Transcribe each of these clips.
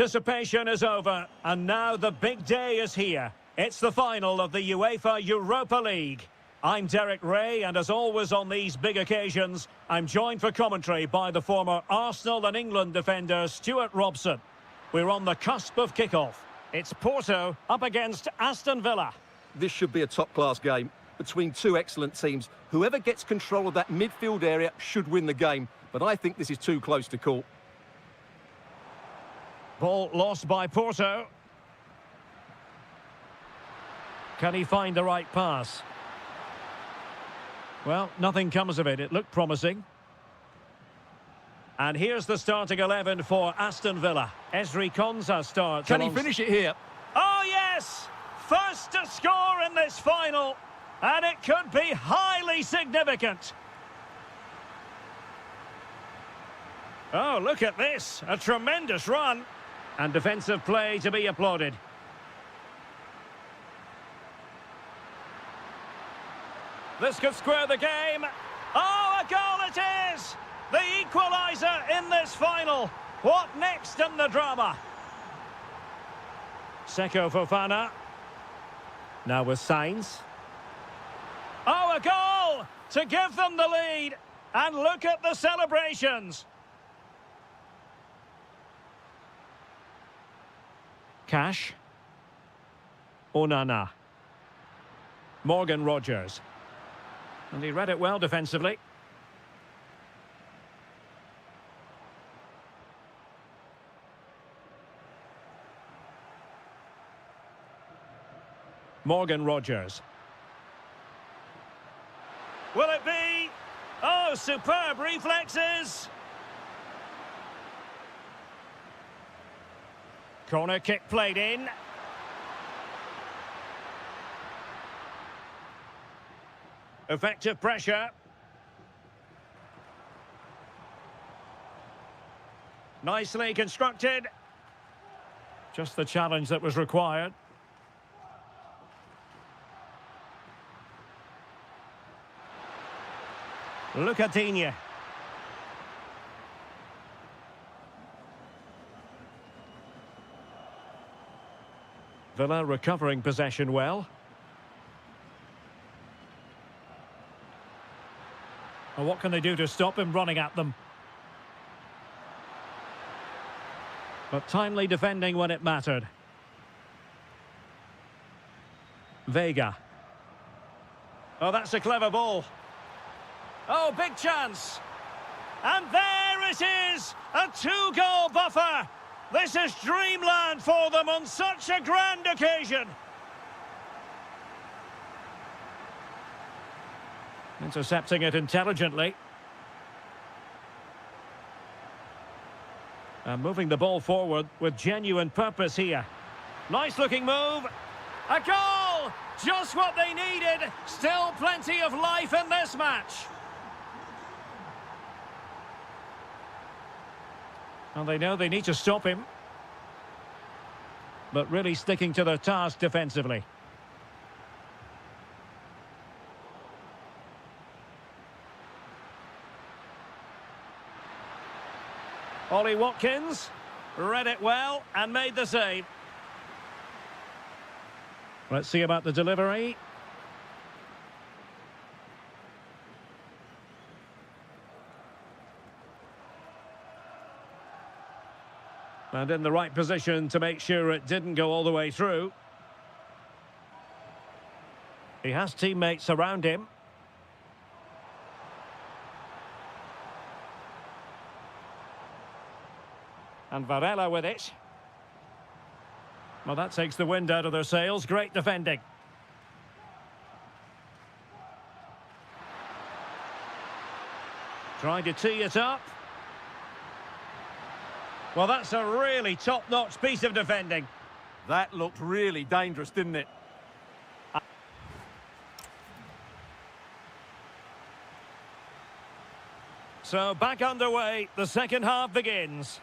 Anticipation is over, and now the big day is here. It's the final of the UEFA Europa League. I'm Derek Ray, and as always on these big occasions, I'm joined for commentary by the former Arsenal and England defender Stuart Robson. We're on the cusp of kickoff. It's Porto up against Aston Villa. This should be a top-class game between two excellent teams. Whoever gets control of that midfield area should win the game, but I think this is too close to call. Ball lost by Porto. Can he find the right pass? Well, nothing comes of it. It looked promising. And here's the starting 11 for Aston Villa. Ezri Konsa starts. Can he finish it here? Oh, yes! First to score in this final. And it could be highly significant. Oh, look at this. A tremendous run. And defensive play to be applauded. This could square the game. Oh, a goal it is! The equaliser in this final. What next in the drama? Seko Fofana. Now with Sainz. Oh, a goal to give them the lead. And look at the celebrations. Cash. Onana. Morgan Rogers. And he read it well defensively. Morgan Rogers. Will it be? Oh, superb reflexes. Corner kick played in. Effective pressure. Nicely constructed. Just the challenge that was required. Lucadinha. Villa recovering possession well. Well, what can they do to stop him running at them? But timely defending when it mattered. Vega. Oh, that's a clever ball. Oh, big chance. And there it is! A two-goal buffer! This is dreamland for them on such a grand occasion. Intercepting it intelligently. And moving the ball forward with genuine purpose here. Nice looking move. A goal! Just what they needed. Still plenty of life in this match. And they know they need to stop him. But really sticking to their task defensively. Ollie Watkins read it well and made the save. Let's see about the delivery. And in the right position to make sure it didn't go all the way through. He has teammates around him. And Varela with it. Well, that takes the wind out of their sails. Great defending. Trying to tee it up. Well, that's a really top-notch piece of defending. That looked really dangerous, didn't it? So back underway, the second half begins.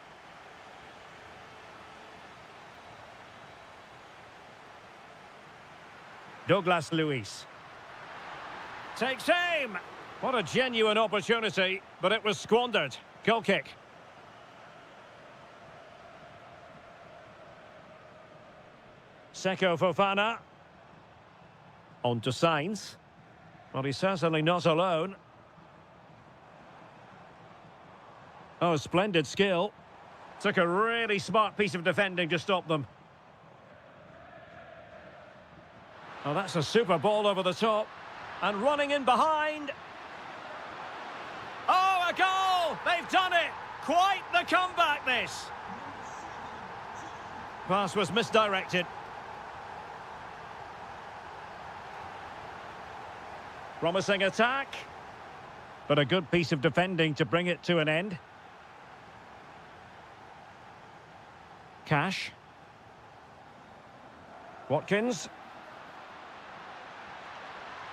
Douglas Luiz. Takes aim! What a genuine opportunity, but it was squandered. Goal kick. Seko Fofana. On to Sainz. Well, he's certainly not alone. Oh, splendid skill. Took a really smart piece of defending to stop them. Oh, that's a super ball over the top. And running in behind. Oh, a goal! They've done it! Quite the comeback, this. Pass was misdirected. Promising attack. But a good piece of defending to bring it to an end. Cash. Watkins.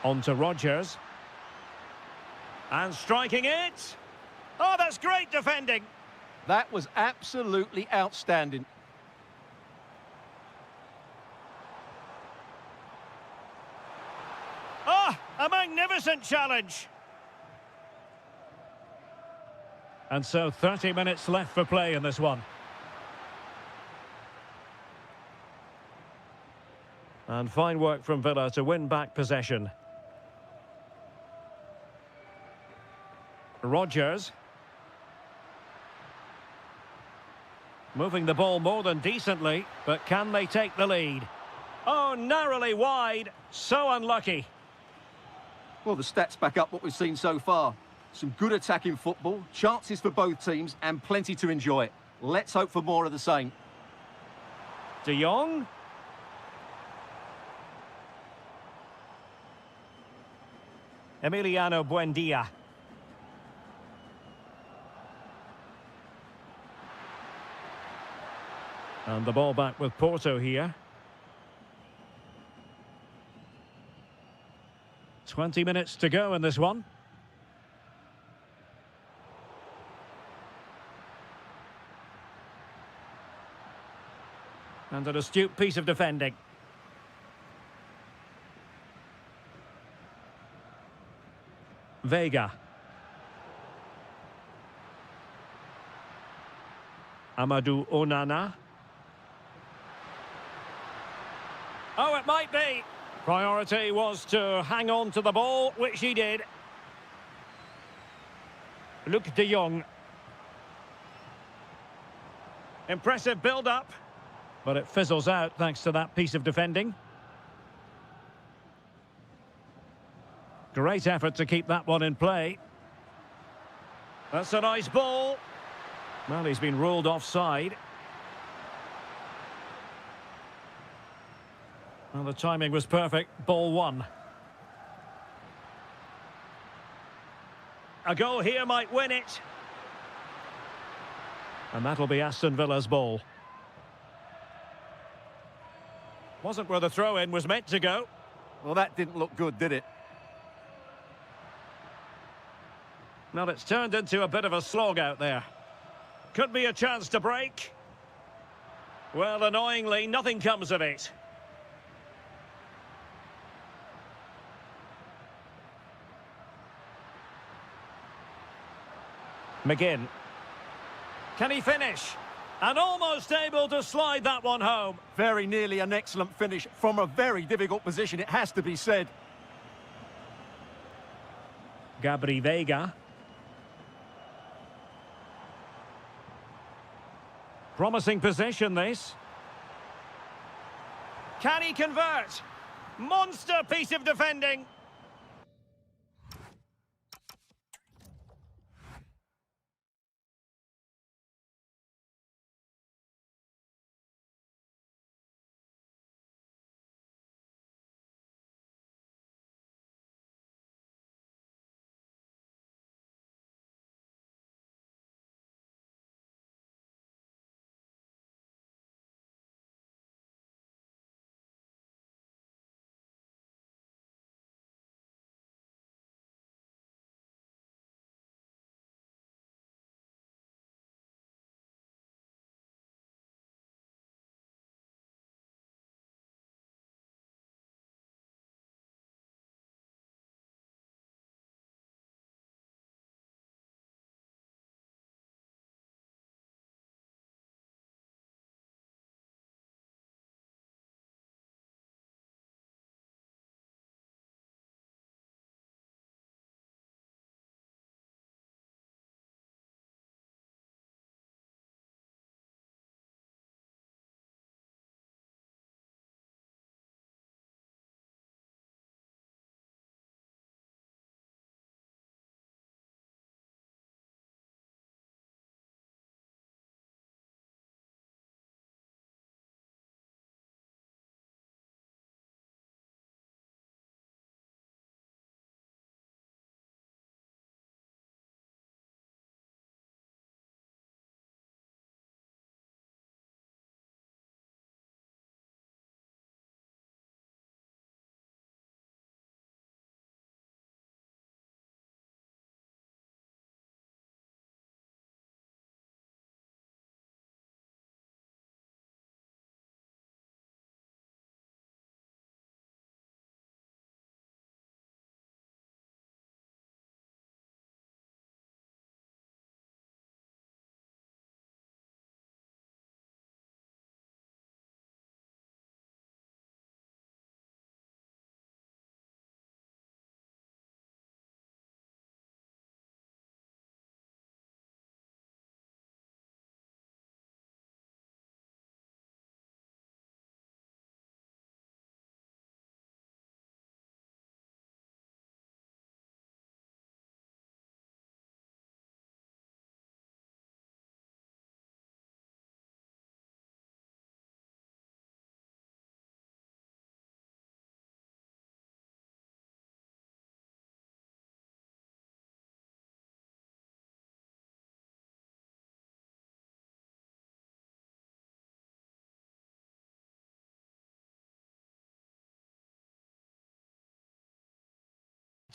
On to Rodgers. And striking it. Oh, that's great defending. That was absolutely outstanding. Ah, a magnificent challenge. And so 30 minutes left for play in this one. And fine work from Villa to win back possession. Rodgers. Moving the ball more than decently, but can they take the lead? Oh, narrowly wide. So unlucky. Well, the stats back up what we've seen so far. Some good attacking football, chances for both teams, and plenty to enjoy. Let's hope for more of the same. De Jong. Emiliano Buendia. And the ball back with Porto here. 20 minutes to go in this one. And an astute piece of defending. Vega. Amadou Onana. Oh, it might be. Priority was to hang on to the ball, which he did. Luc de Jong. Impressive build-up, but it fizzles out thanks to that piece of defending. Great effort to keep that one in play. That's a nice ball. Well, he's been ruled offside. Well, the timing was perfect. Ball one. A goal here might win it. And that'll be Aston Villa's ball. Wasn't where the throw-in was meant to go. Well, that didn't look good, did it? Well, it's turned into a bit of a slog out there. Could be a chance to break. Well, annoyingly, nothing comes of it. McGinn. Can he finish? And almost able to slide that one home. Very nearly an excellent finish from a very difficult position, it has to be said. Gabri Vega. Promising position, this. Can he convert? Monster piece of defending.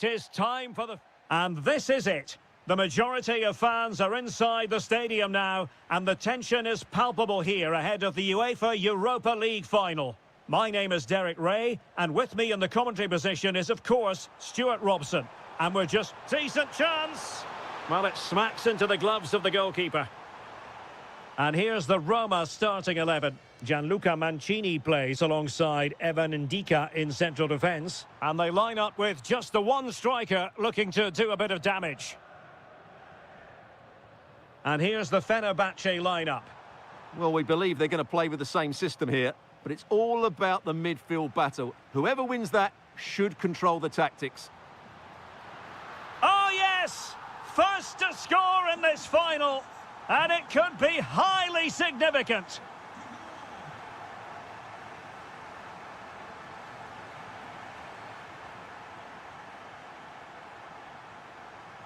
'Tis time for the... And this is it. The majority of fans are inside the stadium now, and the tension is palpable here ahead of the UEFA Europa League final. My name is Derek Ray, and with me in the commentary position is, of course, Stuart Robson. And we're just... Decent chance! Well, it smacks into the gloves of the goalkeeper. And here's the Roma starting 11. Gianluca Mancini plays alongside Evan Ndika in central defence. And they line up with just the one striker looking to do a bit of damage. And here's the Fenerbahce lineup. Well, we believe they're going to play with the same system here, but it's all about the midfield battle. Whoever wins that should control the tactics. Oh, yes! First to score in this final, and it could be highly significant.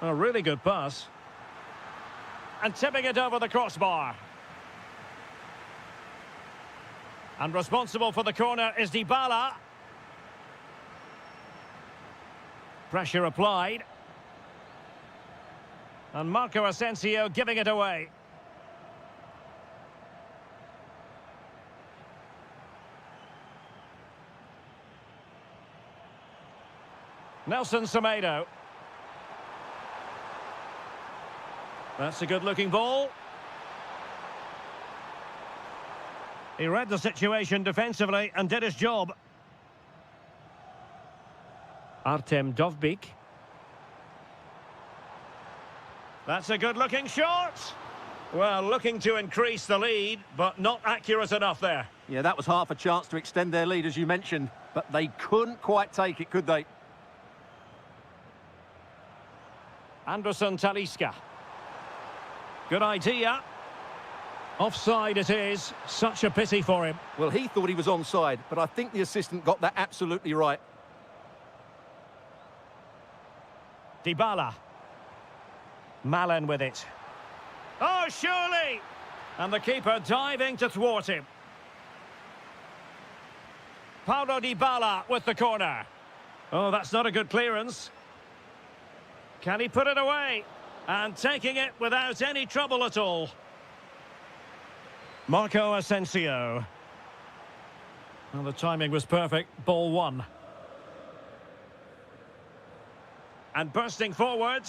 A really good pass. And tipping it over the crossbar. And responsible for the corner is Dybala. Pressure applied. And Marco Asensio giving it away. Nelson Semedo. That's a good-looking ball. He read the situation defensively and did his job. Artem Dovbyk. That's a good-looking shot. Well, looking to increase the lead, but not accurate enough there. Yeah, that was half a chance to extend their lead, as you mentioned, but they couldn't quite take it, could they? Anderson Talisca. Good idea. Offside it is. Such a pity for him. Well, he thought he was onside, but I think the assistant got that absolutely right. Dybala. Malen with it. Oh, surely! And the keeper diving to thwart him. Paulo Dybala with the corner. Oh, that's not a good clearance. Can he put it away? And taking it without any trouble at all. Marco Asensio. Well, the timing was perfect. Ball one. And bursting forward.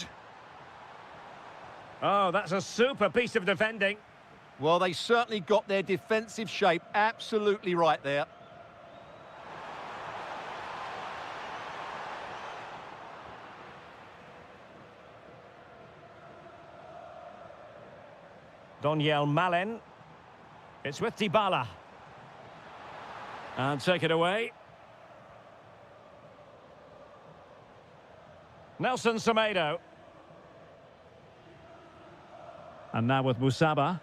Oh, that's a super piece of defending. Well, they certainly got their defensive shape absolutely right there. Donyell Malen. It's with Dybala. And take it away. Nelson Semedo. And now with Musaba.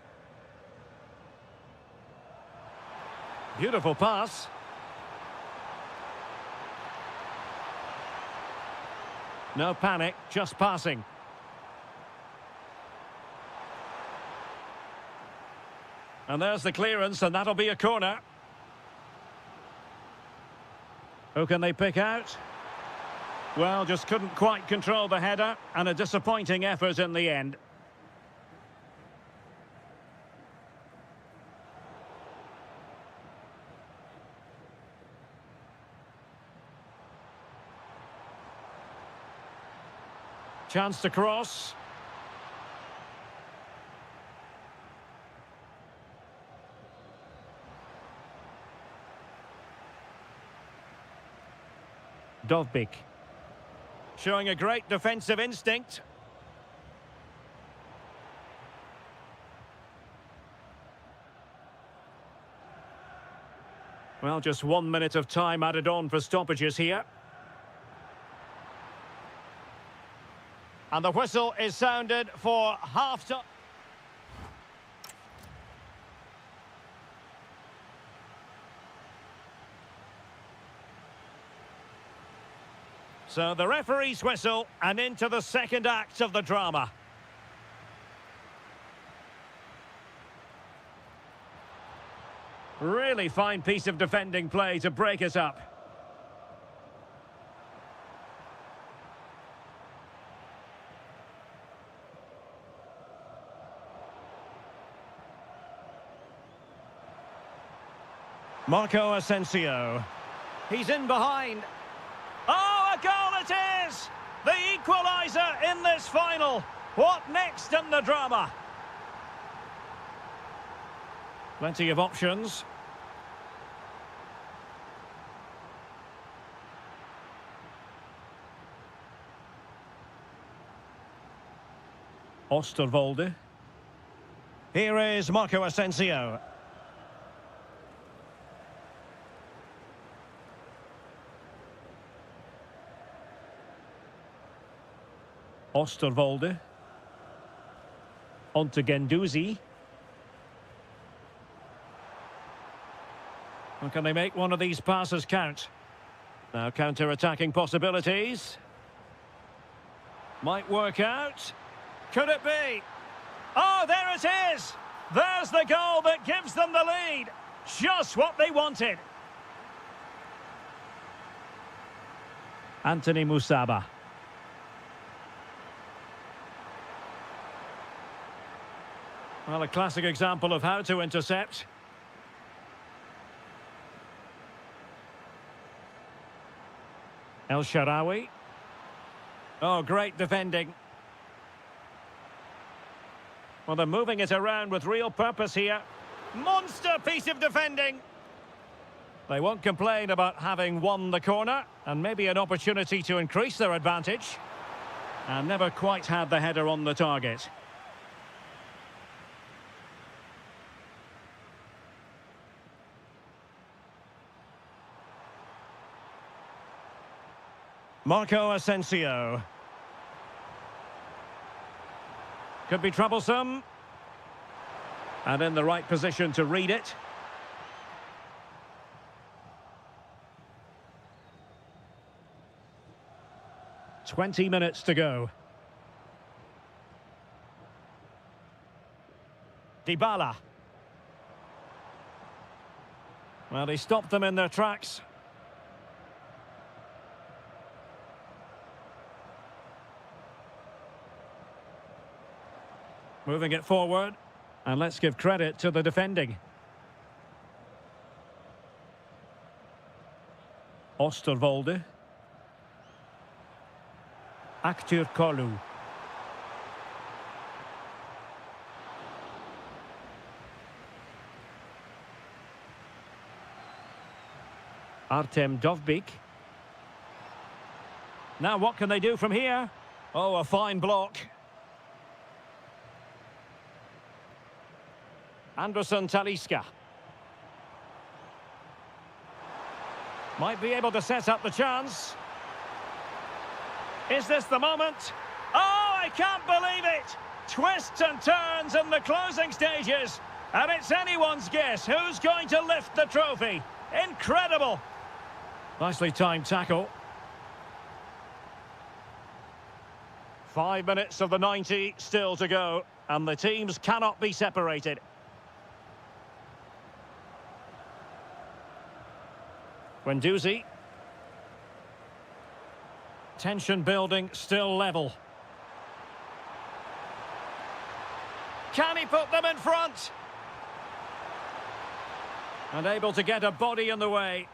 Beautiful pass. No panic, just passing. And there's the clearance, and that'll be a corner. Who can they pick out? Well, just couldn't quite control the header, and a disappointing effort in the end. Chance to cross. Dovbyk. Showing a great defensive instinct. Well, just 1 minute of time added on for stoppages here. And the whistle is sounded for half-time. So the referee's whistle, and into the second act of the drama. Really fine piece of defending play to break it up. Marco Asensio. He's in behind. Oh, a goal it is! The equaliser in this final. What next in the drama? Plenty of options. Osterwolde. Here is Marco Asensio. Osterwolde. On to Guendouzi. Well, can they make one of these passes count? Now counter-attacking possibilities. Might work out. Could it be? Oh, there it is! There's the goal that gives them the lead. Just what they wanted. Anthony Musaba. Well, a classic example of how to intercept. El Shaarawy. Oh, great defending. Well, they're moving it around with real purpose here. Monster piece of defending. They won't complain about having won the corner, and maybe an opportunity to increase their advantage. And never quite had the header on the target. Marco Asensio. Could be troublesome. And in the right position to read it. "20 minutes to go. Dybala. Well, he stopped them in their tracks. Moving it forward. And let's give credit to the defending. Osterwolde. Aktür Kolu. Artem Dovbyk. Now what can they do from here? Oh, a fine block. Anderson Talisca. Might be able to set up the chance. Is this the moment? Oh, I can't believe it! Twists and turns in the closing stages. And it's anyone's guess who's going to lift the trophy. Incredible! Nicely timed tackle. 5 minutes of the 90 still to go. And the teams cannot be separated. Guendouzi. Tension building, still level. Can he put them in front? And able to get a body in the way.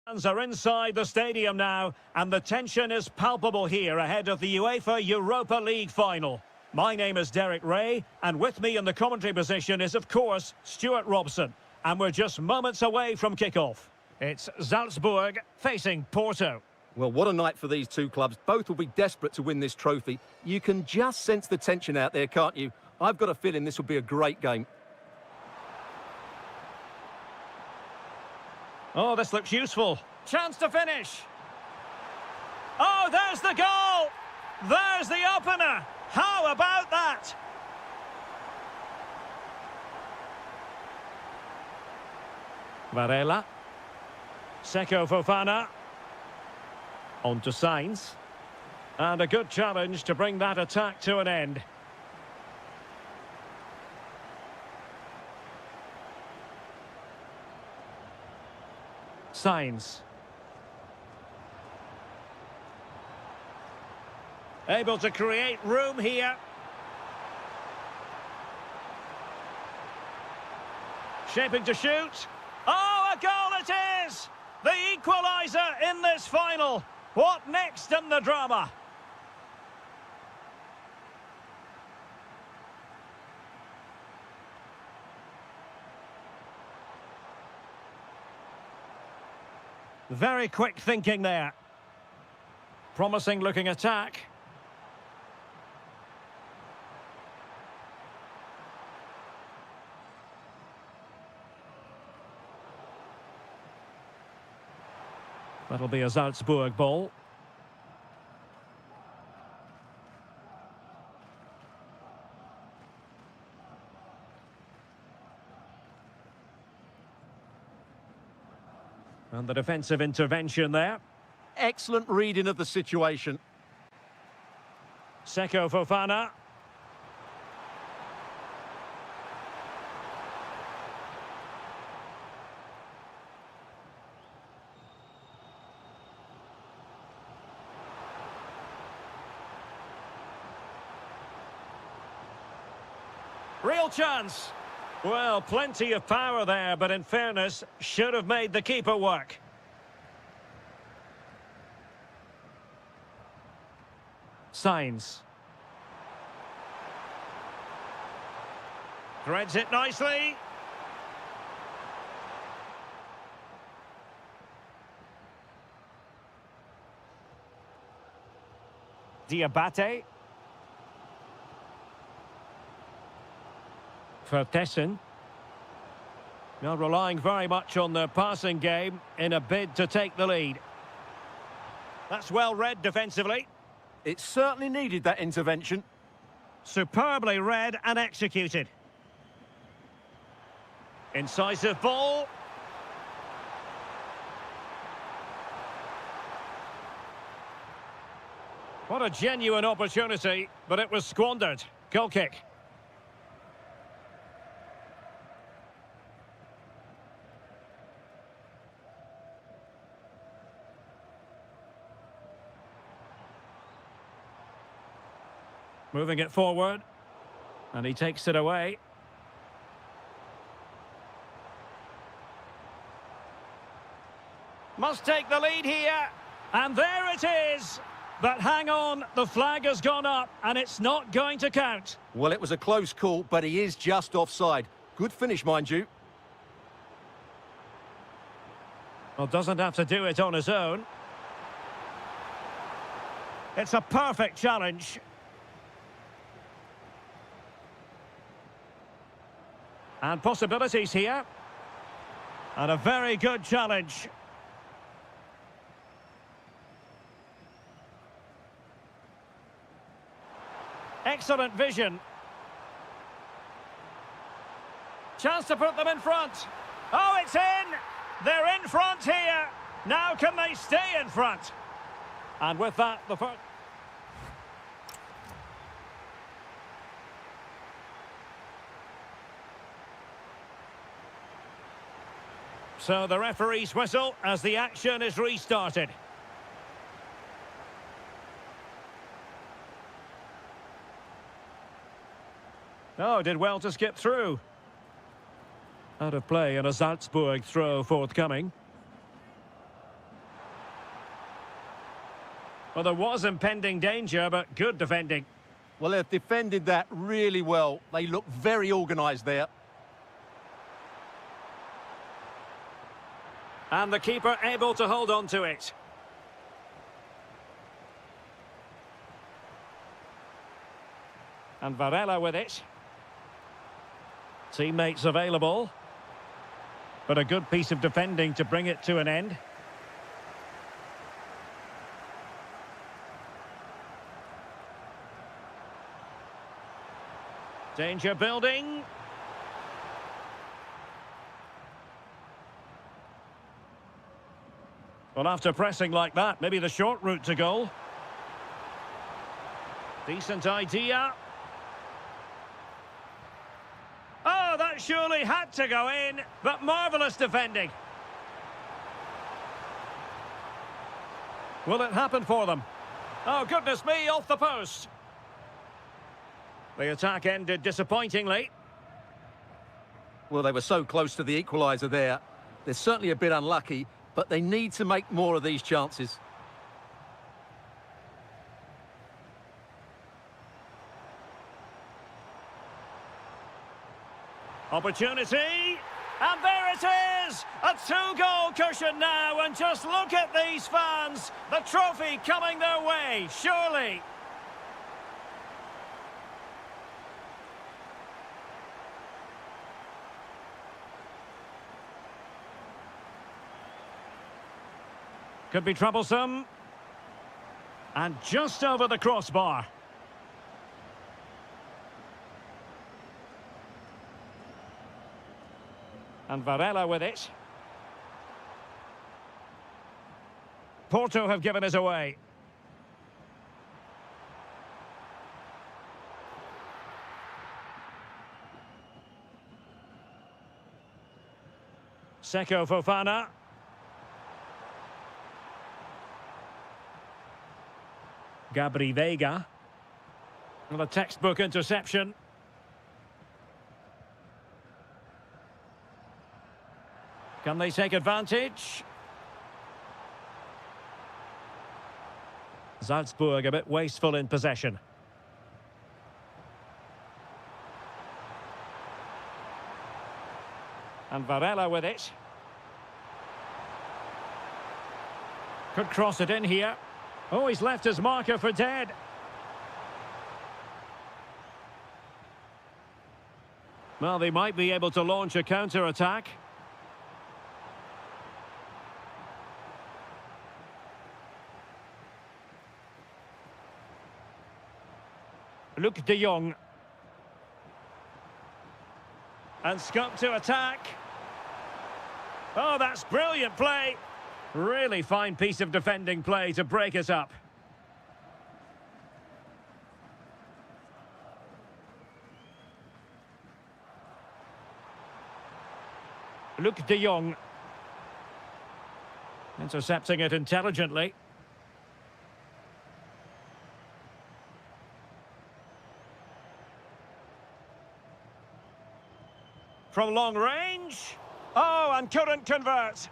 Fans are inside the stadium now, and the tension is palpable here ahead of the UEFA Europa League final. My name is Derek Ray, and with me in the commentary position is, of course, Stuart Robson. And we're just moments away from kickoff. It's Salzburg facing Porto. Well, what a night for these two clubs. Both will be desperate to win this trophy. You can just sense the tension out there, can't you? I've got a feeling this will be a great game. Oh, this looks useful. Chance to finish. Oh, there's the goal! There's the opener! How about that? Varela. Seko Fofana. On to Sainz. And a good challenge to bring that attack to an end. Sainz. Able to create room here. Shaping to shoot. Oh, a goal it is! The equaliser in this final. What next in the drama? Very quick thinking there. Promising looking attack. That'll be a Salzburg ball. And the defensive intervention there. Excellent reading of the situation. Seko Fofana. Real chance. Well, plenty of power there, but in fairness, should have made the keeper work. Sainz. Threads it nicely. Diabate. Vertessen. Now relying very much on their passing game in a bid to take the lead. That's well read defensively. It certainly needed that intervention. Superbly read and executed. Incisive ball. What a genuine opportunity, but it was squandered. Goal kick. Moving it forward. And he takes it away. Must take the lead here. And there it is. But hang on, the flag has gone up and it's not going to count. Well, it was a close call, but he is just offside. Good finish, mind you. Well, doesn't have to do it on his own. It's a perfect challenge. And possibilities here. And a very good challenge. Excellent vision. Chance to put them in front. Oh, it's in! They're in front here. Now can they stay in front? And with that, the first... So the referee's whistle as the action is restarted. Oh, did well to skip through. Out of play and a Salzburg throw forthcoming. Well, there was impending danger, but good defending. Well, they've defended that really well. They look very organised there. And the keeper able to hold on to it. And Varela with it. Teammates available. But a good piece of defending to bring it to an end. Danger building. Well, after pressing like that, maybe the short route to goal. Decent idea. Oh, that surely had to go in, but marvellous defending. Will it happen for them? Oh, goodness me, off the post. The attack ended disappointingly. Well, they were so close to the equaliser there. They're certainly a bit unlucky, but they need to make more of these chances. Opportunity, and there it is! A two-goal cushion now, and just look at these fans! The trophy coming their way, surely! Could be troublesome. And just over the crossbar. And Varela with it. Porto have given us away. Seko Fofana. Gabri Veiga. And a textbook interception. Can they take advantage? Salzburg a bit wasteful in possession. And Varela with it. Could cross it in here. Oh, he's left his marker for dead. Well, they might be able to launch a counter-attack. Luke de Jong. And Scott to attack. Oh, that's brilliant play. Really fine piece of defending play to break us up. Luke de Jong. Intercepting it intelligently. From long range. Oh, and couldn't convert.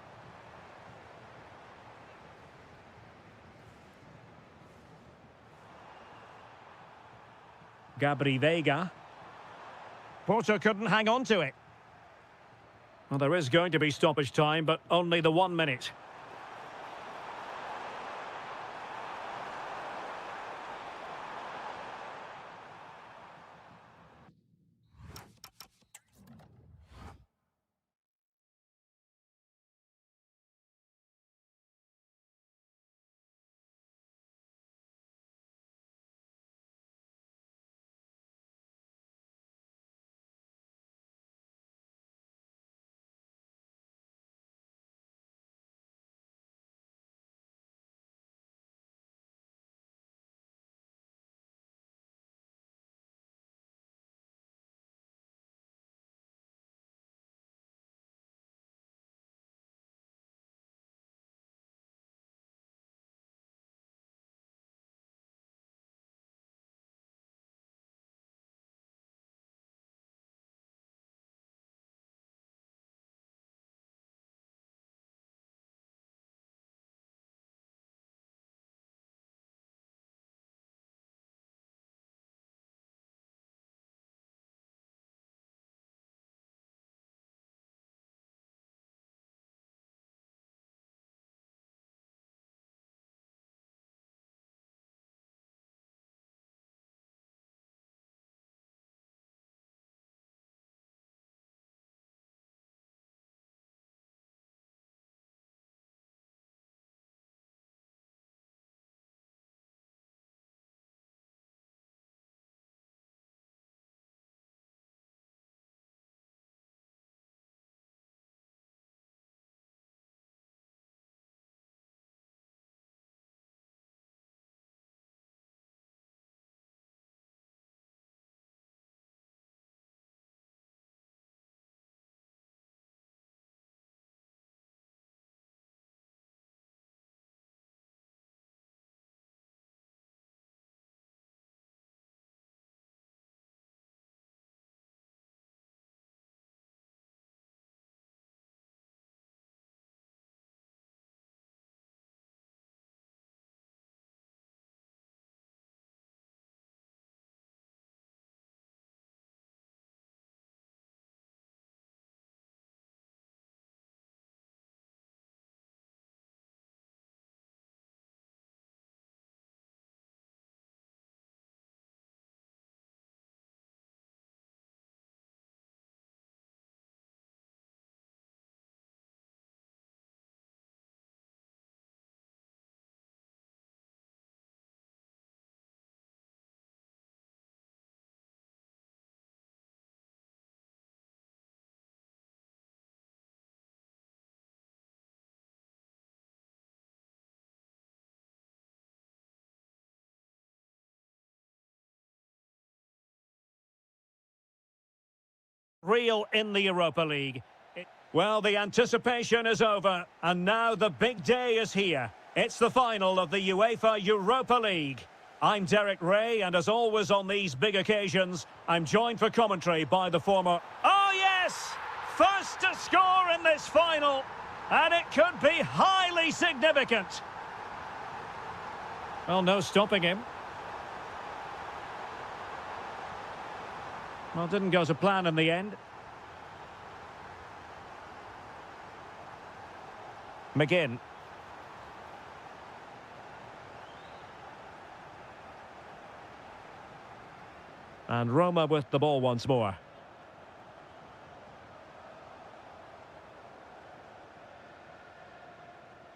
Gabri Veiga. Porto couldn't hang on to it. Well, there is going to be stoppage time, but only the 1 minute. real in the Europa League. Well, the anticipation is over, and now the big day is here. It's the final of the UEFA Europa League. I'm Derek Ray, and as always on these big occasions, I'm joined for commentary by the former... Oh, yes! First to score in this final, and it could be highly significant. Well, no stopping him. Well, didn't go to plan in the end. McGinn. And Roma with the ball once more.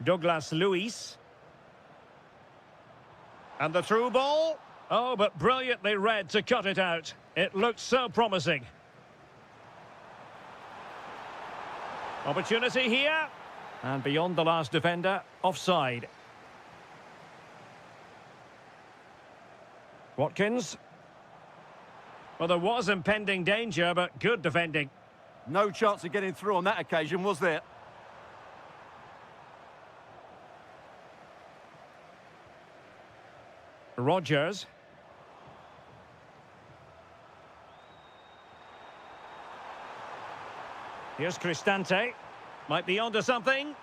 Douglas Luiz. And the through ball. Oh, but brilliantly read to cut it out. It looked so promising. Opportunity here. And beyond the last defender, offside. Watkins. Well, there was impending danger, but good defending. No chance of getting through on that occasion, was there? Rodgers. Here's Cristante. Might be onto something.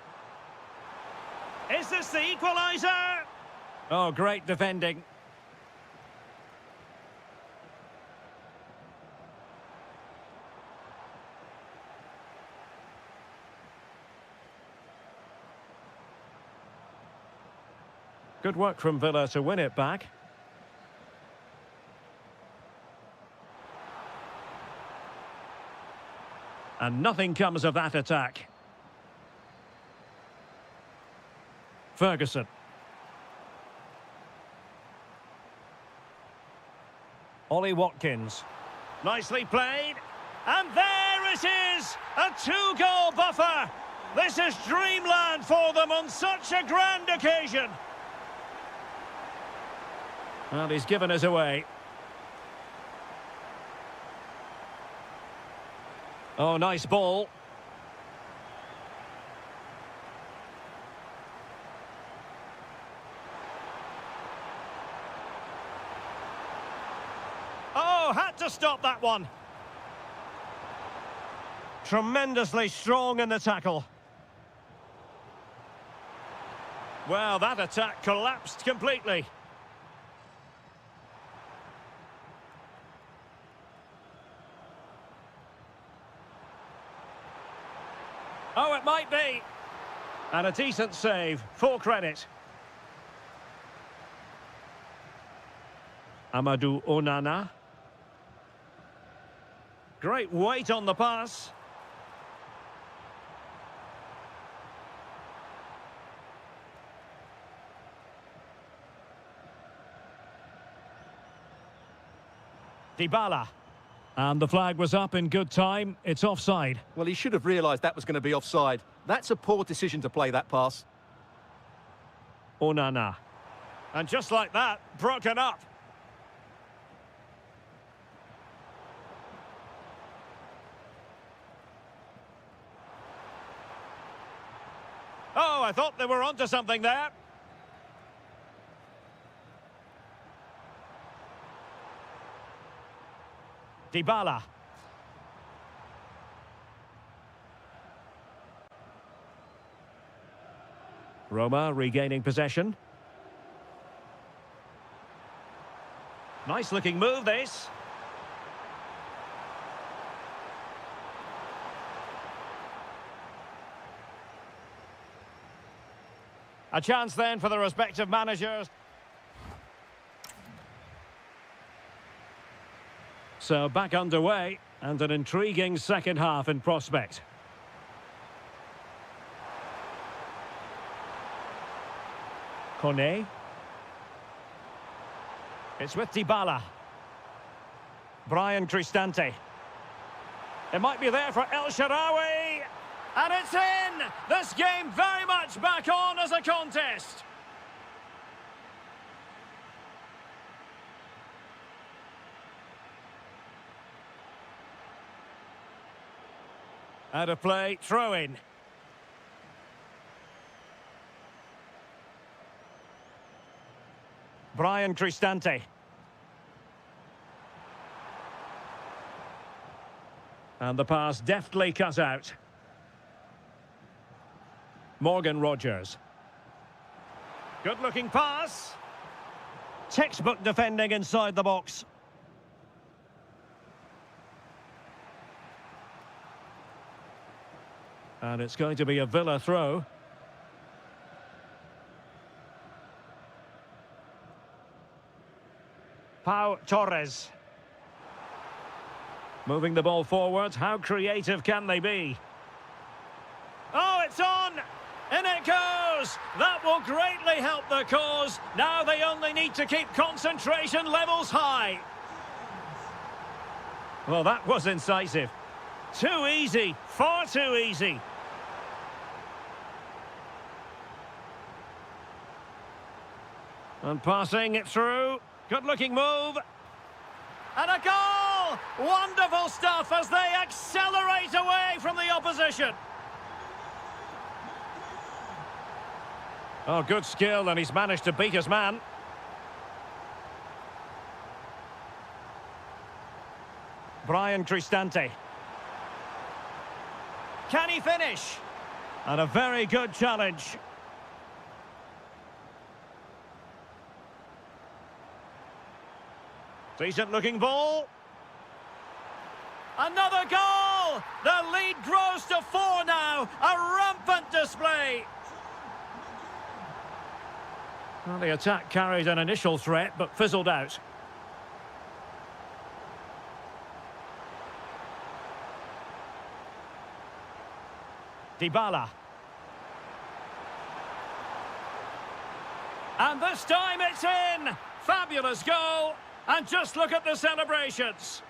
Is this the equaliser? Oh, great defending. Good work from Villa to win it back. And nothing comes of that attack. Ferguson. Ollie Watkins. Nicely played. And there it is! A two-goal buffer! This is dreamland for them on such a grand occasion. Well, he's given us away. Oh, nice ball. Oh, had to stop that one. Tremendously strong in the tackle. Well, that attack collapsed completely. Oh, it might be. And a decent save, full credit. Amadou Onana. Great weight on the pass. Dybala. And the flag was up in good time. It's offside. Well, he should have realised that was going to be offside. That's a poor decision to play that pass. Onana. And just like that, broken up. Oh, I thought they were onto something there. Dybala. Roma regaining possession. Nice looking move, this. A chance then for the respective managers. So back underway, and an intriguing second half in prospect. Kone. It's with Dybala. Brian Cristante. It might be there for El Shaarawy. And it's in! This game very much back on as a contest. Out of play, throw in. Brian Cristante. And the pass deftly cut out. Morgan Rogers. Good-looking pass. Textbook defending inside the box. And it's going to be a Villa throw. Pau Torres. Moving the ball forward. How creative can they be? Oh, it's on! In it goes! That will greatly help the cause. Now they only need to keep concentration levels high. Well, that was incisive. Too easy. Far too easy. And passing it through. Good-looking move. And a goal! Wonderful stuff as they accelerate away from the opposition. Oh, good skill, and he's managed to beat his man. Brian Cristante. Can he finish? And a very good challenge. Decent looking ball. Another goal! The lead grows to 4 now. A rampant display. Well, the attack carried an initial threat, but fizzled out. Dybala. And this time it's in! Fabulous goal! And just look at the celebrations.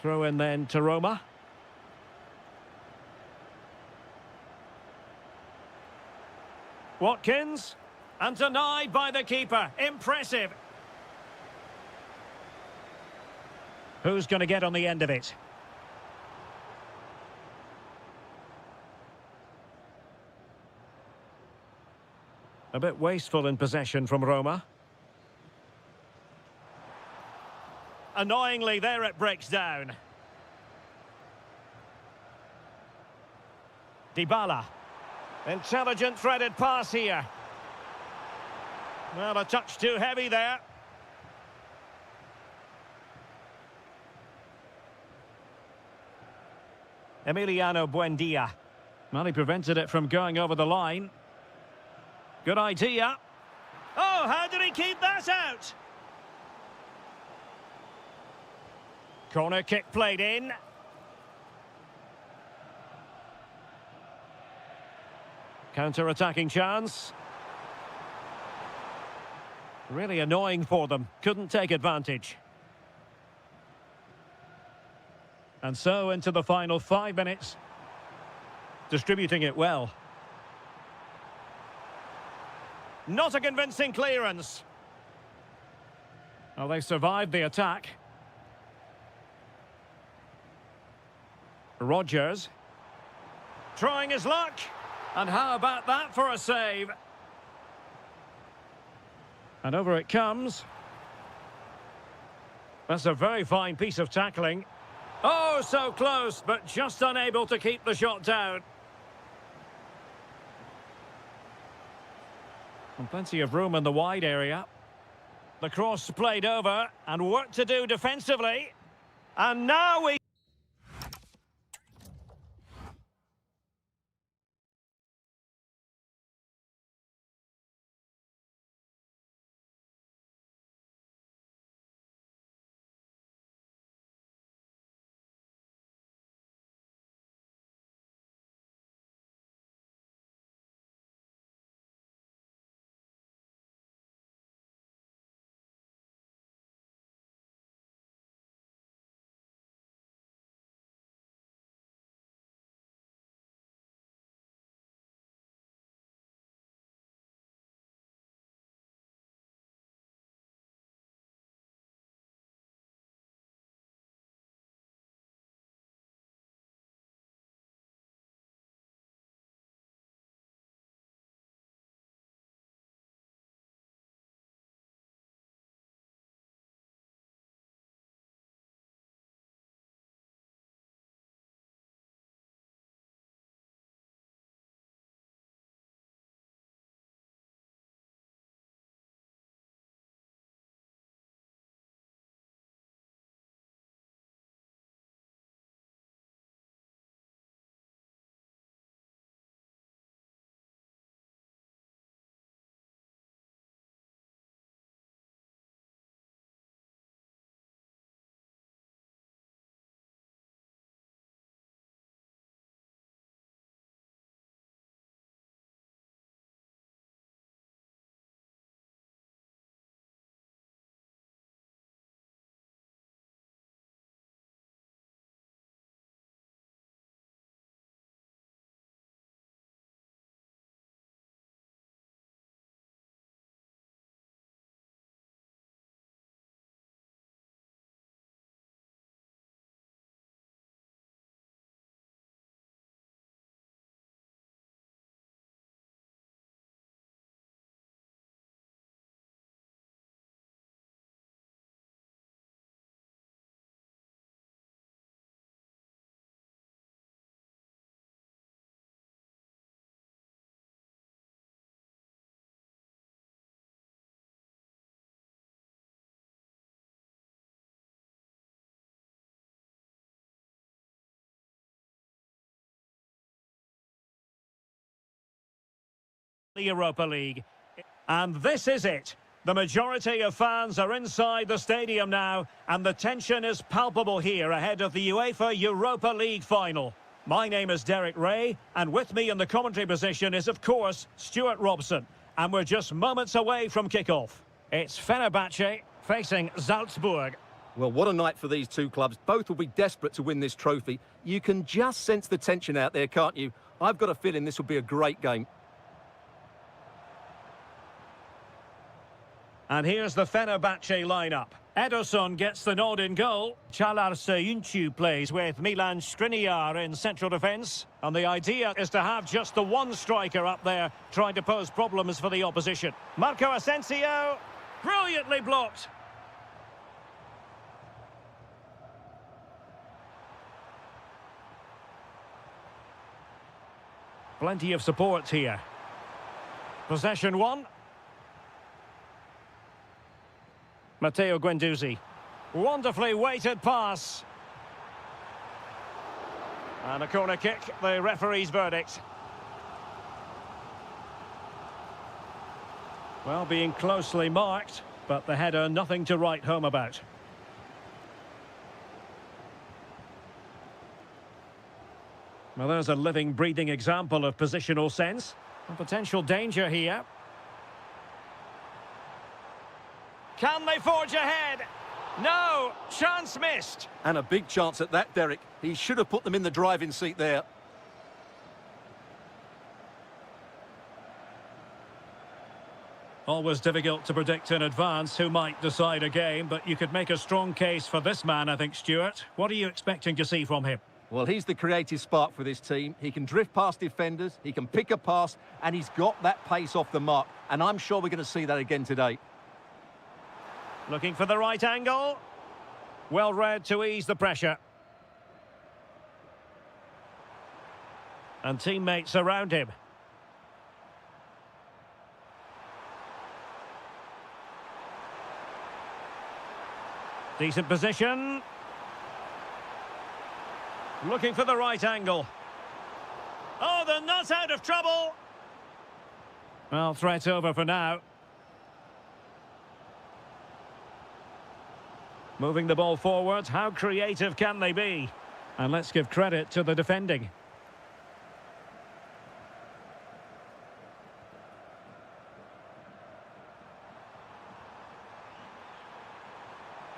Throw in then to Roma. Watkins. And denied by the keeper. Impressive. Who's going to get on the end of it? A bit wasteful in possession from Roma. Annoyingly, there it breaks down. Dybala. Intelligent threaded pass here. Well, a touch too heavy there. Emiliano Buendia. Well, he prevented it from going over the line. Good idea. Oh, how did he keep that out? Corner kick played in. Counter-attacking chance. Really annoying for them. Couldn't take advantage. And so into the final 5 minutes. Distributing it well. Not a convincing clearance. Well, they survived the attack. Rogers. Trying his luck. And how about that for a save? And over it comes. That's a very fine piece of tackling. Oh, so close, but just unable to keep the shot down. And plenty of room in the wide area. The cross played over, and work to do defensively. And now we... the Europa League. And this is it. The majority of fans are inside the stadium now, and the tension is palpable here ahead of the UEFA Europa League final. My name is Derek Ray, and with me in the commentary position is, of course, Stuart Robson. And we're just moments away from kick-off. It's Fenerbahce facing Salzburg. Well, what a night for these two clubs. Both will be desperate to win this trophy. You can just sense the tension out there, can't you? I've got a feeling this will be a great game. And here's the Fenerbahce lineup. Ederson gets the nod in goal. Çağlar Söyüncü plays with Milan Skriniar in central defence. And the idea is to have just the one striker up there trying to pose problems for the opposition. Marco Asensio, brilliantly blocked. Plenty of support here. Possession one. Matteo Guendouzi. Wonderfully weighted pass. And a corner kick, the referee's verdict. Well, being closely marked, but the header nothing to write home about. Well, there's a living, breathing example of positional sense. A potential danger here. Can they forge ahead? No, chance missed. And a big chance at that, Derek. He should have put them in the driving seat there. Always difficult to predict in advance who might decide a game, but you could make a strong case for this man, I think, Stuart. What are you expecting to see from him? Well, he's the creative spark for this team. He can drift past defenders, he can pick a pass, and he's got that pace off the mark. And I'm sure we're going to see that again today. Looking for the right angle. Well read to ease the pressure. And teammates around him. Decent position. Looking for the right angle. Oh, they're not out of trouble. Well, threat over for now. Moving the ball forward, how creative can they be? And let's give credit to the defending.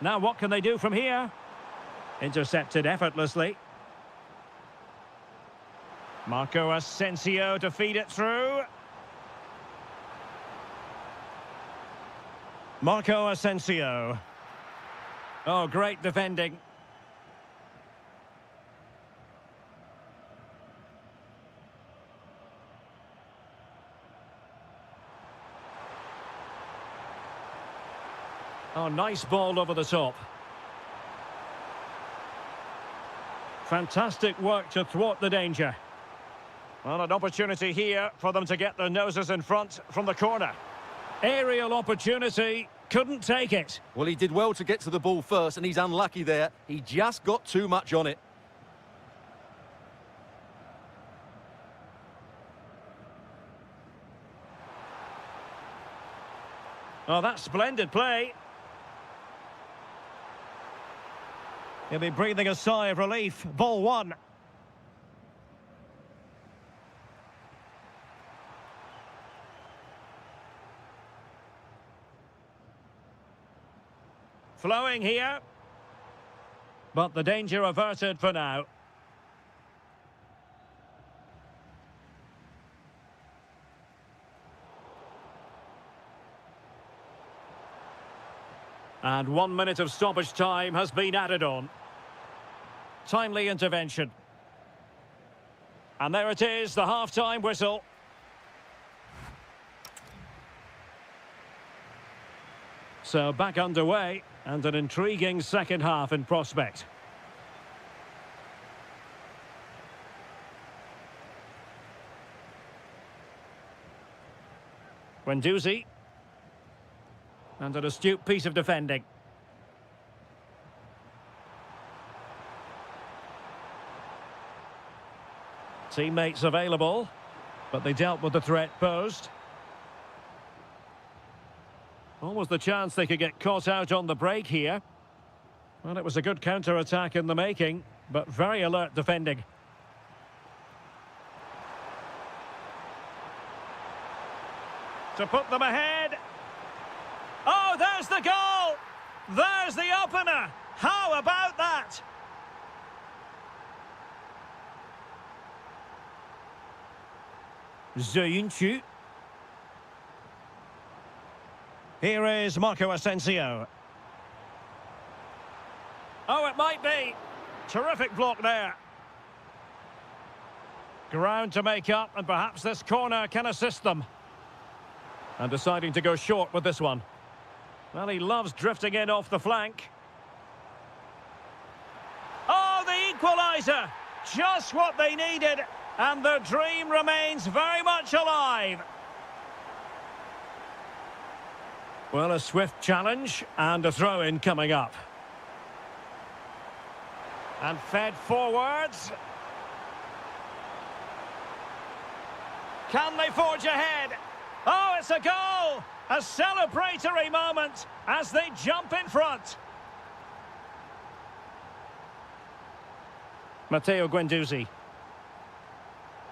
Now what can they do from here? Intercepted effortlessly. Marco Asensio to feed it through. Marco Asensio. Oh, great defending. Oh, nice ball over the top. Fantastic work to thwart the danger. Well, an opportunity here for them to get their noses in front from the corner. Aerial opportunity, couldn't take it. Well, he did well to get to the ball first, and he's unlucky there. He just got too much on it. Oh, that's splendid play. He'll be breathing a sigh of relief. Ball one. Flowing here. But the danger averted for now. And 1 minute of stoppage time has been added on. Timely intervention. And there it is, the half-time whistle. So back underway, and an intriguing second half in prospect. Guendouzi. And an astute piece of defending. Teammates available, but they dealt with the threat posed. Almost the chance they could get caught out on the break here. Well, it was a good counter-attack in the making, but very alert defending. To put them ahead. Oh, there's the goal! There's the opener! How about that? Ziyunchu. Here is Marco Asensio. Oh, it might be. Terrific block there. Ground to make up, and perhaps this corner can assist them. And deciding to go short with this one. Well, he loves drifting in off the flank. Oh, the equaliser! Just what they needed, and the dream remains very much alive. Well, a swift challenge, and a throw-in coming up. And fed forwards. Can they forge ahead? Oh, it's a goal! A celebratory moment as they jump in front. Matteo Guendouzi.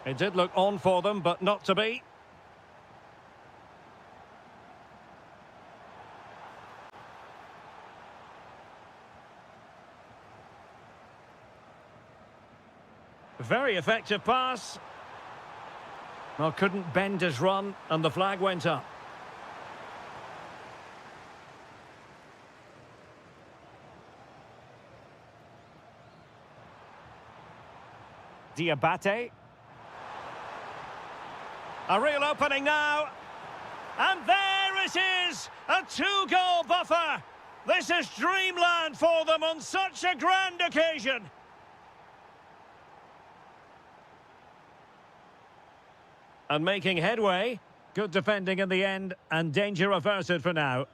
It did look on for them, but not to be. Very effective pass. Well, couldn't bend his run, and the flag went up. Diabate. A real opening now. And there it is! A two-goal buffer! This is dreamland for them on such a grand occasion! And making headway. Good defending in the end, and danger averted for now.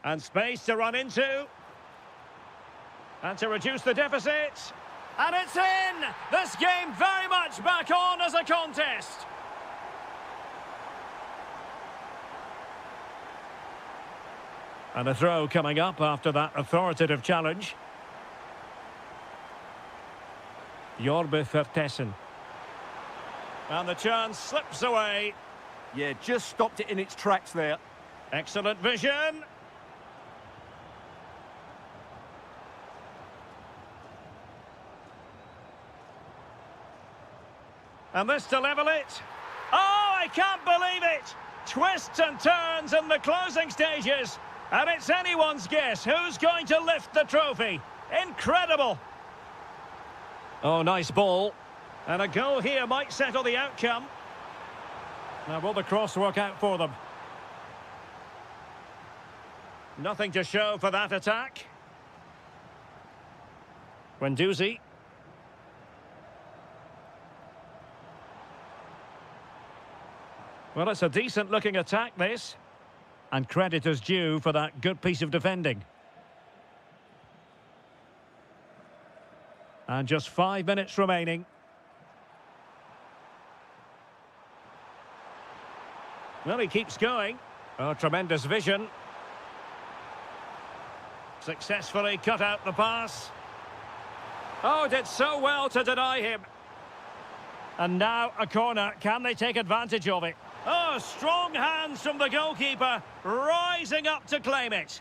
And space to run into. And to reduce the deficit. And it's in! This game very much back on as a contest. And a throw coming up after that authoritative challenge. Jorbe Vertessen. And the chance slips away. Yeah, just stopped it in its tracks there. Excellent vision. And this to level it. Oh, I can't believe it! Twists and turns in the closing stages. And it's anyone's guess who's going to lift the trophy. Incredible! Oh, nice ball. And a goal here might settle the outcome. Now, will the cross work out for them? Nothing to show for that attack. Guendouzi. Well, it's a decent-looking attack, this. And credit is due for that good piece of defending. And just 5 minutes remaining. Well, he keeps going. Oh, tremendous vision. Successfully cut out the pass. Oh, did so well to deny him. And now a corner. Can they take advantage of it? Oh, strong hands from the goalkeeper, rising up to claim it.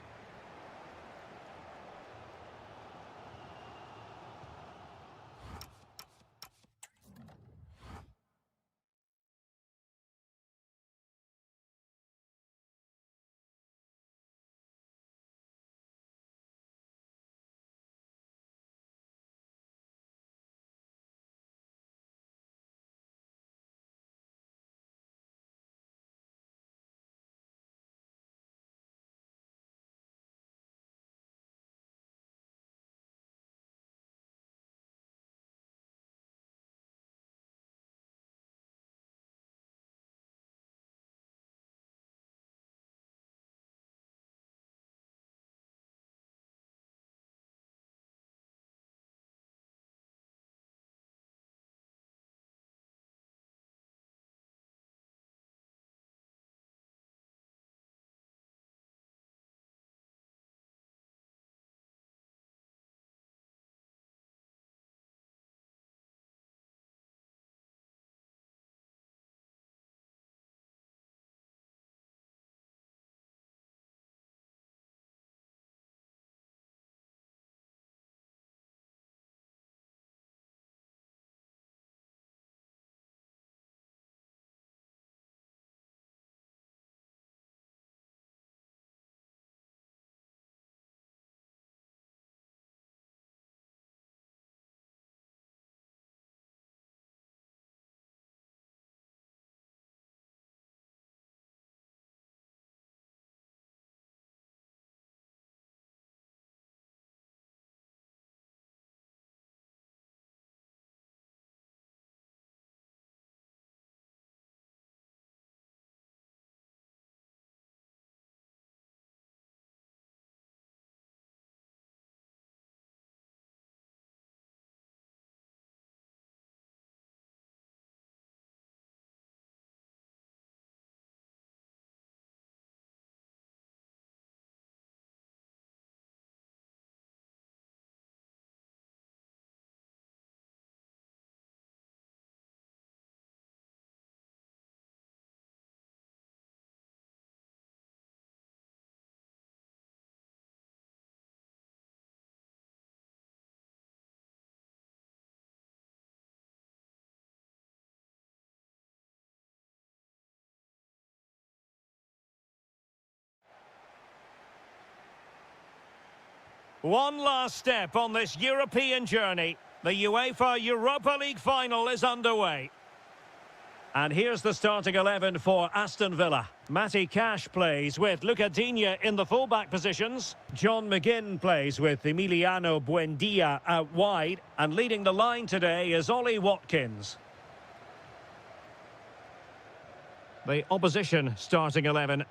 One last step on this European journey. The UEFA Europa League final is underway. And here's the starting 11 for Aston Villa. Matty Cash plays with Luca Digne in the fullback positions. John McGinn plays with Emiliano Buendia out wide. And leading the line today is Ollie Watkins. The opposition starting 11.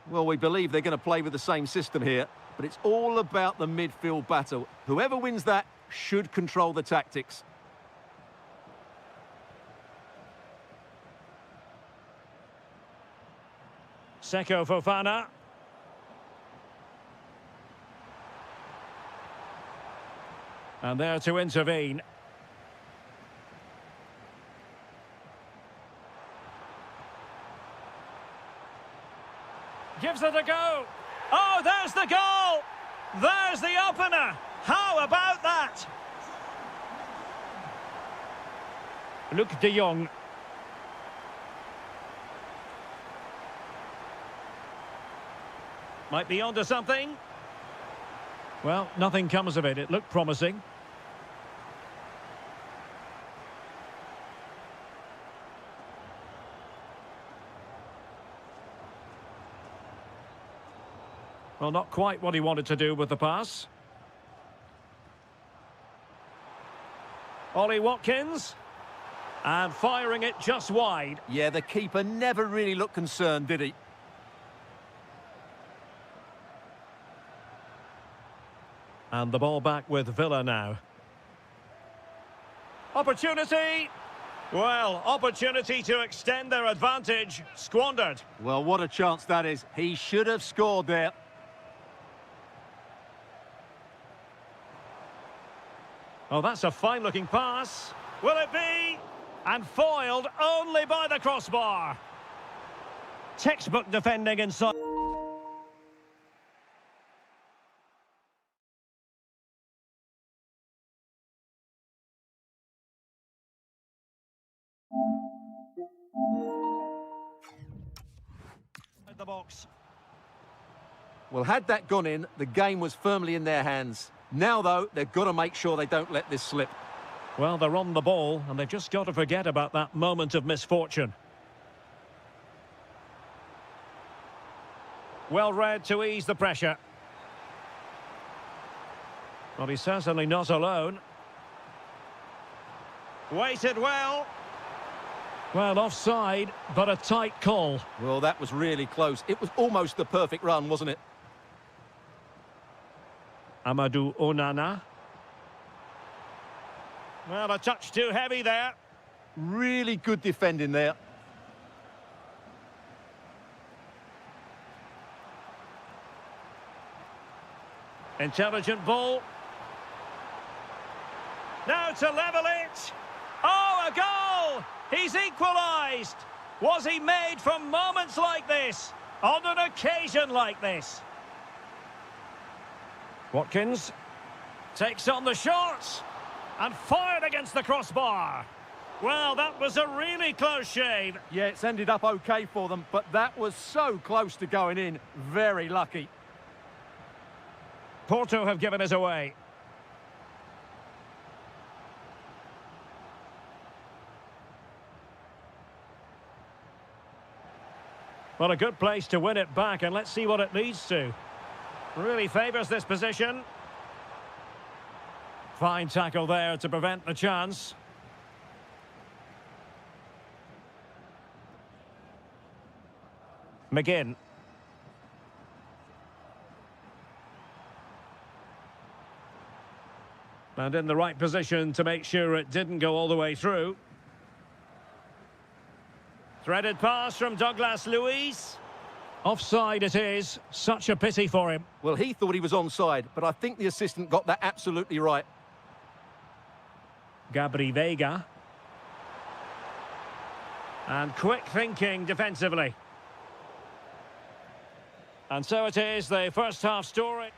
Well, we believe they're going to play with the same system here, but it's all about the midfield battle. Whoever wins that should control the tactics. Seko Fofana. And there to intervene. Gives it a go. Oh, there's the goal! There's the opener! How about that? Luc de Jong. Might be onto something. Well, nothing comes of it. It looked promising. Well, not quite what he wanted to do with the pass. Ollie Watkins. And firing it just wide. Yeah, the keeper never really looked concerned, did he? And the ball back with Villa now. Opportunity! Well, opportunity to extend their advantage. Squandered. Well, what a chance that is. He should have scored there. Oh, that's a fine-looking pass. Will it be? And foiled only by the crossbar. Textbook defending inside. The box. Well, had that gone in, the game was firmly in their hands. Now, though, they've got to make sure they don't let this slip. Well, they're on the ball, and they've just got to forget about that moment of misfortune. Well read to ease the pressure. Well, he's certainly not alone. Waited well. Well, offside, but a tight call. Well, that was really close. It was almost the perfect run, wasn't it? Amadou Onana. Well, a touch too heavy there. Really good defending there. Intelligent ball. Now to level it. Oh, a goal! He's equalised. Was he made for moments like this? On an occasion like this? Watkins takes on the shot and fired against the crossbar. Well, that was a really close shave. Yeah, it's ended up okay for them, but that was so close to going in. Very lucky. Porto have given us away. Well, a good place to win it back, and let's see what it leads to. Really favours this position. Fine tackle there to prevent the chance. McGinn. And in the right position to make sure it didn't go all the way through. Threaded pass from Douglas Luiz. Offside it is. Such a pity for him. Well, he thought he was onside, but I think the assistant got that absolutely right. Gabri Veiga. And quick thinking defensively. And so it is, the first half story.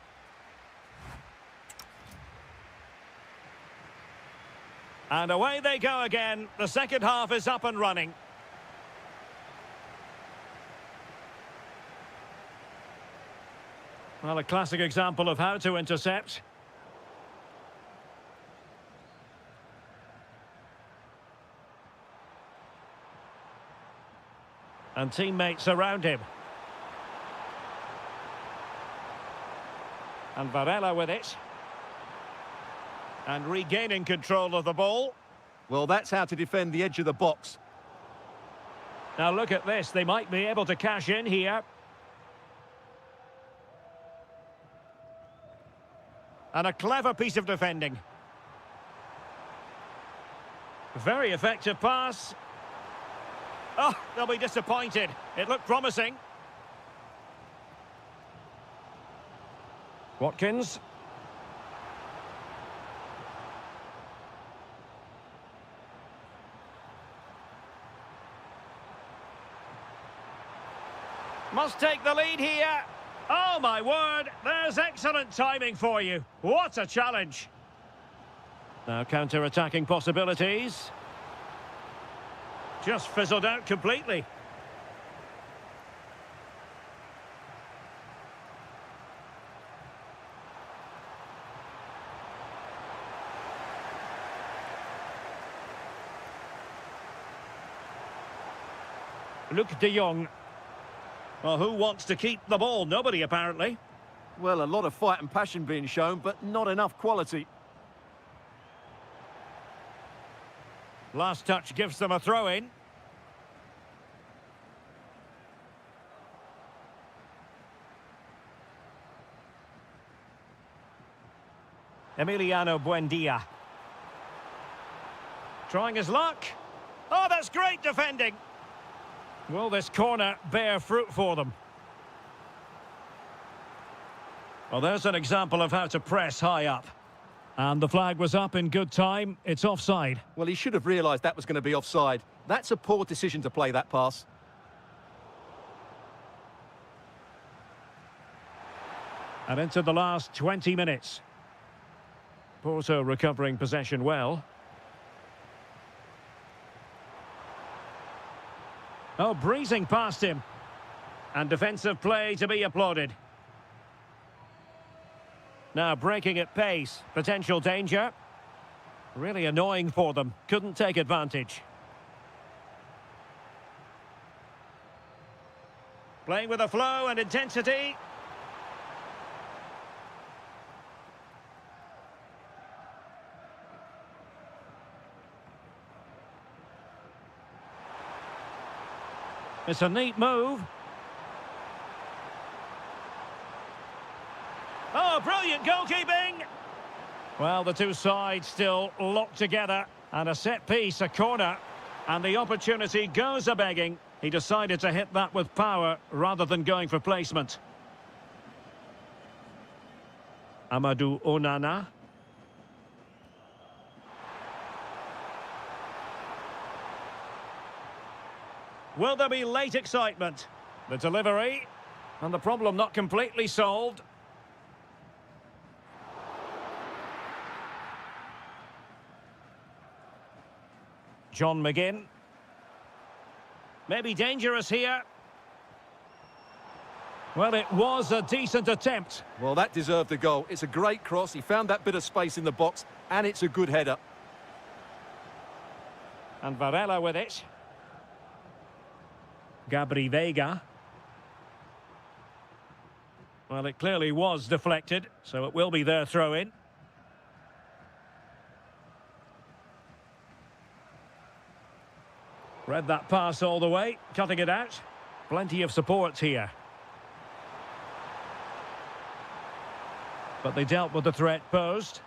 And away they go again. The second half is up and running. Well, a classic example of how to intercept. And teammates around him. And Varela with it. And regaining control of the ball. Well, that's how to defend the edge of the box. Now look at this, they might be able to cash in here. And a clever piece of defending. Very effective pass. Oh, they'll be disappointed. It looked promising. Watkins. Must take the lead here. Oh, my word. There's excellent timing for you. What a challenge. Now counter-attacking possibilities. Just fizzled out completely. Luc de Jong. Well, who wants to keep the ball? Nobody, apparently. Well, a lot of fight and passion being shown, but not enough quality. Last touch gives them a throw-in. Emiliano Buendia. Trying his luck. Oh, that's great defending. Will this corner bear fruit for them? Well, there's an example of how to press high up. And the flag was up in good time. It's offside. Well, he should have realised that was going to be offside. That's a poor decision to play that pass. And into the last 20 minutes. Porto recovering possession well. Oh, breezing past him. And defensive play to be applauded. Now breaking at pace. Potential danger. Really annoying for them. Couldn't take advantage. Playing with a flow and intensity. It's a neat move. Oh, brilliant goalkeeping! Well, the two sides still locked together. And a set piece, a corner. And the opportunity goes a-begging. He decided to hit that with power rather than going for placement. Amadou Onana. Will there be late excitement? The delivery. And the problem not completely solved. John McGinn. Maybe dangerous here. Well, it was a decent attempt. Well, that deserved a goal. It's a great cross. He found that bit of space in the box, and it's a good header. And Varela with it. Gabri Veiga. Well, it clearly was deflected, so it will be their throw-in. Read that pass all the way, cutting it out. Plenty of support here. But they dealt with the threat posed.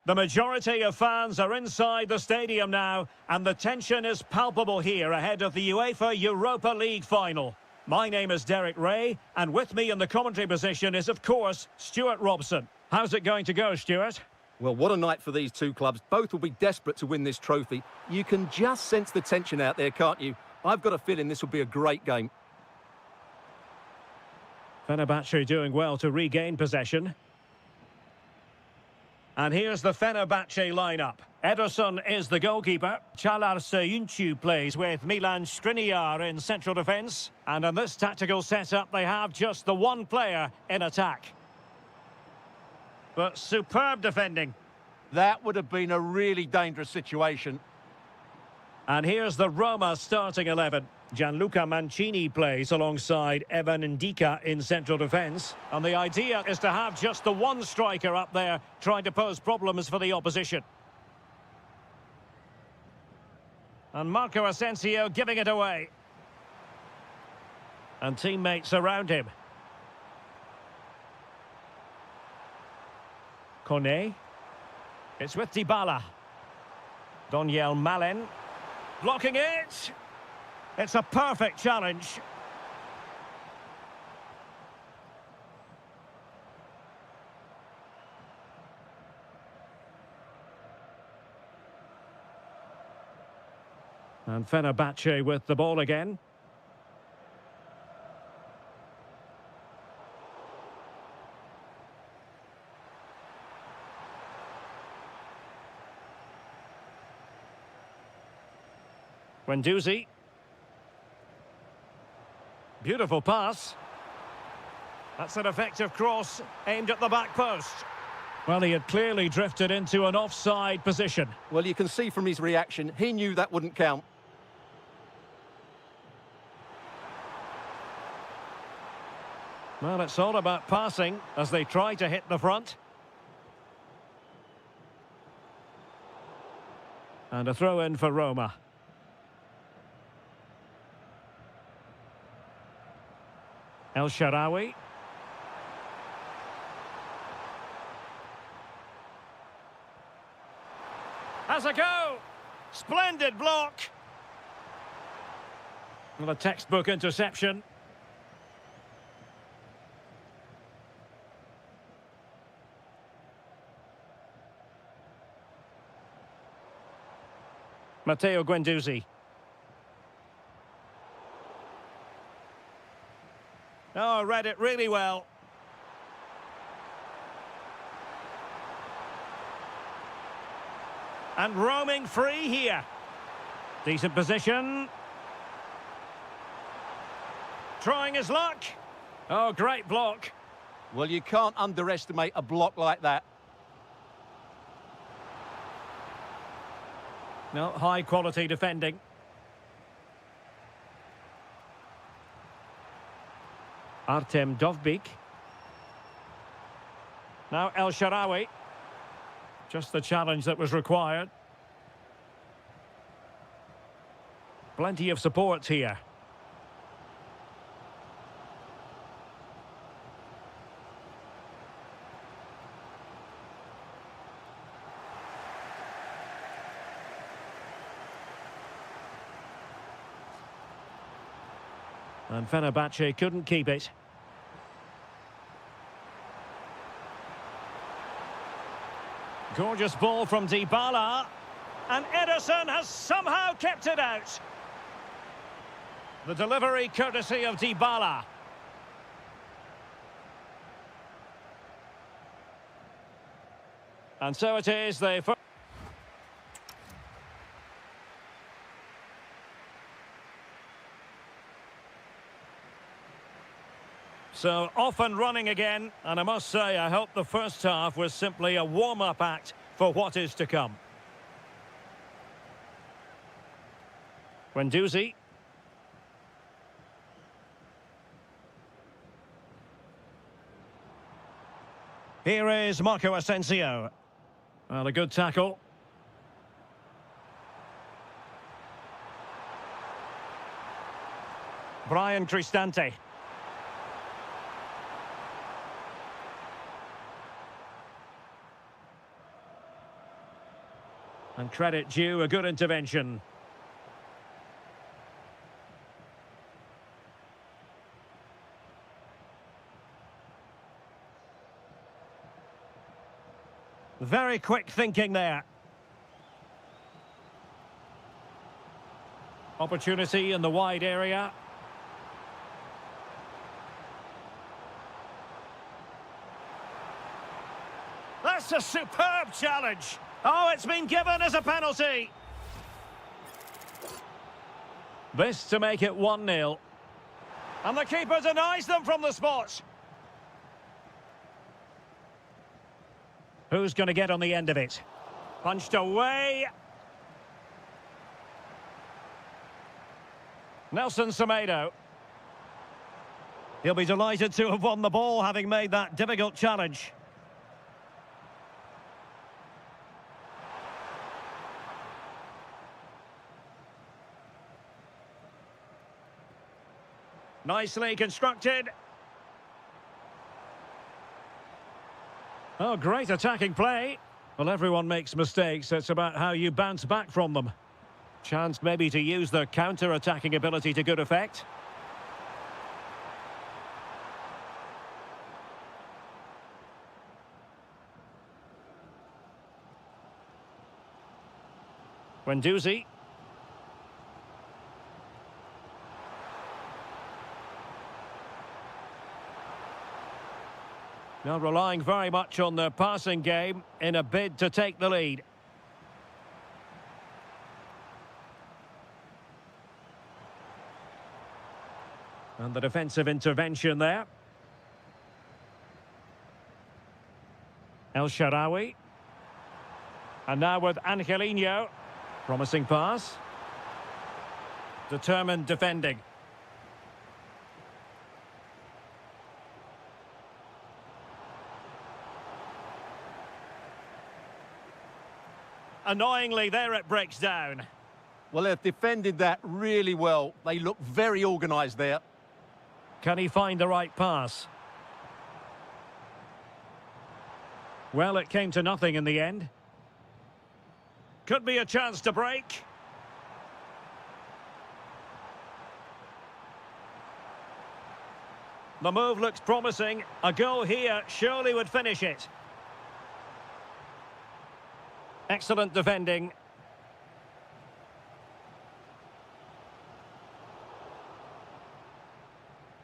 The majority of fans are inside the stadium now, and the tension is palpable here ahead of the UEFA Europa League final. My name is Derek Ray, and with me in the commentary position is, of course, Stuart Robson. How's it going to go, Stuart? Well, what a night for these two clubs. Both will be desperate to win this trophy. You can just sense the tension out there, can't you? I've got a feeling this will be a great game. Fenerbahce doing well to regain possession. And here's the Fenerbahce lineup. Ederson is the goalkeeper. Çağlar Söyüncü plays with Milan Skriniar in central defence. And in this tactical setup, they have just the one player in attack. But superb defending. That would have been a really dangerous situation. And here's the Roma starting 11. Gianluca Mancini plays alongside Evan Ndika in central defence. And the idea is to have just the one striker up there trying to pose problems for the opposition. And Marco Asensio giving it away. And teammates around him. Kone. It's with Dybala. Doniel Malen. Blocking it. It's a perfect challenge. And Fenerbahce with the ball again. Guendouzi. Beautiful pass. That's an effective cross aimed at the back post. Well, he had clearly drifted into an offside position. Well, you can see from his reaction, he knew that wouldn't count. Well, it's all about passing as they try to hit the front. And a throw in for Roma. El Shaarawy. Has a go. Splendid block. Well, a textbook interception. Matteo Guendouzi. Oh, read it really well. And roaming free here. Decent position. Trying his luck. Oh, great block. Well, you can't underestimate a block like that. No, high quality defending. Artem Dovbyk. Now El Shaarawy. Just the challenge that was required. Plenty of support here. And Fenerbahce couldn't keep it. Gorgeous ball from Dybala. And Ederson has somehow kept it out. The delivery courtesy of Dybala. And so it is, they... So, off and running again, and I must say, I hope the first half was simply a warm-up act for what is to come. Guendouzi. Here is Marco Asensio. Well, a good tackle. Brian Cristante. And credit due, a good intervention. Very quick thinking there. Opportunity in the wide area. That's a superb challenge. Oh, it's been given as a penalty. This to make it 1-0. And the keeper denies them from the spot. Who's going to get on the end of it? Punched away. Nelson Semedo. He'll be delighted to have won the ball, having made that difficult challenge. Nicely constructed. Oh, great attacking play. Well, everyone makes mistakes. It's about how you bounce back from them. Chance maybe to use their counter-attacking ability to good effect. Guendouzi. Now relying very much on their passing game in a bid to take the lead. And the defensive intervention there. El Shaarawy. And now with Angelino. Promising pass. Determined defending. Annoyingly, there it breaks down. Well, they've defended that really well. They look very organised there. Can he find the right pass? Well, it came to nothing in the end. Could be a chance to break. The move looks promising. A goal here surely would finish it. Excellent defending.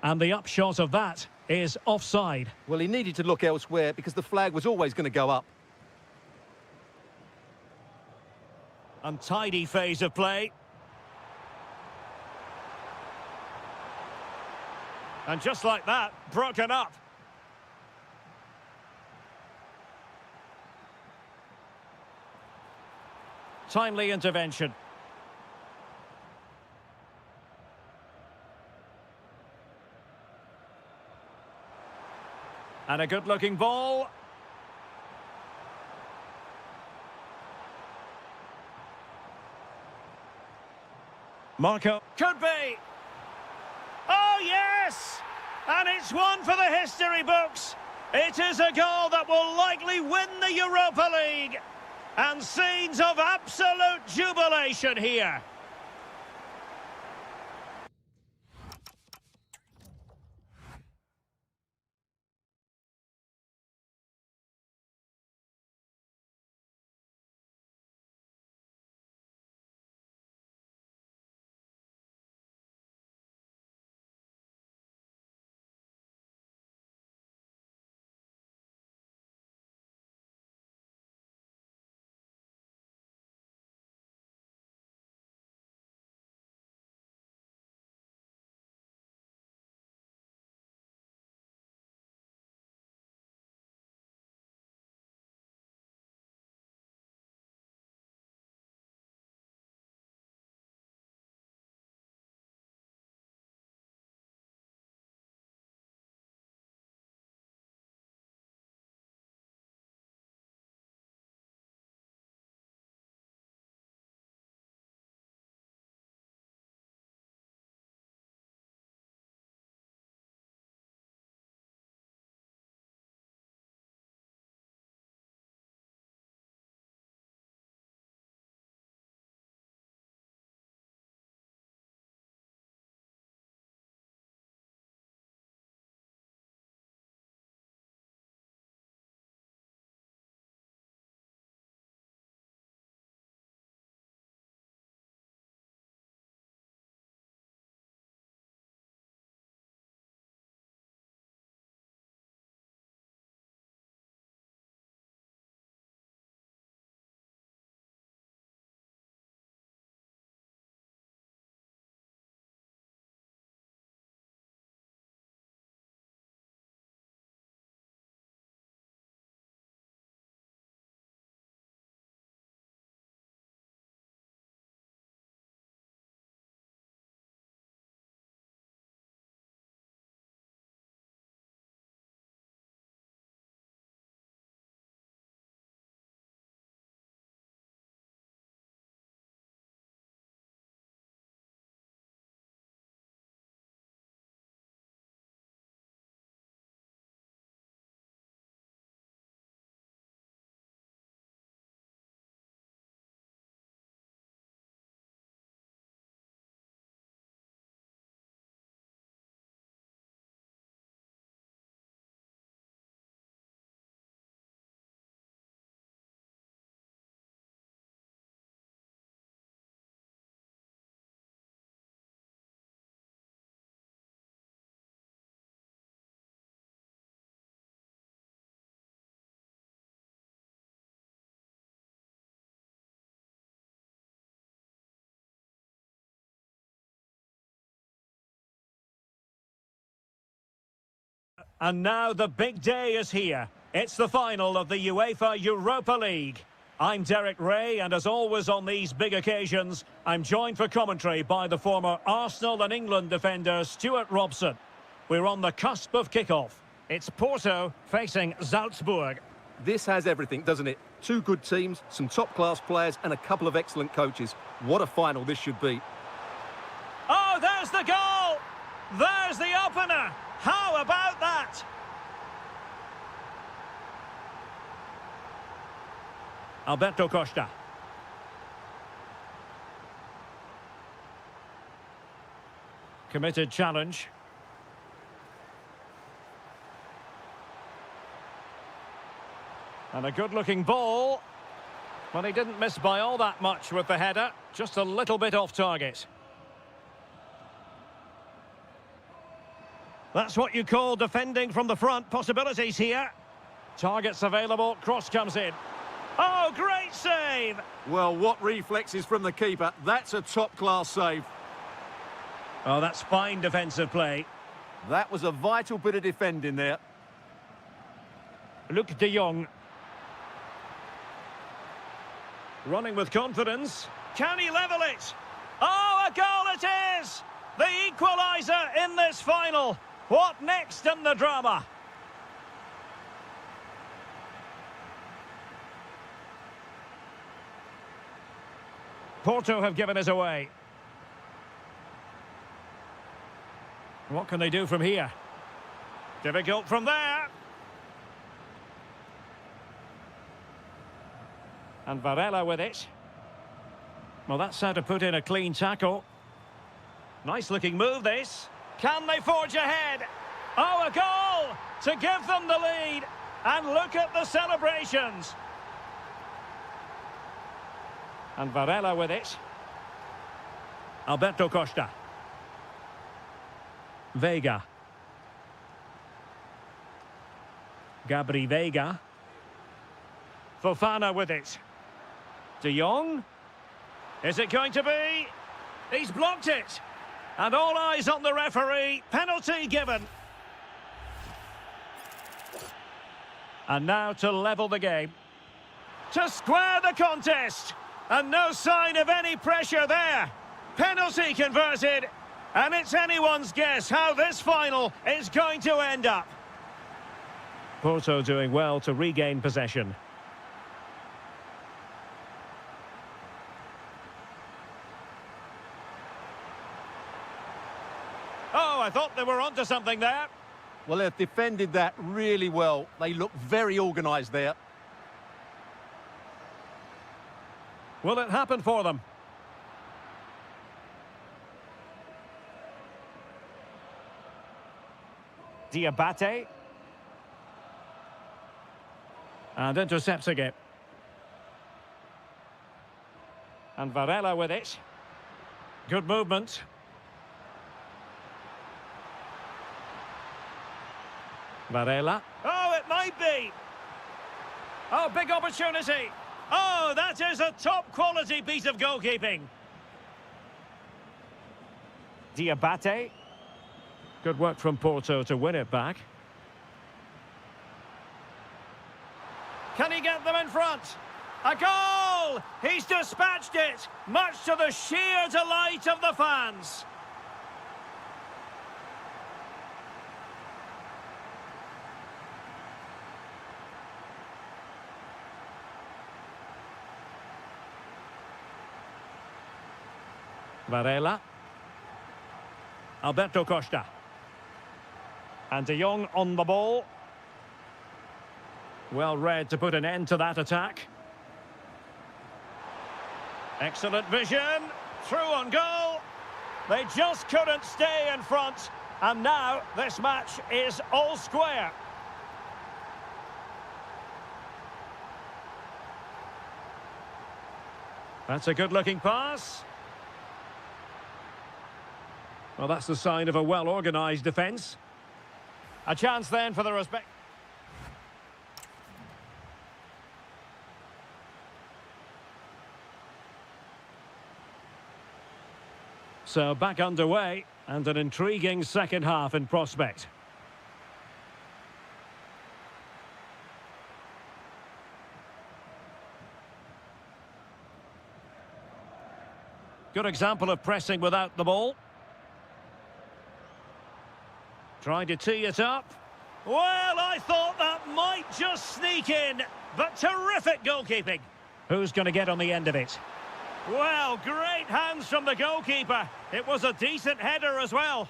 And the upshot of that is offside. Well, he needed to look elsewhere because the flag was always going to go up. Untidy phase of play. And just like that, broken up. Timely intervention. And a good-looking ball. Marco. Could be. Oh, yes! And it's one for the history books. It is a goal that will likely win the Europa League. And scenes of absolute jubilation here. and now the big day is here. It's the final of the UEFA Europa League. I'm Derek Ray, and as always on these big occasions, I'm joined for commentary by the former Arsenal and England defender Stuart Robson. We're on the cusp of kick-off. It's Porto facing Salzburg. This has everything, doesn't it? Two good teams, some top-class players, and a couple of excellent coaches. What a final this should be. Oh, there's the goal! There's the opener! How about that? Alberto Costa. Committed challenge. And a good-looking ball. Well, he didn't miss by all that much with the header. Just a little bit off target. That's what you call defending from the front. Possibilities here. Targets available. Cross comes in. Oh, great save! Well, what reflexes from the keeper. That's a top-class save. Oh, that's fine defensive play. That was a vital bit of defending there. Luke de Jong. Running with confidence. Can he level it? Oh, a goal it is! The equaliser in this final. What next in the drama? Porto have given us away. What can they do from here? Difficult from there. And Varela with it. Well, that's how to put in a clean tackle. Nice looking move this. Can they forge ahead? Oh, a goal to give them the lead. And look at the celebrations. And Varela with it. Alberto Costa. Vega. Gabri Vega. Fofana with it. De Jong. Is it going to be? He's blocked it. And all eyes on the referee. Penalty given. And now to level the game. To square the contest. And no sign of any pressure there. Penalty converted. And it's anyone's guess how this final is going to end up. Porto doing well to regain possession. Oh, I thought they were onto something there. Well, they've defended that really well. They look very organised there. Will it happen for them? Diabate. And intercepts again. And Varela with it. Good movement. Varela. Oh, it might be. Oh, big opportunity. Oh, that is a top-quality piece of goalkeeping. Diabate. Good work from Porto to win it back. Can he get them in front? A goal! He's dispatched it, much to the sheer delight of the fans. Varela. Alberto Costa. And De Jong on the ball. Well read to put an end to that attack. Excellent vision. Through on goal. They just couldn't stay in front. And now this match is all square. That's a good-looking pass. Well, that's the sign of a well-organised defence. A chance then for the respect. So back underway, and an intriguing second half in prospect. Good example of pressing without the ball. Trying to tee it up. Well, I thought that might just sneak in, but terrific goalkeeping. Who's going to get on the end of it? Well, great hands from the goalkeeper. It was a decent header as well.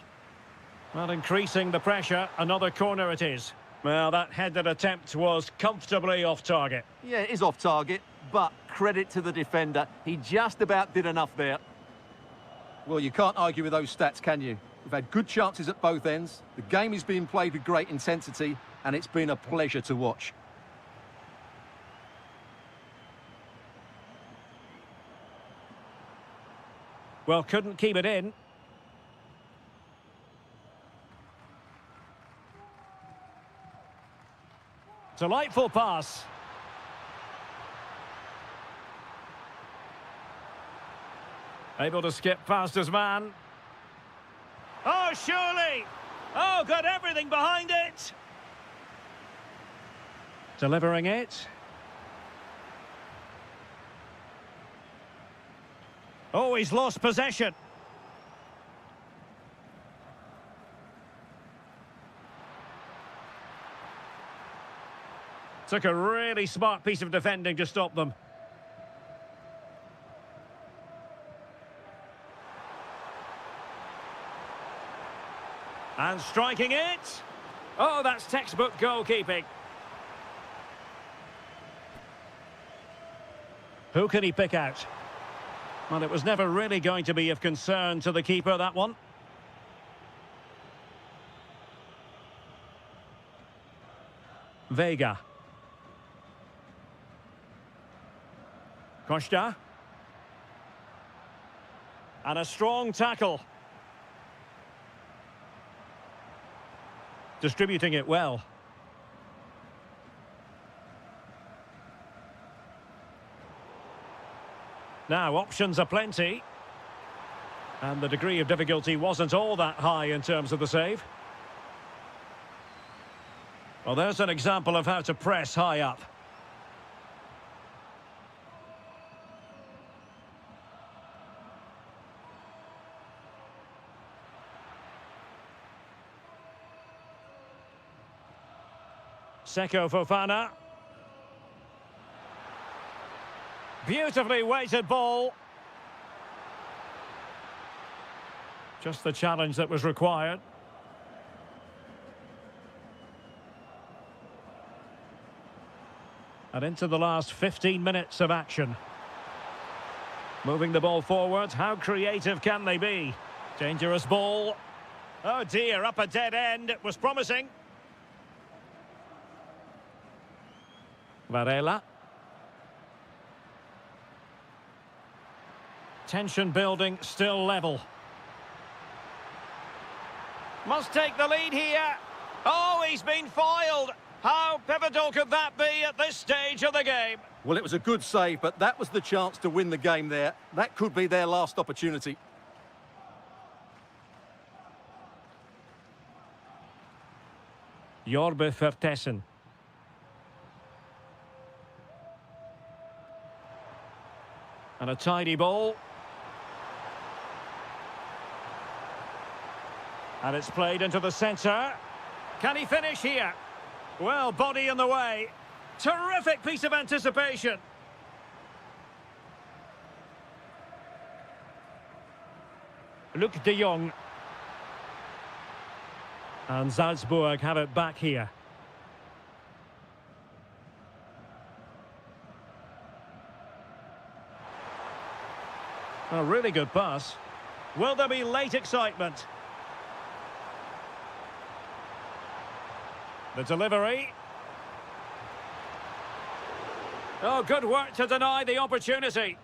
Well, increasing the pressure, another corner it is. Well, that headed attempt was comfortably off target. Yeah, it is off target, but credit to the defender. He just about did enough there. Well, you can't argue with those stats, can you? We've had good chances at both ends. The game is being played with great intensity, and it's been a pleasure to watch. Well, couldn't keep it in. Delightful pass. Able to skip past his man. Oh, surely! Oh, got everything behind it! Delivering it. Oh, he's lost possession. Took a really smart piece of defending to stop them. And striking it. Oh, that's textbook goalkeeping. Who can he pick out? Well, it was never really going to be of concern to the keeper, that one. Vega. Costa. And a strong tackle. Distributing it well. Now, options are plenty. And the degree of difficulty wasn't all that high in terms of the save. Well, there's an example of how to press high up. Seko Fofana. Beautifully weighted ball. Just the challenge that was required. And into the last 15 minutes of action. Moving the ball forward. How creative can they be? Dangerous ball. Oh dear, up a dead end. It was promising. Varela. Tension building, still level. Must take the lead here. Oh, he's been foiled. How pivotal could that be at this stage of the game? Well, it was a good save, but that was the chance to win the game there. That could be their last opportunity. Jorbe Vertessen. And a tidy ball. And it's played into the centre. Can he finish here? Well, body in the way. Terrific piece of anticipation. Luc de Jong. And Salzburg have it back here. A really good pass. Will there be late excitement? The delivery. Oh, good work to deny the opportunity.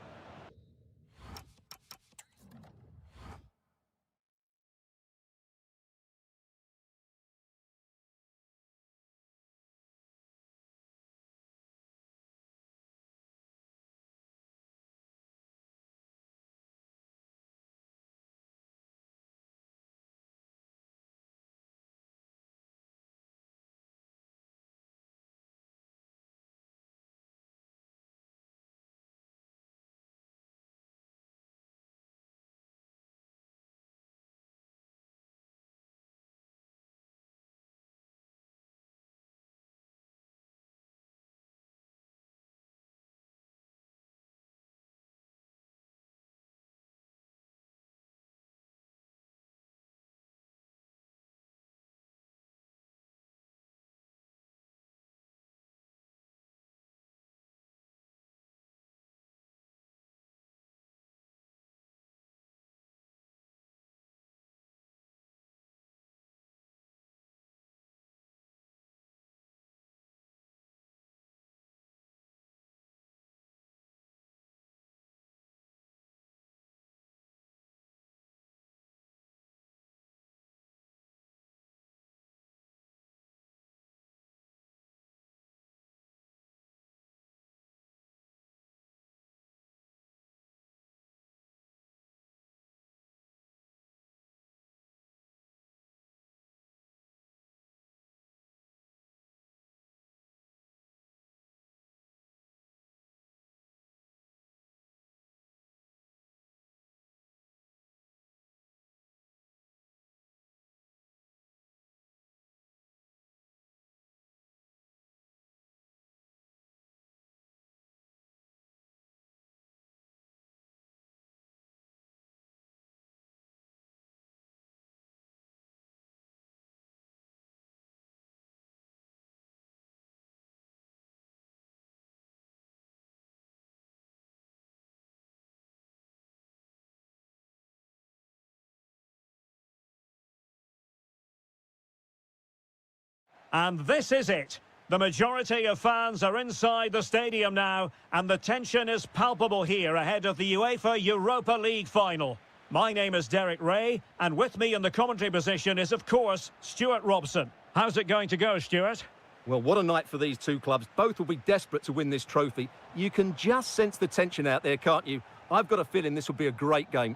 And this is it. The majority of fans are inside the stadium now, and the tension is palpable here ahead of the UEFA Europa League final. My name is Derek Ray, and with me in the commentary position is, of course, Stuart Robson. How's it going to go, Stuart? Well, what a night for these two clubs. Both will be desperate to win this trophy. You can just sense the tension out there, can't you? I've got a feeling this will be a great game.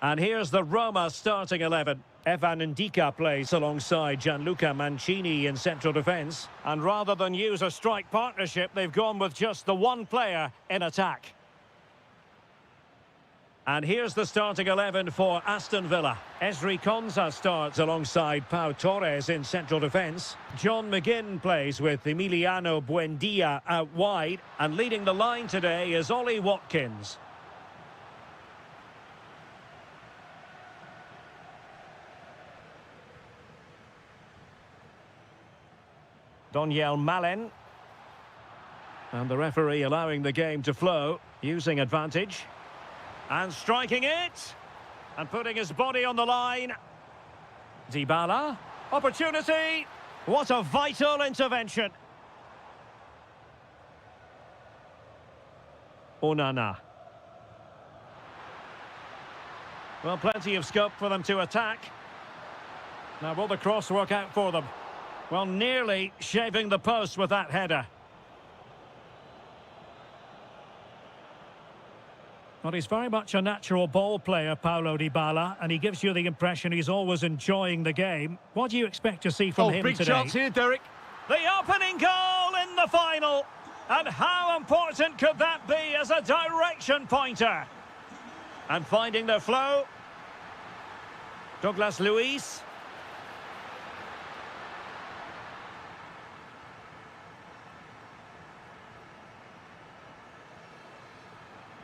And here's the Roma starting 11. Evan Ndika plays alongside Gianluca Mancini in central defence. And rather than use a strike partnership, they've gone with just the one player in attack. And here's the starting 11 for Aston Villa. Esri Konsa starts alongside Pau Torres in central defence. John McGinn plays with Emiliano Buendia out wide. And leading the line today is Ollie Watkins. Doniel Malen. And the referee allowing the game to flow, using advantage. And striking it. And putting his body on the line. Dybala. Opportunity. What a vital intervention. Onana. Well, plenty of scope for them to attack. Now, will the cross work out for them? Well, nearly shaving the post with that header. Well, he's very much a natural ball player, Paulo Dybala, and he gives you the impression he's always enjoying the game. What do you expect to see from him big today? chance here, Derek. The opening goal in the final. And how important could that be as a direction pointer? And finding their flow. Douglas Luiz.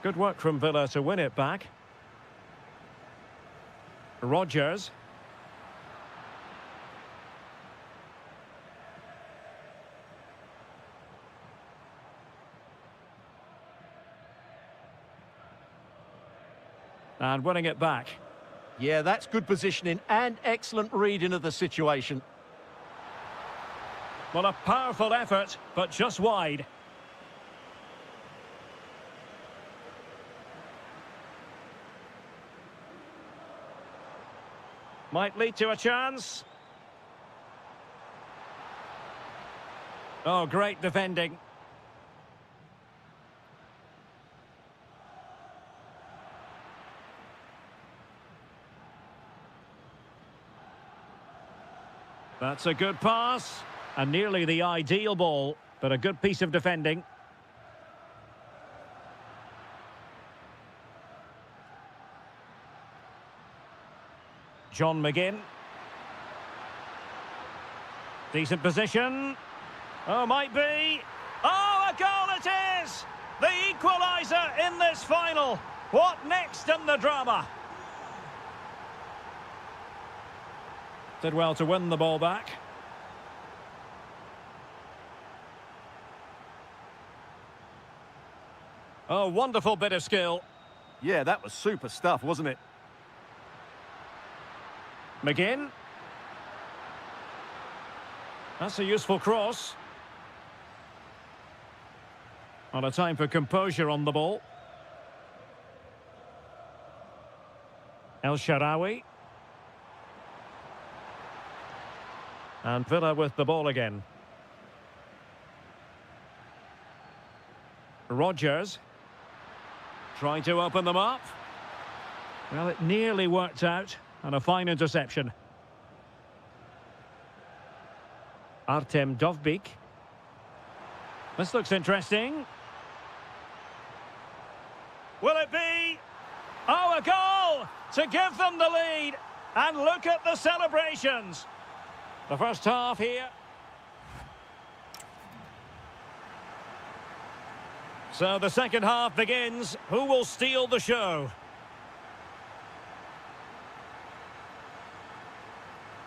Good work from Villa to win it back. Rodgers. And winning it back. Yeah, that's good positioning and excellent reading of the situation. Well, a powerful effort, but just wide. Might lead to a chance. Oh, great defending. That's a good pass. And nearly the ideal ball, but a good piece of defending. John McGinn. Decent position. Oh, might be. Oh, a goal it is! The equaliser in this final. What next in the drama? Did well to win the ball back. Oh, wonderful bit of skill. Yeah, that was super stuff, wasn't it? McGinn. That's a useful cross. On a time for composure on the ball. El Shaarawy. And Villa with the ball again. Rodgers. Trying to open them up. Well, it nearly worked out. And a fine interception. Artem Dovbyk. This looks interesting. Will it be? Oh, a goal to give them the lead. And look at the celebrations. The first half here. So the second half begins. Who will steal the show?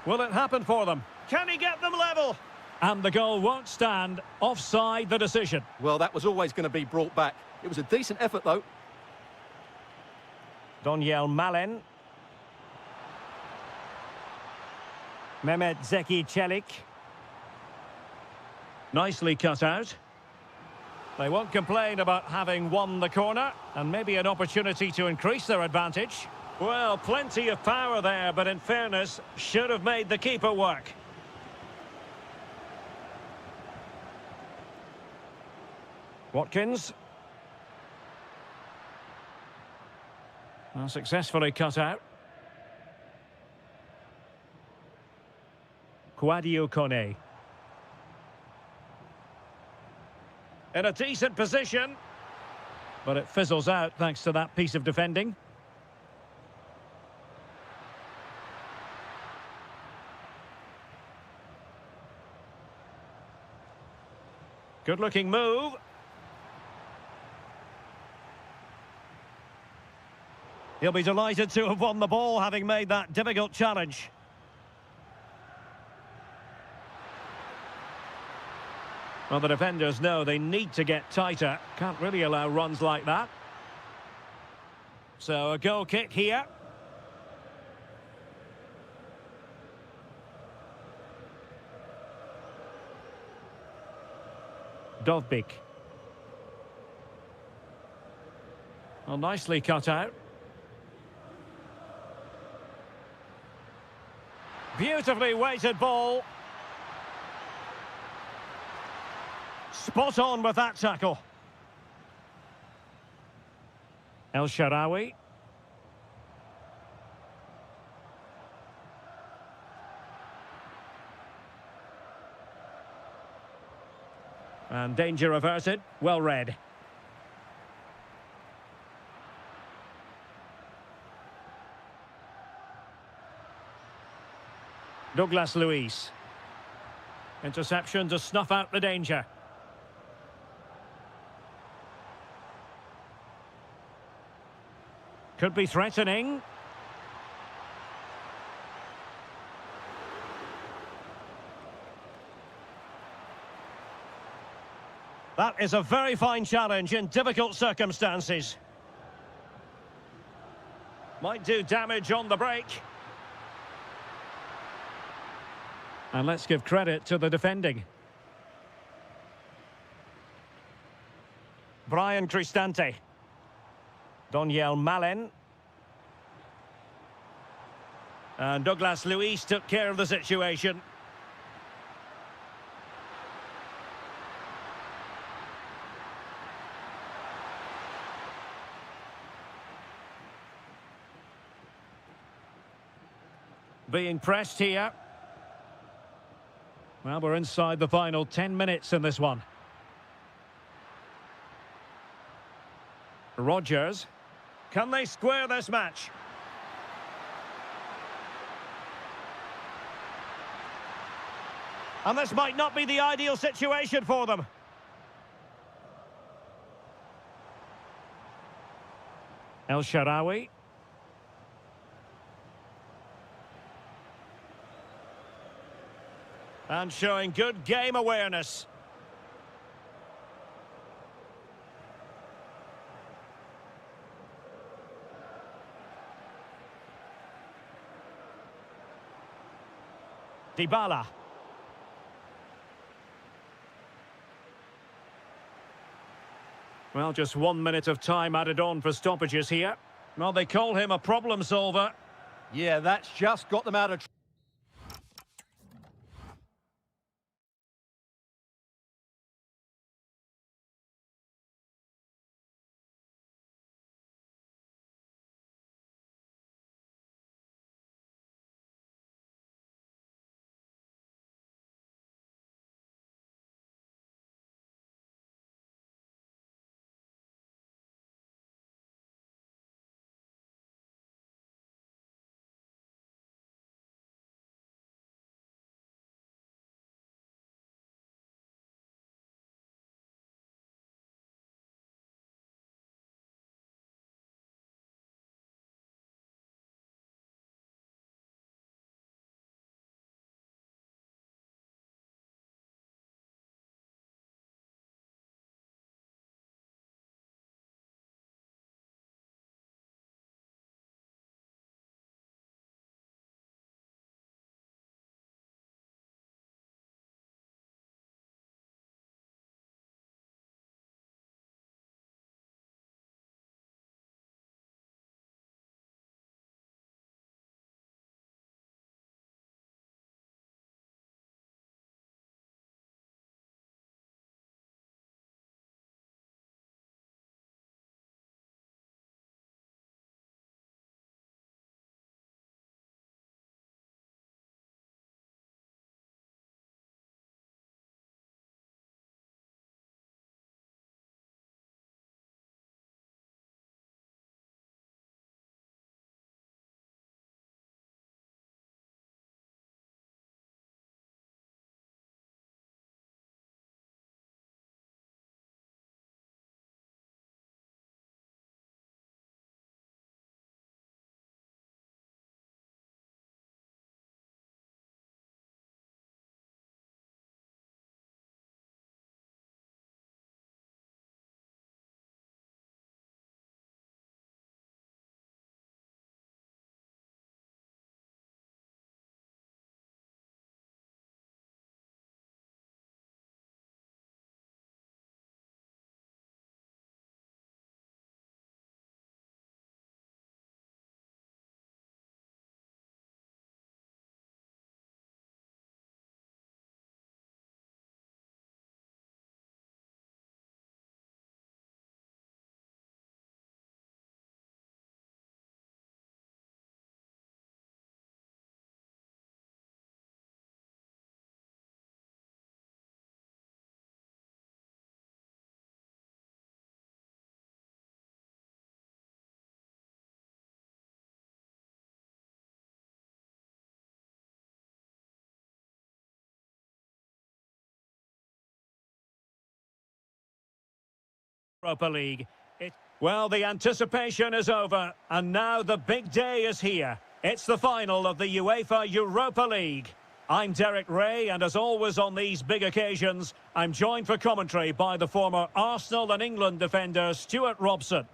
Will it happen for them? Can he get them level? And the goal won't stand. Offside the decision. Well, that was always going to be brought back. It was a decent effort, though. Doniel Malen. Mehmet Zeki Çelik. Nicely cut out. They won't complain about having won the corner, and maybe an opportunity to increase their advantage. Well, plenty of power there, but in fairness, should have made the keeper work. Watkins. Well, successfully cut out. Kouadio Kone. In a decent position, but it fizzles out thanks to that piece of defending. Good-looking move. He'll be delighted to have won the ball, having made that difficult challenge. Well, the defenders know they need to get tighter. Can't really allow runs like that. So a goal kick here. Dovbik. Well, nicely cut out. Beautifully weighted ball. Spot on with that tackle. El Shaarawy. And danger averted. Well read. Douglas Luiz. Interception to snuff out the danger. Could be threatening. That is a very fine challenge in difficult circumstances. Might do damage on the break. And let's give credit to the defending. Brian Cristante. Doniel Malen. And Douglas Luiz took care of the situation. Being pressed here. Well, we're inside the final 10 minutes in this one. Rodgers. Can they square this match? And this might not be the ideal situation for them. El Shaarawy. And showing good game awareness. Dybala. Well, just 1 minute of time added on for stoppages here. Well, they call him a problem solver. Yeah, that's just got them out of Europa League. Well, the anticipation is over, and now the big day is here. It's the final of the UEFA Europa League. I'm Derek Ray, and as always on these big occasions, I'm joined for commentary by the former Arsenal and England defender Stuart Robson.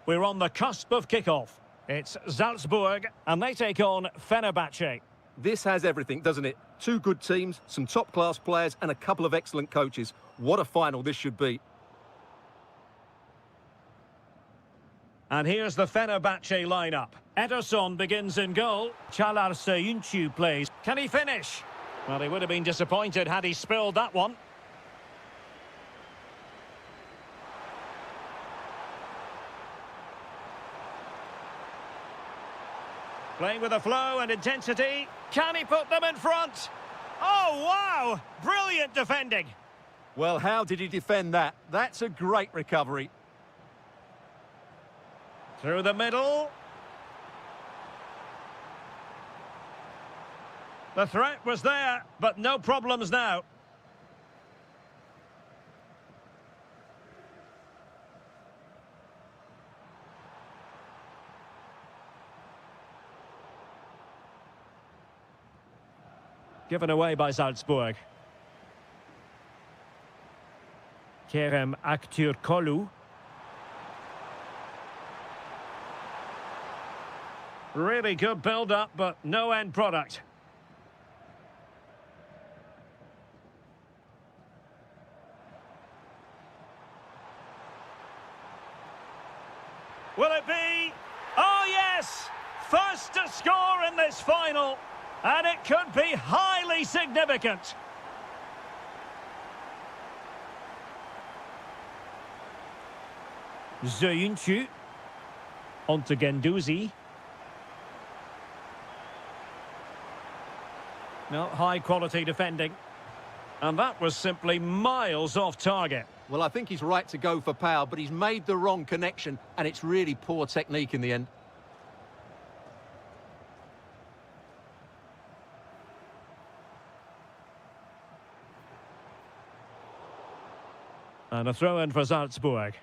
We're on the cusp of kickoff. It's Salzburg, and they take on Fenerbahce. This has everything, doesn't it? Two good teams, some top-class players, and a couple of excellent coaches. What a final this should be. And here's the Fenerbahce lineup. Ederson begins in goal. Çağlar plays. Can he finish? Well, he would have been disappointed had he spilled that one. Playing with a flow and intensity. Can he put them in front? Oh, wow! Brilliant defending. Well, how did he defend that? That's a great recovery. Through the middle. The threat was there, but no problems now. Given away by Salzburg. Kerem Aktürkoğlu. Really good build-up, but no end product. Will it be? Oh, yes! First to score in this final. And it could be highly significant. Zöyüncü. Onto Genduzi. No, high-quality defending. And that was simply miles off target. Well, I think he's right to go for power, but he's made the wrong connection, and it's really poor technique in the end. And a throw-in for Salzburg.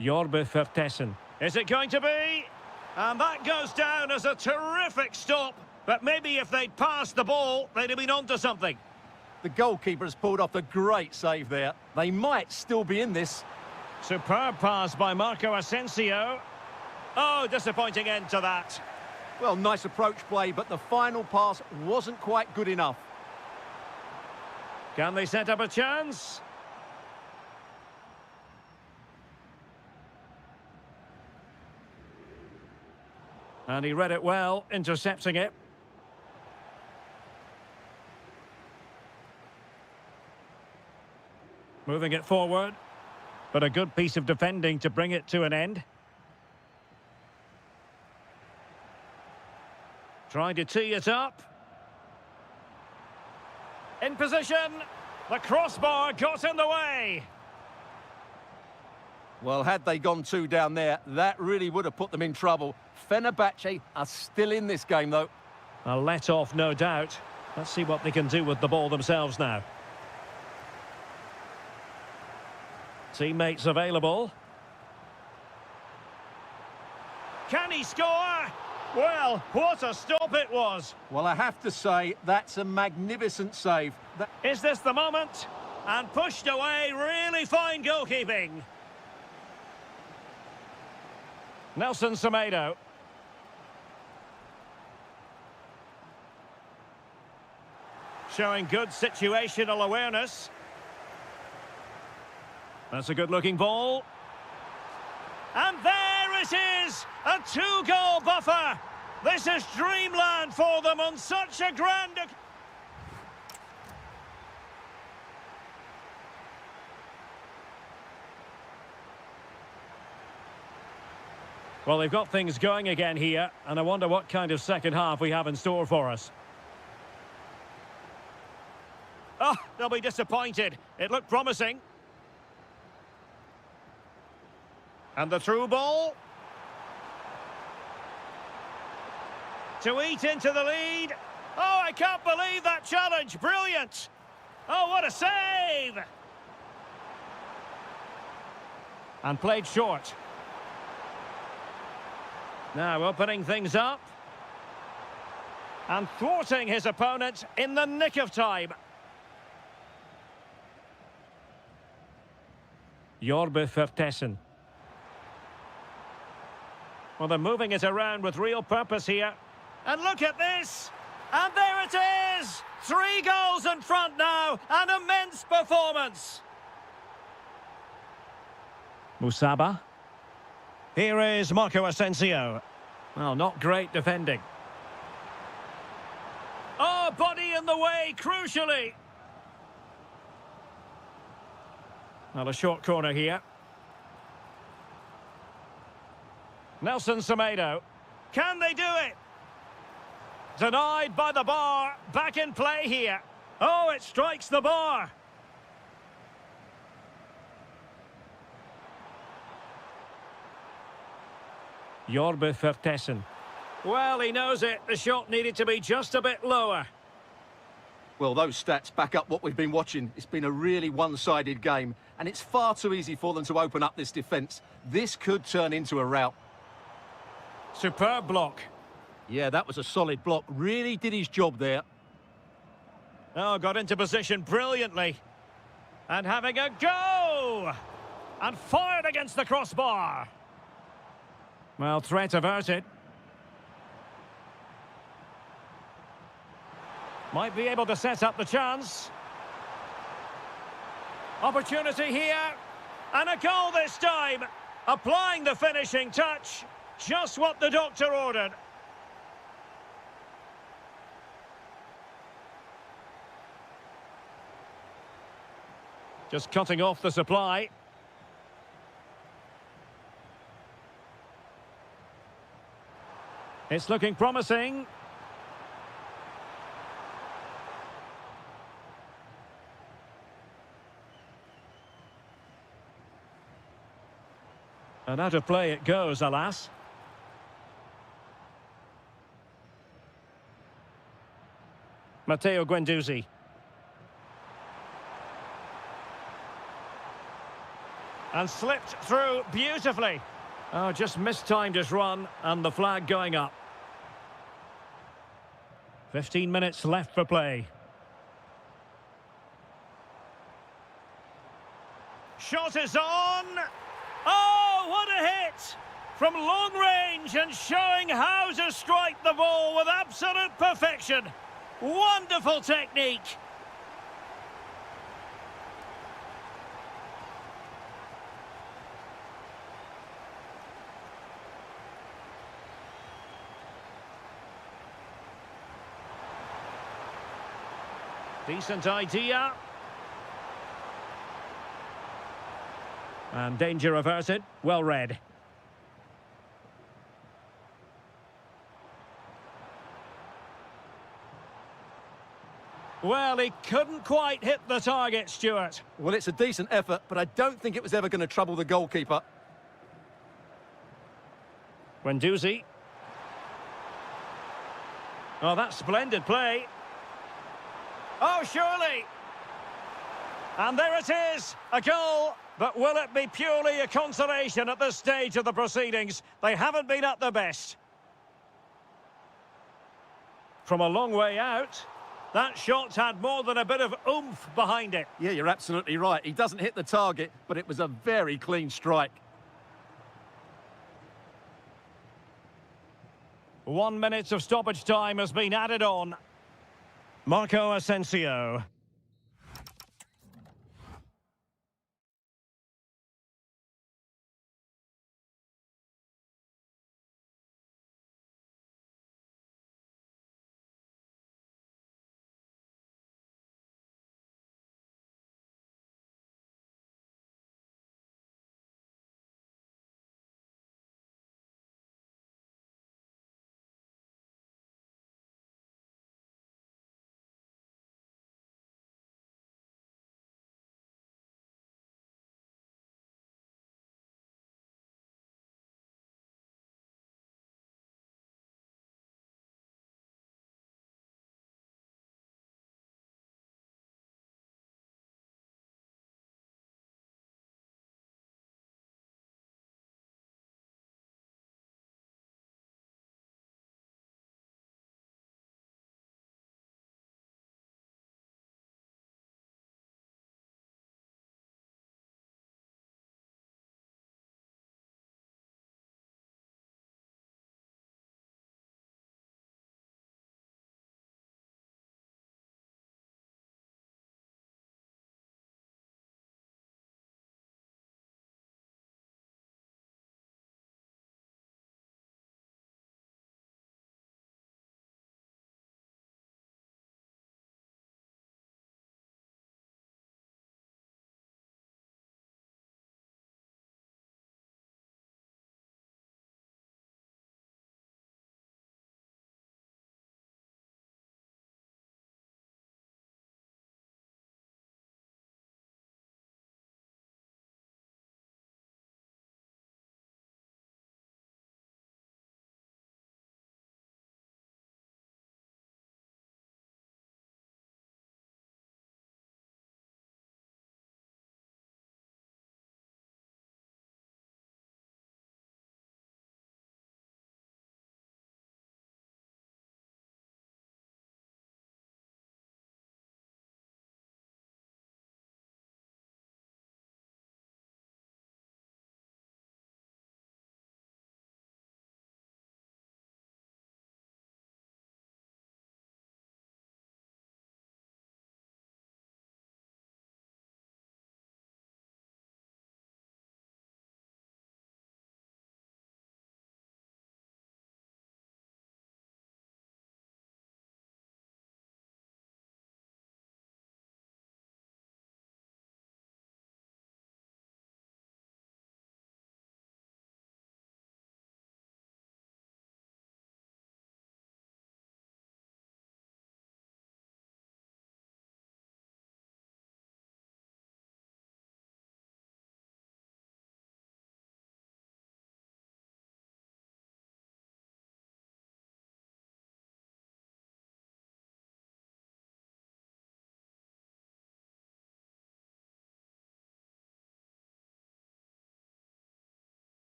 Jorbe Vertessen. Is it going to be? And that goes down as a terrific stop. But maybe if they'd passed the ball, they'd have been onto something. The goalkeeper has pulled off a great save there. They might still be in this. Superb pass by Marco Asensio. Oh, disappointing end to that. Well, nice approach play, but the final pass wasn't quite good enough. Can they set up a chance? And he read it well, intercepting it. Moving it forward. But a good piece of defending to bring it to an end. Trying to tee it up. In position. The crossbar got in the way. Well, had they gone two down there, that really would have put them in trouble. Fenerbahce are still in this game, though. A let-off, no doubt. Let's see what they can do with the ball themselves now. Teammates available. Can he score? Well, what a stop it was. Well, I have to say, that's a magnificent save. Is this the moment? And pushed away, really fine goalkeeping. Nelson Semedo. Showing good situational awareness. That's a good-looking ball. And there it is! A two-goal buffer! This is dreamland for them on such a grand... Well, they've got things going again here, and I wonder what kind of second half we have in store for us. Oh, they'll be disappointed. It looked promising. And the through ball. To eat into the lead. Oh, I can't believe that challenge. Brilliant. Oh, what a save! And played short. Now opening things up. And thwarting his opponent in the nick of time. Fenerbahce. Well, they're moving it around with real purpose here. And look at this! And there it is! 3 goals in front now! An immense performance! Musaba. Here is Marco Asensio. Well, not great defending. Oh, body in the way, crucially! Well, a short corner here. Nelson Semedo. Can they do it? Denied by the bar. Back in play here. Oh, it strikes the bar. Fenerbahce. Well, he knows it. The shot needed to be just a bit lower. Well, those stats back up what we've been watching. It's been a really one-sided game, and it's far too easy for them to open up this defence. This could turn into a rout. Superb block. Yeah, that was a solid block. Really did his job there. Oh, got into position brilliantly. And having a go! And fired against the crossbar. Well, threat averted. Might be able to set up the chance. Opportunity here. And a goal this time. Applying the finishing touch. Just what the doctor ordered. Just cutting off the supply. It's looking promising. And out of play it goes, alas. Matteo Guendouzi. And slipped through beautifully. Oh, just mistimed his run and the flag going up. 15 minutes left for play. Shot is on. Oh, what a hit! From long range and showing how to strike the ball with absolute perfection. Wonderful technique. Decent idea. And danger averted. Well read. Well, he couldn't quite hit the target, Stuart. Well, it's a decent effort, but I don't think it was ever going to trouble the goalkeeper. Guendouzi. Oh, that's splendid play. Oh, surely. And there it is, a goal. But will it be purely a consolation at this stage of the proceedings? They haven't been at their best. From a long way out, that shot had more than a bit of oomph behind it. Yeah, you're absolutely right. He doesn't hit the target, but it was a very clean strike. 1 minute of stoppage time has been added on. Marco Asensio.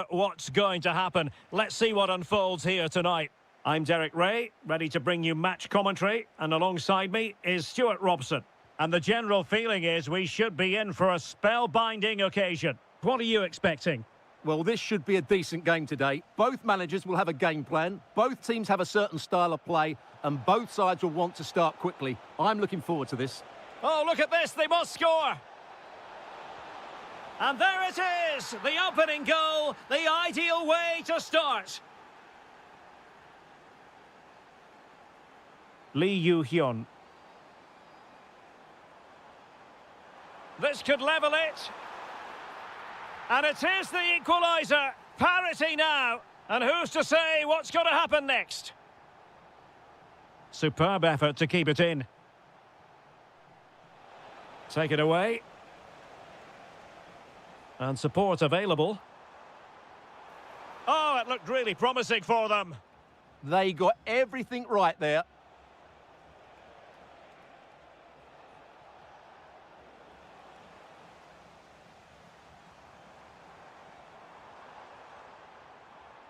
What's going to happen? Let's see what unfolds here tonight. I'm Derek Ray, ready to bring you match commentary, and alongside me is Stuart Robson. And the general feeling is we should be in for a spellbinding occasion. What are you expecting? Well, this should be a decent game today. Both managers will have a game plan, both teams have a certain style of play, and both sides will want to start quickly. I'm looking forward to this. Oh, look at this, they must score! And there it is, the opening goal, the ideal way to start. Lee Yu-hyun. This could level it. And it is the equaliser. Parity now. And who's to say what's going to happen next? Superb effort to keep it in. Take it away. And support available. Oh, it looked really promising for them. They got everything right there.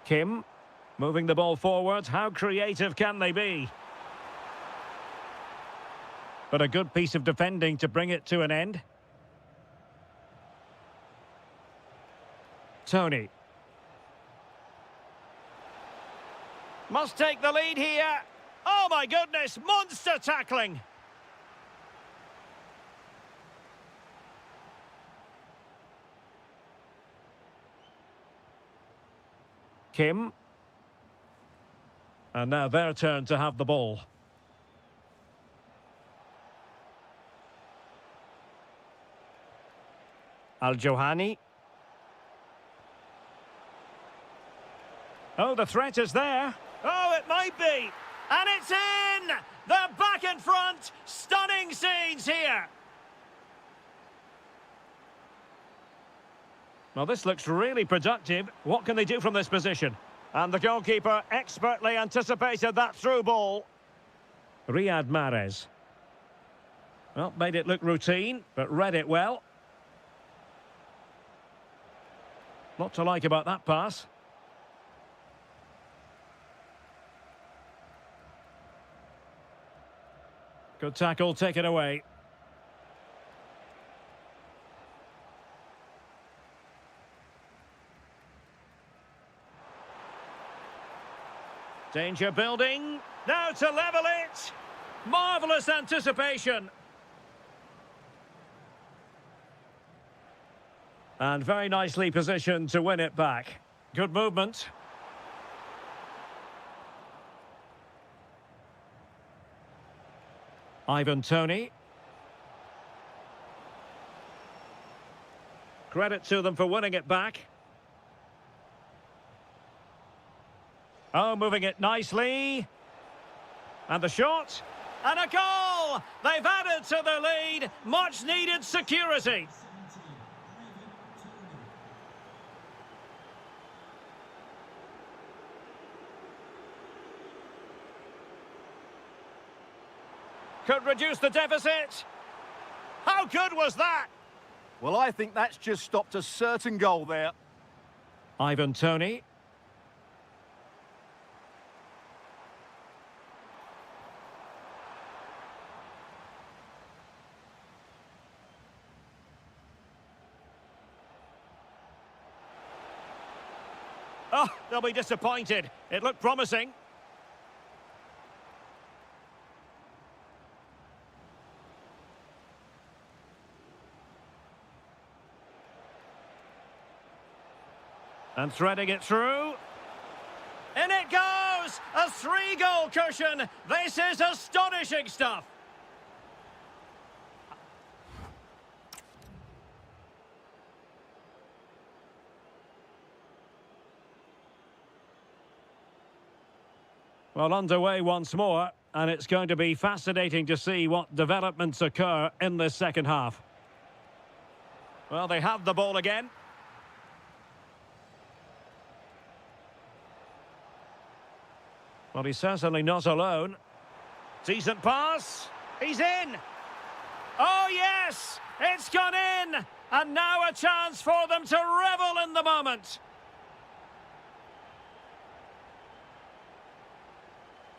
Kim, moving the ball forward. How creative can they be? But a good piece of defending to bring it to an end. Tony. Must take the lead here. Oh my goodness, monster tackling. Kim. And now their turn to have the ball. Al-Johani. Oh, the threat is there. Oh, it might be. And it's in! They're back in front. Stunning scenes here. Well, this looks really productive. What can they do from this position? And the goalkeeper expertly anticipated that through ball. Riyad Mahrez. Well, made it look routine, but read it well. Lot to like about that pass. Good tackle, take it away. Danger building. Now to level it. Marvellous anticipation. And very nicely positioned to win it back. Good movement. Ivan Toney. Credit to them for winning it back. Oh, moving it nicely. And the shot. And a goal! They've added to the lead. Much needed security. Could reduce the deficit. How good was that? Well, I think that's just stopped a certain goal there. Ivan Toney. Oh, they'll be disappointed. It looked promising. And threading it through. In it goes! A 3-goal cushion. This is astonishing stuff. Well, underway once more, and it's going to be fascinating to see what developments occur in this second half. Well, they have the ball again. Well, he's certainly not alone. Decent pass. He's in. Oh, yes! It's gone in! And now a chance for them to revel in the moment.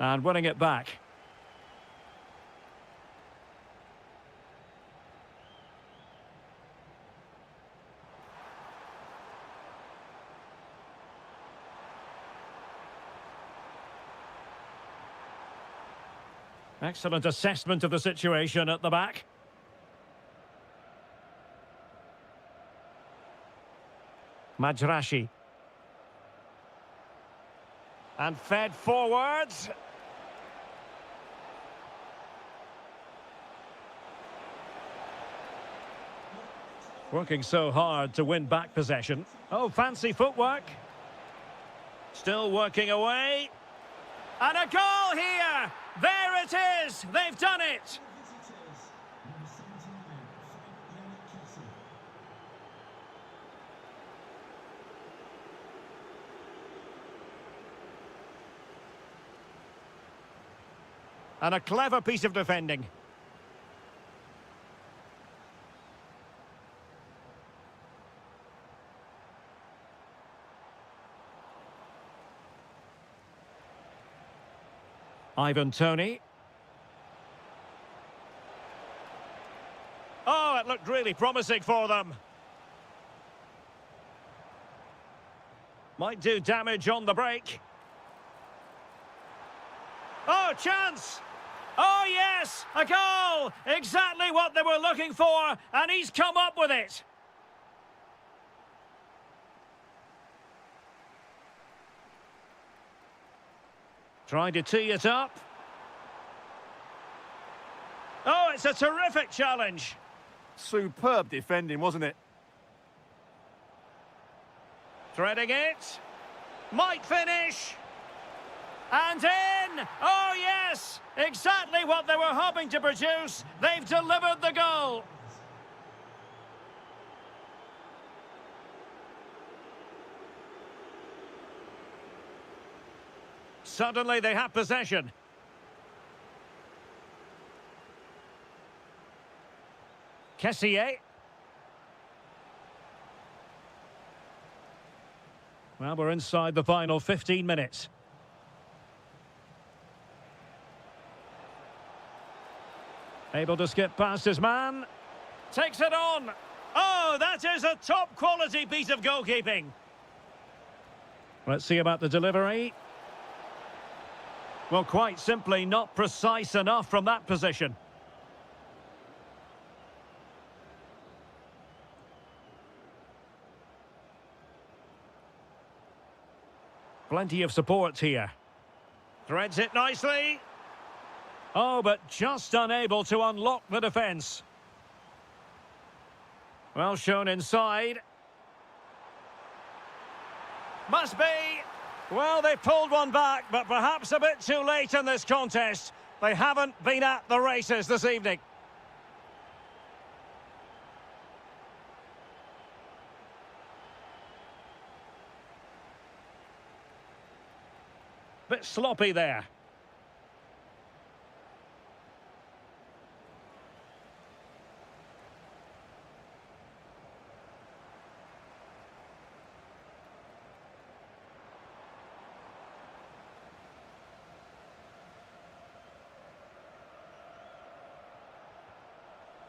And winning it back. Excellent assessment of the situation at the back. Majrashi. And fed forwards. Working so hard to win back possession. Oh, fancy footwork. Still working away. And a goal here! There it is! They've done it! And a clever piece of defending. Ivan Toney. Oh, it looked really promising for them. Might do damage on the break. Oh, chance! Oh, yes! A goal! Exactly what they were looking for, and he's come up with it. Trying to tee it up. Oh, it's a terrific challenge. Superb defending, wasn't it? Threading it. Might finish. And in! Oh, yes! Exactly what they were hoping to produce. They've delivered the goal. Suddenly they have possession. Kessié. Well, we're inside the final 15 minutes. Able to skip past his man. Takes it on. Oh, that is a top quality piece of goalkeeping. Let's see about the delivery. Well, quite simply not precise enough from that position. Plenty of support here. Threads it nicely. Oh, but just unable to unlock the defence. Well shown inside. Must be. Well, they pulled one back, but perhaps a bit too late in this contest. They haven't been at the races this evening. Bit sloppy there.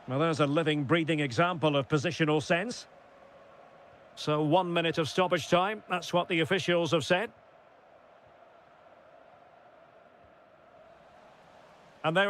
Well, there's a living, breathing example of positional sense. So 1 minute of stoppage time, that's what the officials have said. And they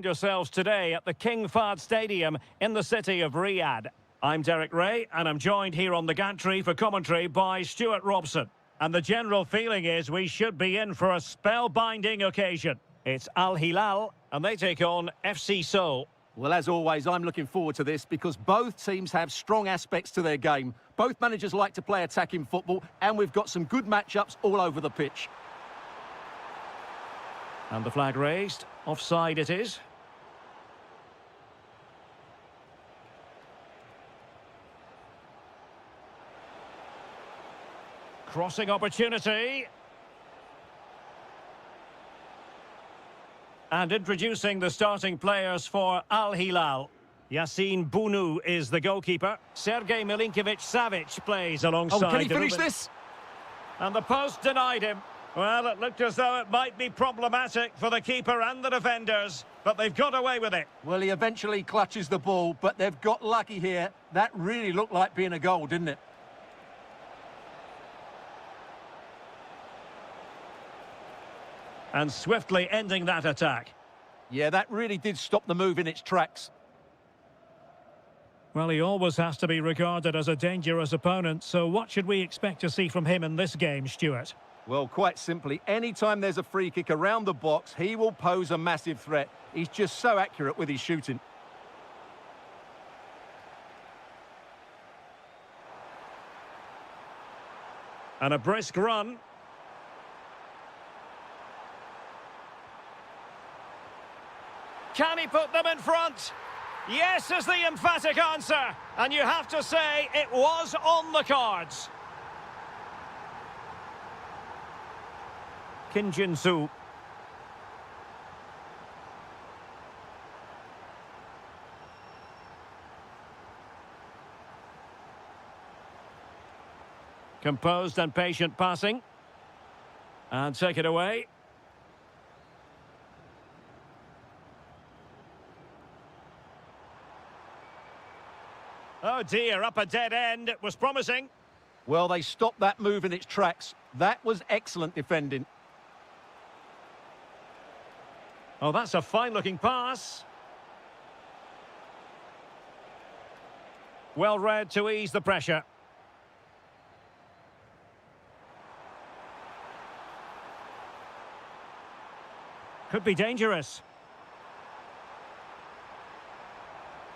Yourselves today at the King Fahd Stadium in the city of Riyadh. I'm Derek Ray, and I'm joined here on the gantry for commentary by Stuart Robson. And the general feeling is we should be in for a spellbinding occasion. It's Al-Hilal, and they take on FC Seoul. Well, as always, I'm looking forward to this because both teams have strong aspects to their game. Both managers like to play attacking football, and we've got some good matchups all over the pitch. And the flag raised. Offside it is. Crossing opportunity. And introducing the starting players for Al-Hilal. Yassine Bounou is the goalkeeper. Sergej Milinkovic-Savic plays alongside. Oh, can he finish this? And the post denied him. Well, it looked as though it might be problematic for the keeper and the defenders, but they've got away with it. Well, he eventually clutches the ball, but they've got lucky here. That really looked like being a goal, didn't it? And swiftly ending that attack. Yeah, that really did stop the move in its tracks. Well, he always has to be regarded as a dangerous opponent, so what should we expect to see from him in this game, Stuart? Well, quite simply, anytime there's a free kick around the box, he will pose a massive threat. He's just so accurate with his shooting. And a brisk run. Can he put them in front? Yes is the emphatic answer. And you have to say it was on the cards. Kim Jin-soo. Composed and patient passing. And take it away. Oh dear, up a dead end. It was promising. Well, they stopped that move in its tracks. That was excellent defending. Oh, that's a fine-looking pass. Well read to ease the pressure. Could be dangerous.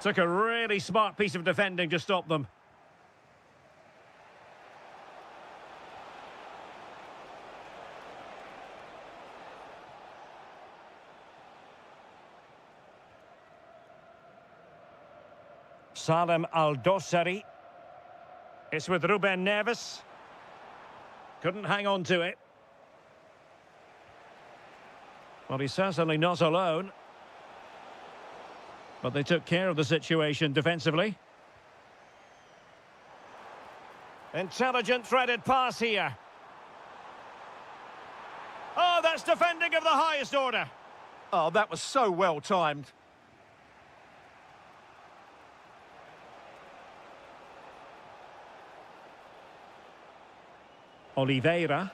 Took a really smart piece of defending to stop them. Salem Al-Dossari. It's with Ruben Neves. Couldn't hang on to it. Well, he's certainly not alone. But they took care of the situation defensively. Intelligent threaded pass here. Oh, that's defending of the highest order. Oh, that was so well timed. Oliveira.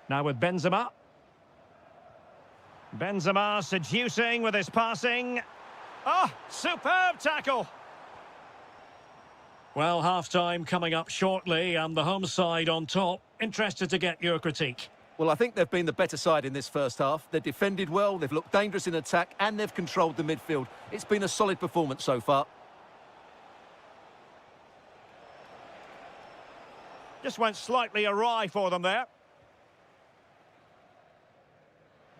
Now with Benzema. Benzema seducing with his passing. Oh, superb tackle. Well, half-time coming up shortly and the home side on top. Interested to get your critique. Well, I think they've been the better side in this first half. They've defended well, they've looked dangerous in attack, and they've controlled the midfield. It's been a solid performance so far. Just went slightly awry for them there.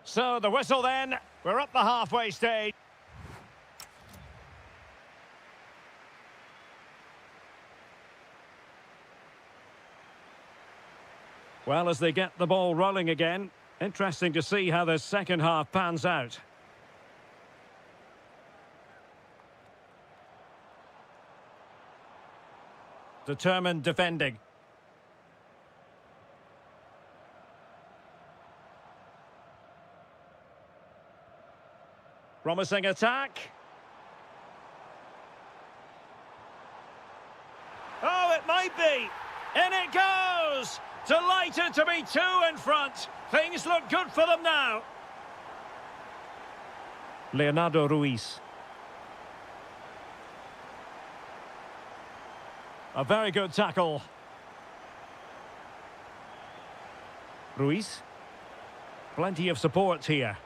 So the whistle then. We're up the halfway stage. Well, as they get the ball rolling again, interesting to see how the second half pans out. Determined defending. Promising attack. Oh, it might be. In it goes! Delighted to be two in front. Things look good for them now. Leonardo Ruiz. A very good tackle. Ruiz. Plenty of support here.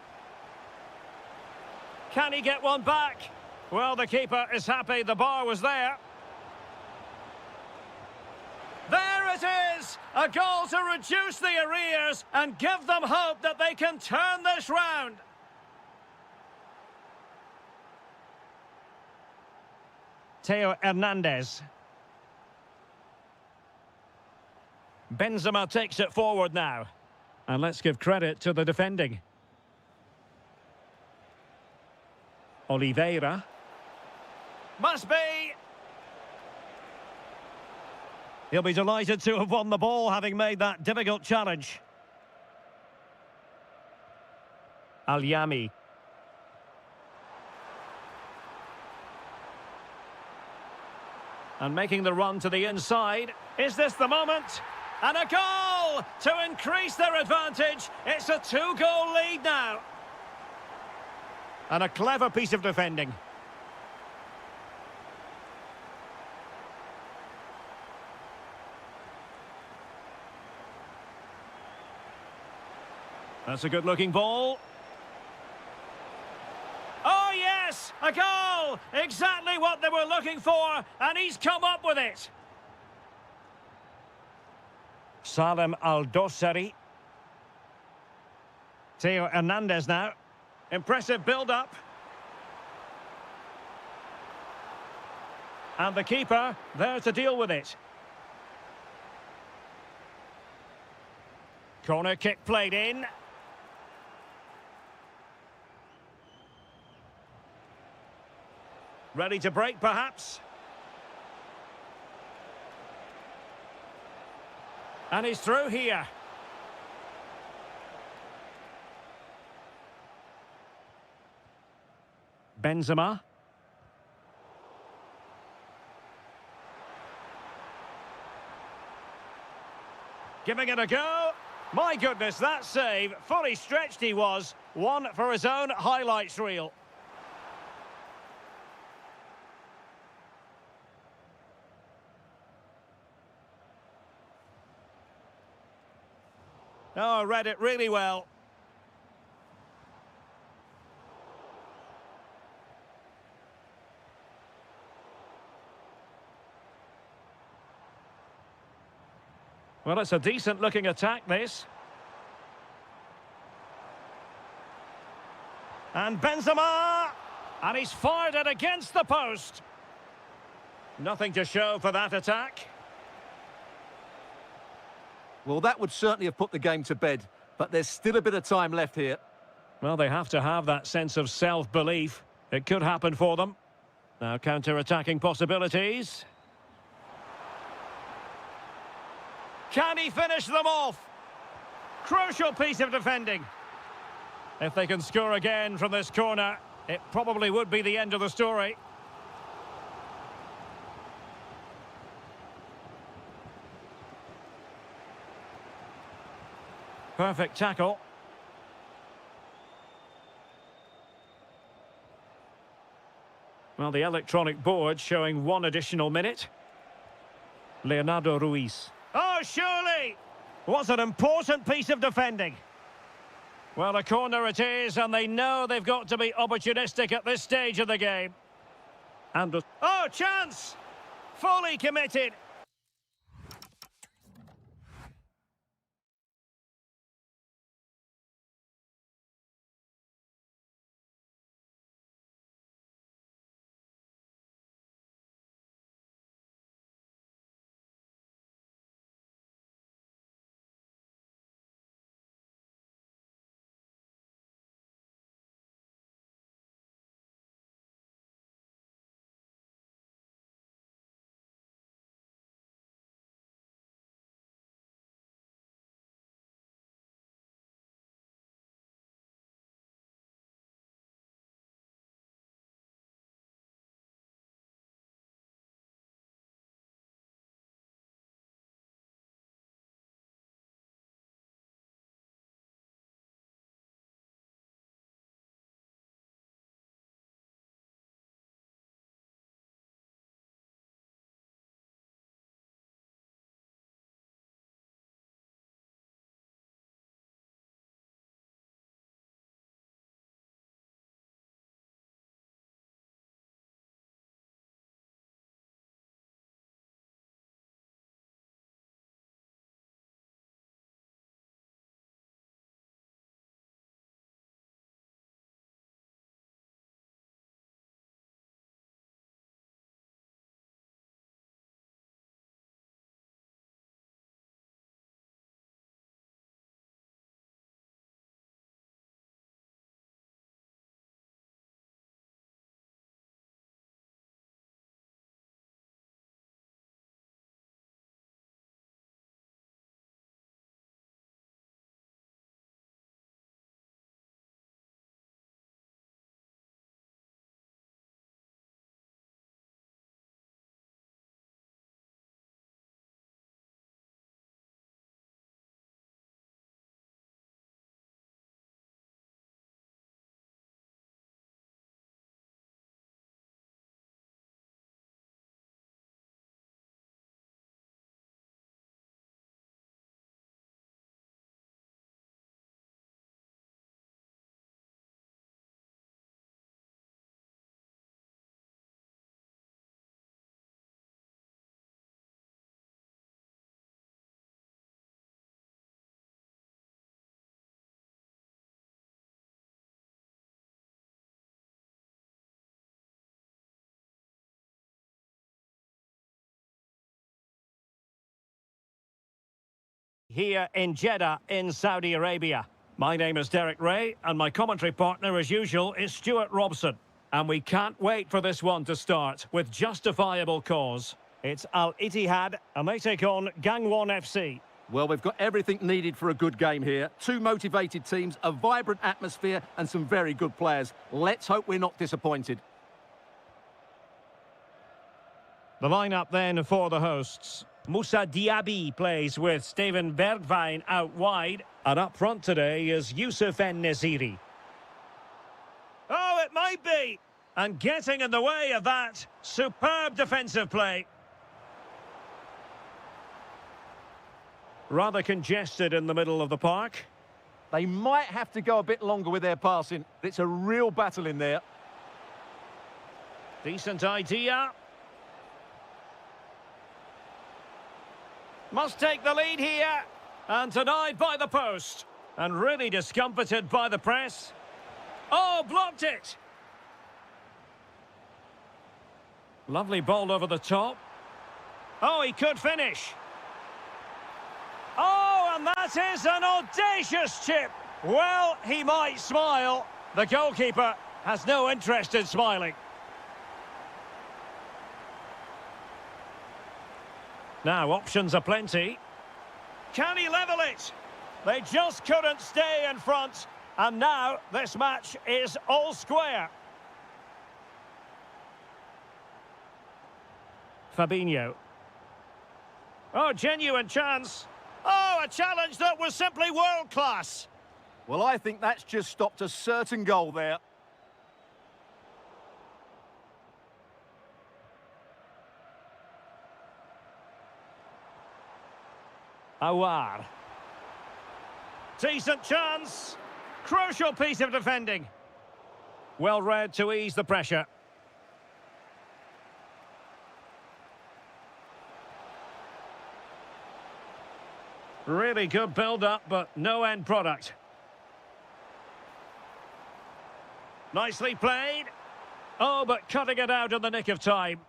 Can he get one back? Well, the keeper is happy the bar was there. There it is! A goal to reduce the arrears and give them hope that they can turn this round. Theo Hernandez. Benzema takes it forward now. And let's give credit to the defending. Oliveira. Must be! He'll be delighted to have won the ball, having made that difficult challenge. Al-Yami. And making the run to the inside. Is this the moment? And a goal to increase their advantage. It's a two-goal lead now. And a clever piece of defending. That's a good-looking ball. Oh, yes! A goal! Exactly what they were looking for, and he's come up with it. Salem Al-Dosari. Theo Hernandez now. Impressive build-up. And the keeper there to deal with it. Corner kick played in. Ready to break, perhaps. And he's through here. Benzema. Giving it a go. My goodness, that save. Fully stretched he was. One for his own highlights reel. Oh, read it really well. Well, it's a decent-looking attack, this. And Benzema! And he's fired it against the post. Nothing to show for that attack. Well, that would certainly have put the game to bed, but there's still a bit of time left here. Well, they have to have that sense of self-belief. It could happen for them. Now, counter-attacking possibilities. Can he finish them off? Crucial piece of defending. If they can score again from this corner, it probably would be the end of the story. Perfect tackle. Well, the electronic board showing one additional minute. Leonardo Ruiz. Oh, surely! What an important piece of defending. Well, a corner it is, and they know they've got to be opportunistic at this stage of the game. And oh, chance! Fully committed. here in Jeddah in Saudi Arabia. My name is Derek Ray, and my commentary partner, as usual, is Stuart Robson. And we can't wait for this one to start with justifiable cause. It's Al-Ittihad, and they take on Gangwon FC. Well, we've got everything needed for a good game here. Two motivated teams, a vibrant atmosphere, and some very good players. Let's hope we're not disappointed. The lineup then for the hosts. Moussa Diaby plays with Steven Bergwijn out wide. And up front today is Youssef En-Nesyri. Oh, it might be! And getting in the way of that, superb defensive play. Rather congested in the middle of the park. They might have to go a bit longer with their passing. It's a real battle in there. Decent idea. Must take the lead here. And denied by the post. And really discomfited by the press. Oh, blocked it! Lovely ball over the top. Oh, he could finish. Oh, and that is an audacious chip. Well, he might smile. The goalkeeper has no interest in smiling. Now, options are plenty. Can he level it? They just couldn't stay in front. And now, this match is all square. Fabinho. Oh, genuine chance. Oh, a challenge that was simply world-class. Well, I think that's just stopped a certain goal there. Awar. Decent chance. Crucial piece of defending. Well read to ease the pressure. Really good build-up, but no end product. Nicely played. Oh, but cutting it out in the nick of time.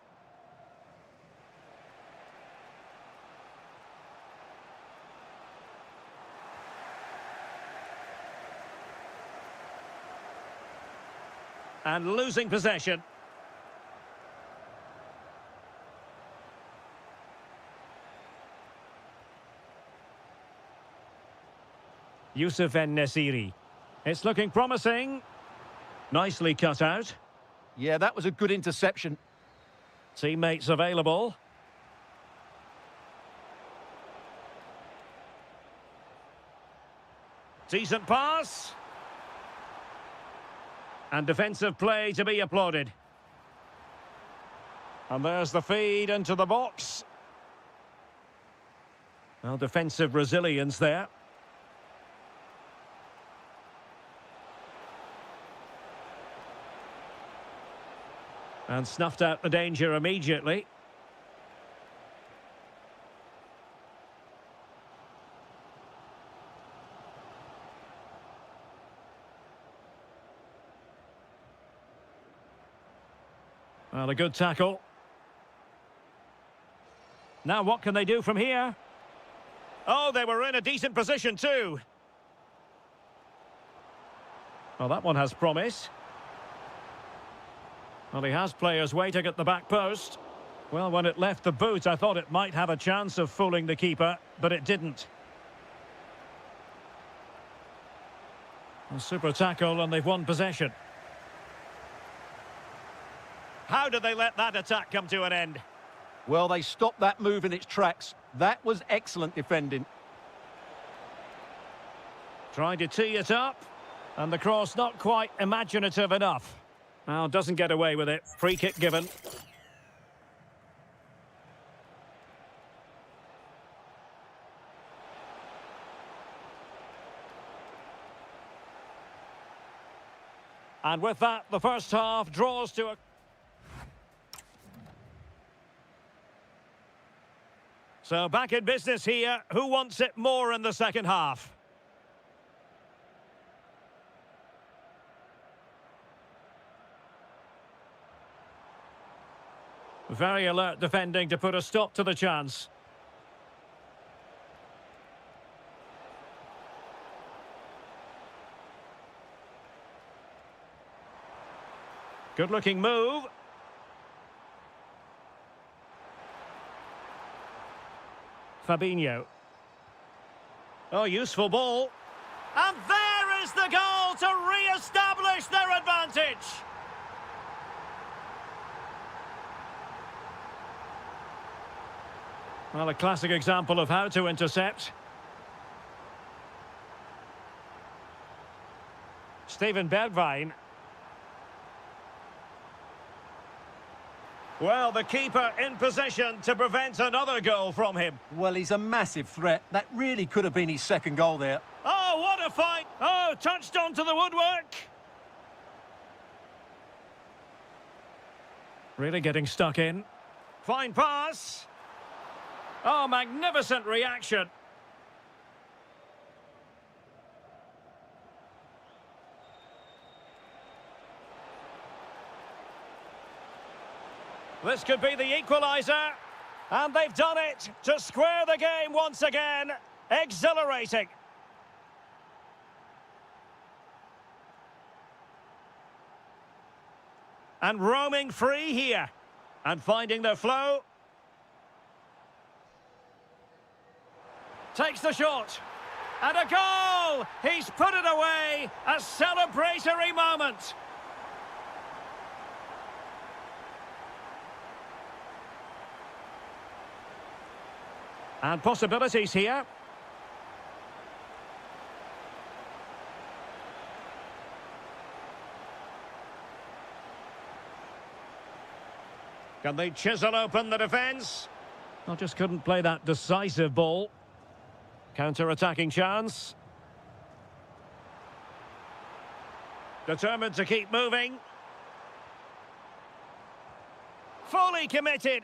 And losing possession. Youssef En-Nesyri. It's looking promising. Nicely cut out. Yeah, that was a good interception. Teammates available. Decent pass. And defensive play to be applauded. And there's the feed into the box. Well, defensive resilience there. And snuffed out the danger immediately. Well, a good tackle. Now what can they do from here? Oh, they were in a decent position too. Well, that one has promise. Well, he has players waiting at the back post. Well, when it left the boot, I thought it might have a chance of fooling the keeper, but it didn't. A super tackle, and they've won possession. How did they let that attack come to an end? Well, they stopped that move in its tracks. That was excellent defending. Trying to tee it up, and the cross not quite imaginative enough. Well, doesn't get away with it. Free kick given. And with that, the first half draws to a... So back in business here. Who wants it more in the second half? Very alert defending to put a stop to the chance. Good-looking move. Fabinho. Oh, useful ball. And there is the goal to re-establish their advantage. Well, a classic example of how to intercept. Steven Bergwijn. Well, the keeper in position to prevent another goal from him. Well, he's a massive threat. That really could have been his second goal there. Oh, what a fight! Oh, touched onto the woodwork. Really getting stuck in. Fine pass. Oh, magnificent reaction. This could be the equaliser. And they've done it to square the game once again. Exhilarating. And roaming free here. And finding their flow. Takes the shot. And a goal! He's put it away. A celebratory moment. And possibilities here. Can they chisel open the defence? Well, just couldn't play that decisive ball. Counter-attacking chance. Determined to keep moving. Fully committed.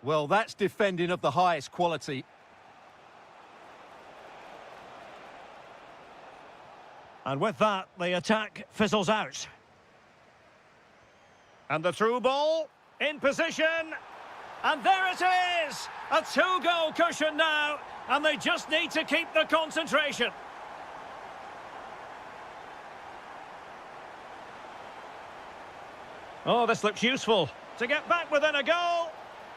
Well, that's defending of the highest quality. And with that, the attack fizzles out. And the through ball, in position. And there it is! A two-goal cushion now, and they just need to keep the concentration. Oh, this looks useful. To get back within a goal.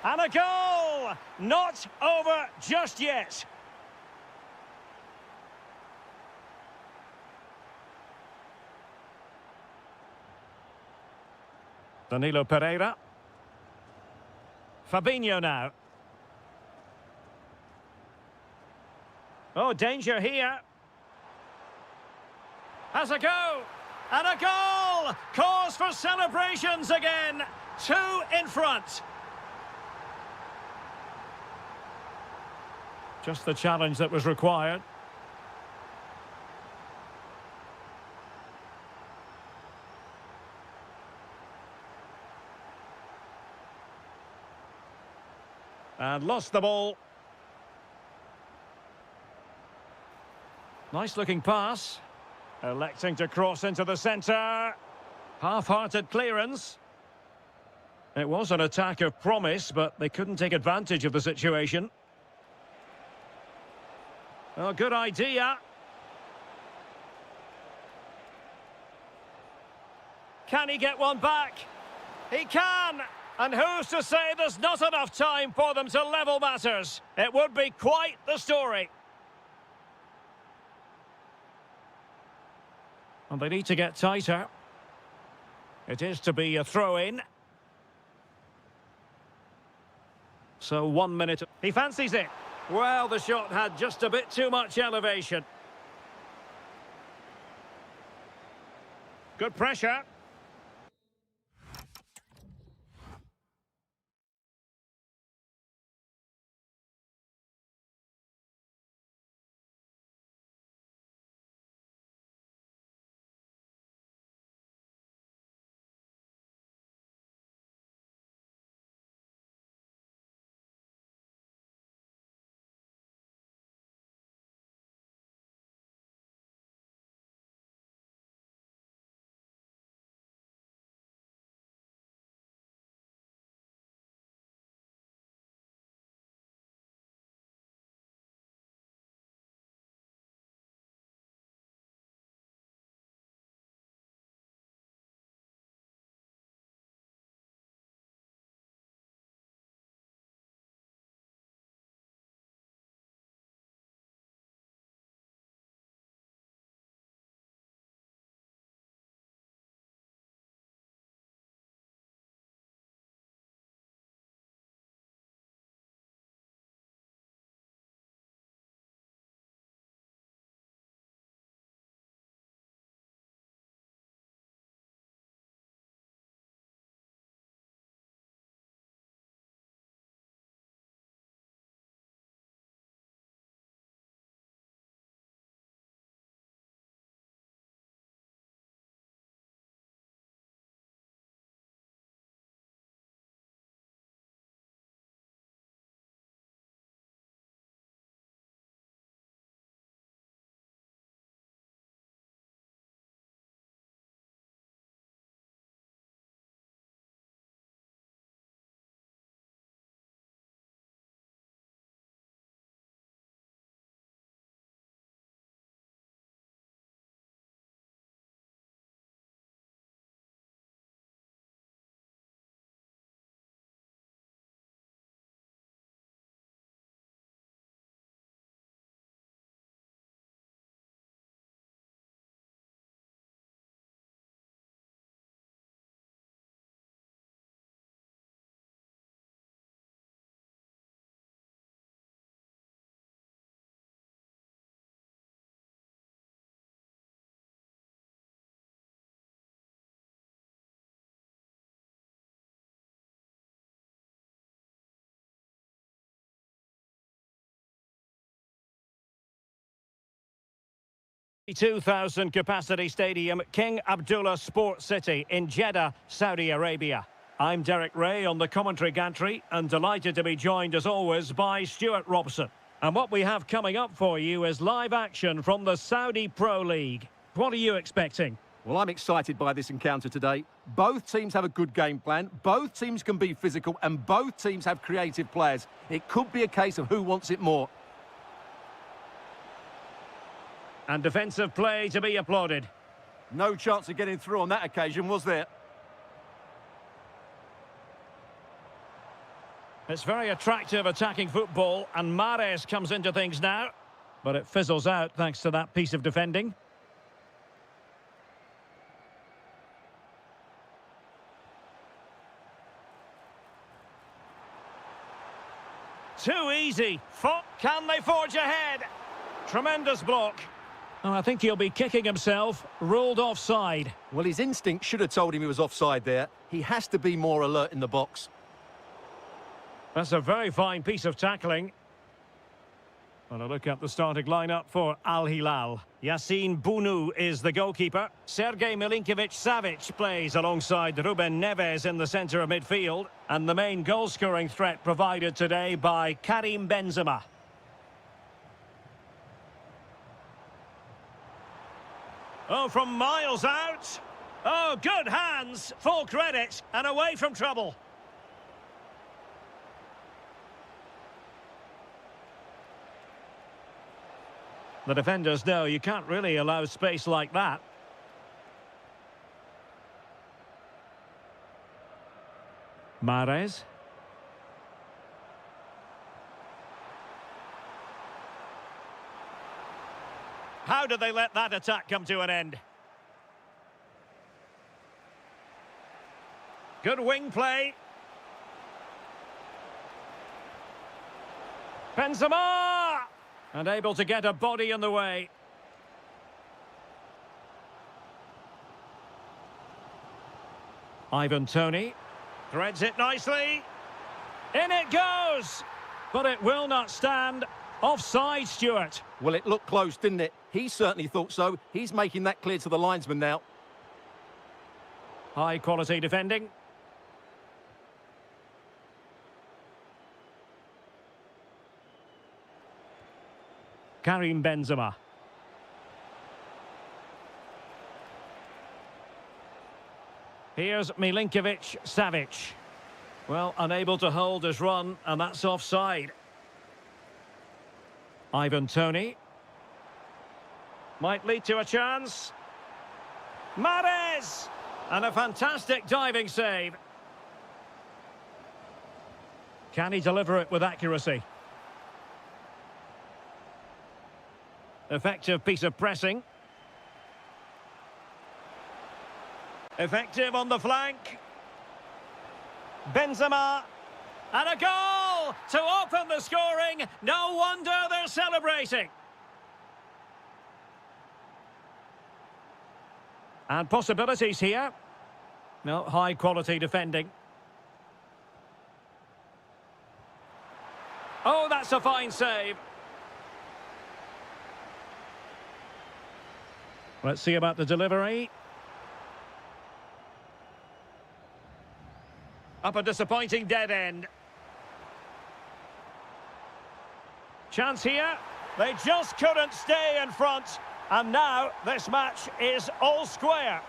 And a goal! Not over just yet. Danilo Pereira. Fabinho now. Oh, danger here. Has a go. And a goal! Cause for celebrations again. Two in front. Just the challenge that was required. And lost the ball. Nice looking pass. Electing to cross into the centre. Half-hearted clearance. It was an attack of promise, but they couldn't take advantage of the situation. Oh, good idea. Can he get one back? He can! And who's to say there's not enough time for them to level matters? It would be quite the story. And they need to get tighter. It is to be a throw-in. So 1 minute. He fancies it. Well, the shot had just a bit too much elevation. Good pressure. 2,000 capacity stadium, King Abdullah Sports City in Jeddah, Saudi Arabia. I'm Derek Ray on the commentary gantry and delighted to be joined as always by Stuart Robson. And what we have coming up for you is live action from the Saudi Pro League. What are you expecting? Well, I'm excited by this encounter today. Both teams have a good game plan, both teams can be physical, and both teams have creative players. It could be a case of who wants it more. And defensive play to be applauded. No chance of getting through on that occasion, was there? It's very attractive attacking football, and Mahrez comes into things now. But it fizzles out thanks to that piece of defending. Too easy. Can they forge ahead? Tremendous block. And I think he'll be kicking himself. Ruled offside. Well, his instinct should have told him he was offside there. He has to be more alert in the box. That's a very fine piece of tackling. And a look at the starting lineup for Al-Hilal. Yassine Bounou is the goalkeeper. Sergej Milinkovic-Savic plays alongside Ruben Neves in the centre of midfield. And the main goal-scoring threat provided today by Karim Benzema. Oh, from miles out. Oh, good hands. Full credit. And away from trouble. The defenders know you can't really allow space like that. Mahrez. How did they let that attack come to an end? Good wing play. Benzema! And able to get a body in the way. Ivan Toney threads it nicely. In it goes! But it will not stand. Offside, Stuart. Well, it looked close, didn't it? He certainly thought so. He's making that clear to the linesman now. High quality defending. Karim Benzema. Here's Milinkovic-Savic. Well, unable to hold his run, and that's offside. Ivan Toney. Might lead to a chance. Mahrez! And a fantastic diving save. Can he deliver it with accuracy? Effective piece of pressing. Effective on the flank. Benzema. And a goal to open the scoring. No wonder they're celebrating. And possibilities here. No, high quality defending. Oh, that's a fine save. Let's see about the delivery. Up a disappointing dead end. Chance here. They just couldn't stay in front. And now this match is all square.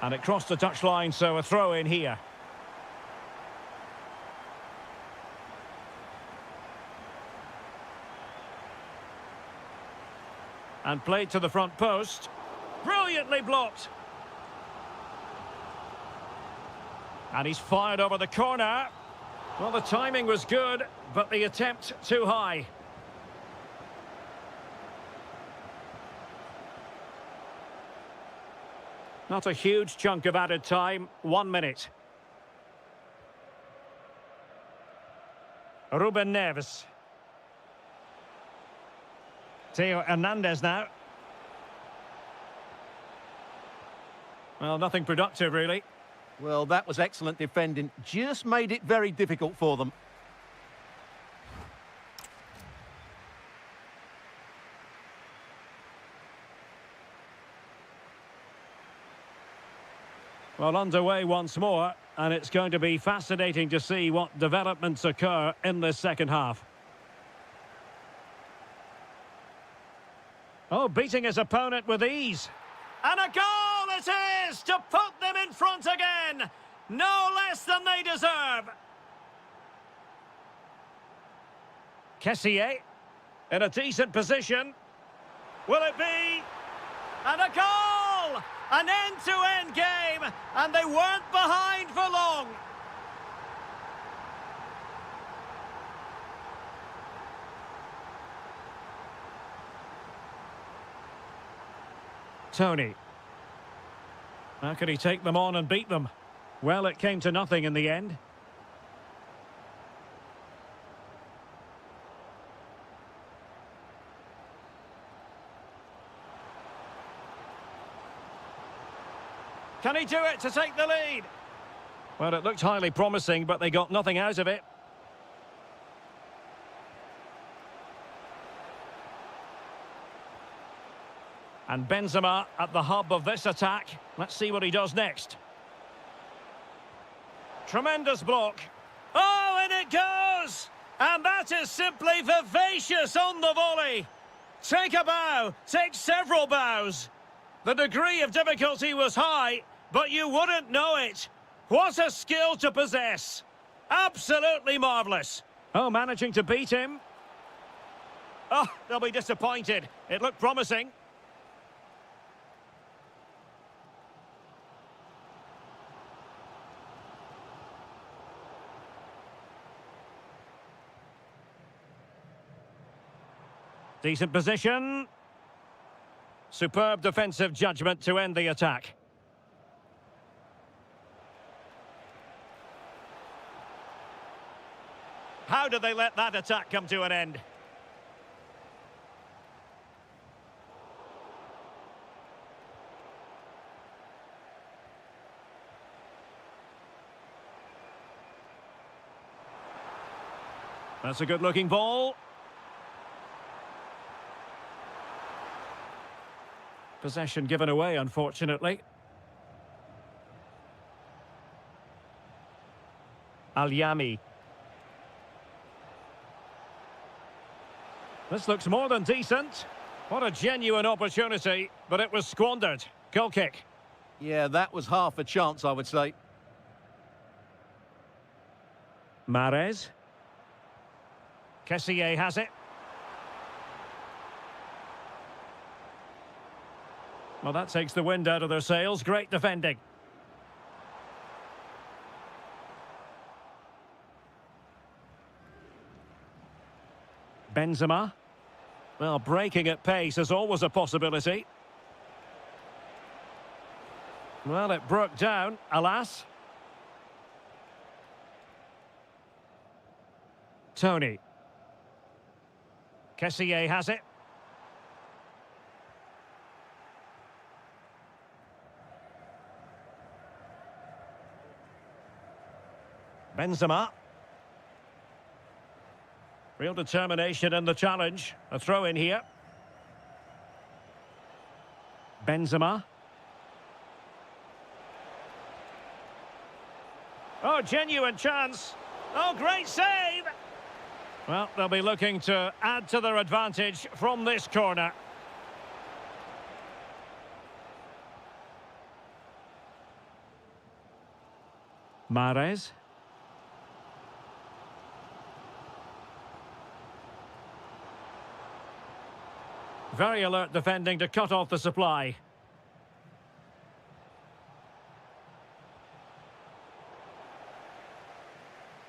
And it crossed the touchline, so a throw in here. And played to the front post. Brilliantly blocked. And he's fired over the corner. Well, the timing was good, but the attempt too high. Not a huge chunk of added time. 1 minute. Ruben Neves. Theo Hernandez now. Well, nothing productive, really. Well, that was excellent defending. Just made it very difficult for them. Well, underway once more, and it's going to be fascinating to see what developments occur in this second half. Oh, beating his opponent with ease. And a goal it is to put them in front again. No less than they deserve. Kessié in a decent position. Will it be? And a goal! An end-to-end game, and they weren't behind for long. Tony. How can he take them on and beat them? Well, it came to nothing in the end. Can he do it to take the lead? Well, it looked highly promising, but they got nothing out of it. And Benzema at the hub of this attack. Let's see what he does next. Tremendous block. Oh, and it goes! And that is simply vivacious on the volley. Take a bow, take several bows. The degree of difficulty was high, but you wouldn't know it. What a skill to possess. Absolutely marvellous. Oh, managing to beat him. Oh, they'll be disappointed. It looked promising. Decent position. Superb defensive judgment to end the attack. How did they let that attack come to an end? That's a good-looking ball. Possession given away, unfortunately. Al-Yami. This looks more than decent. What a genuine opportunity, but it was squandered. Goal kick. Yeah, that was half a chance, I would say. Mahrez. Kessié has it. Well, that takes the wind out of their sails. Great defending. Benzema. Well, breaking at pace is always a possibility. Well, it broke down, alas. Tony. Kessié has it. Benzema. Real determination in the challenge. A throw in here. Benzema. Oh, genuine chance. Oh, great save. Well, they'll be looking to add to their advantage from this corner. Mahrez. Very alert defending to cut off the supply.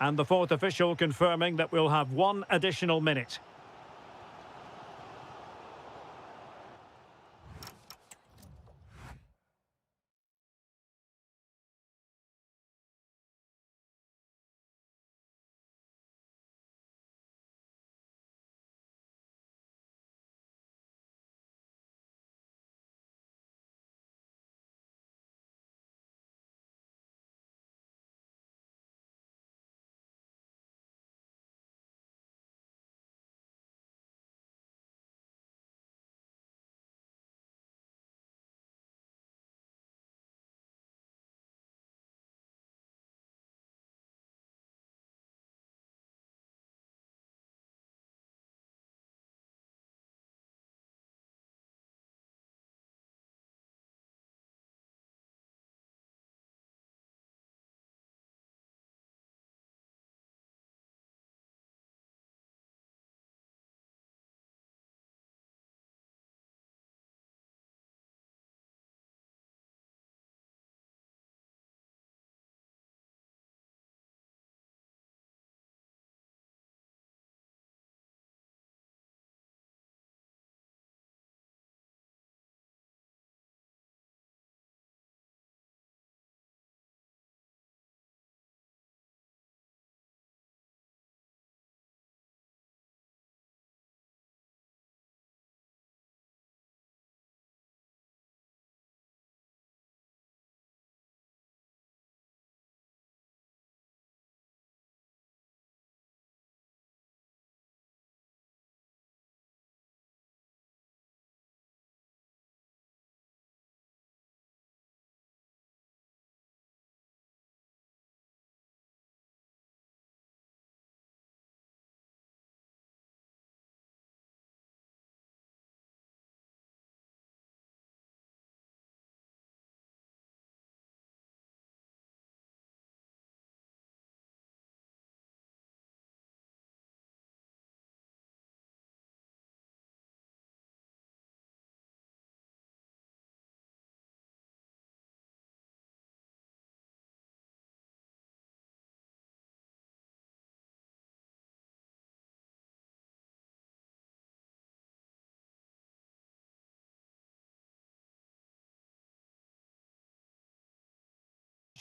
And the fourth official confirming that we'll have one additional minute.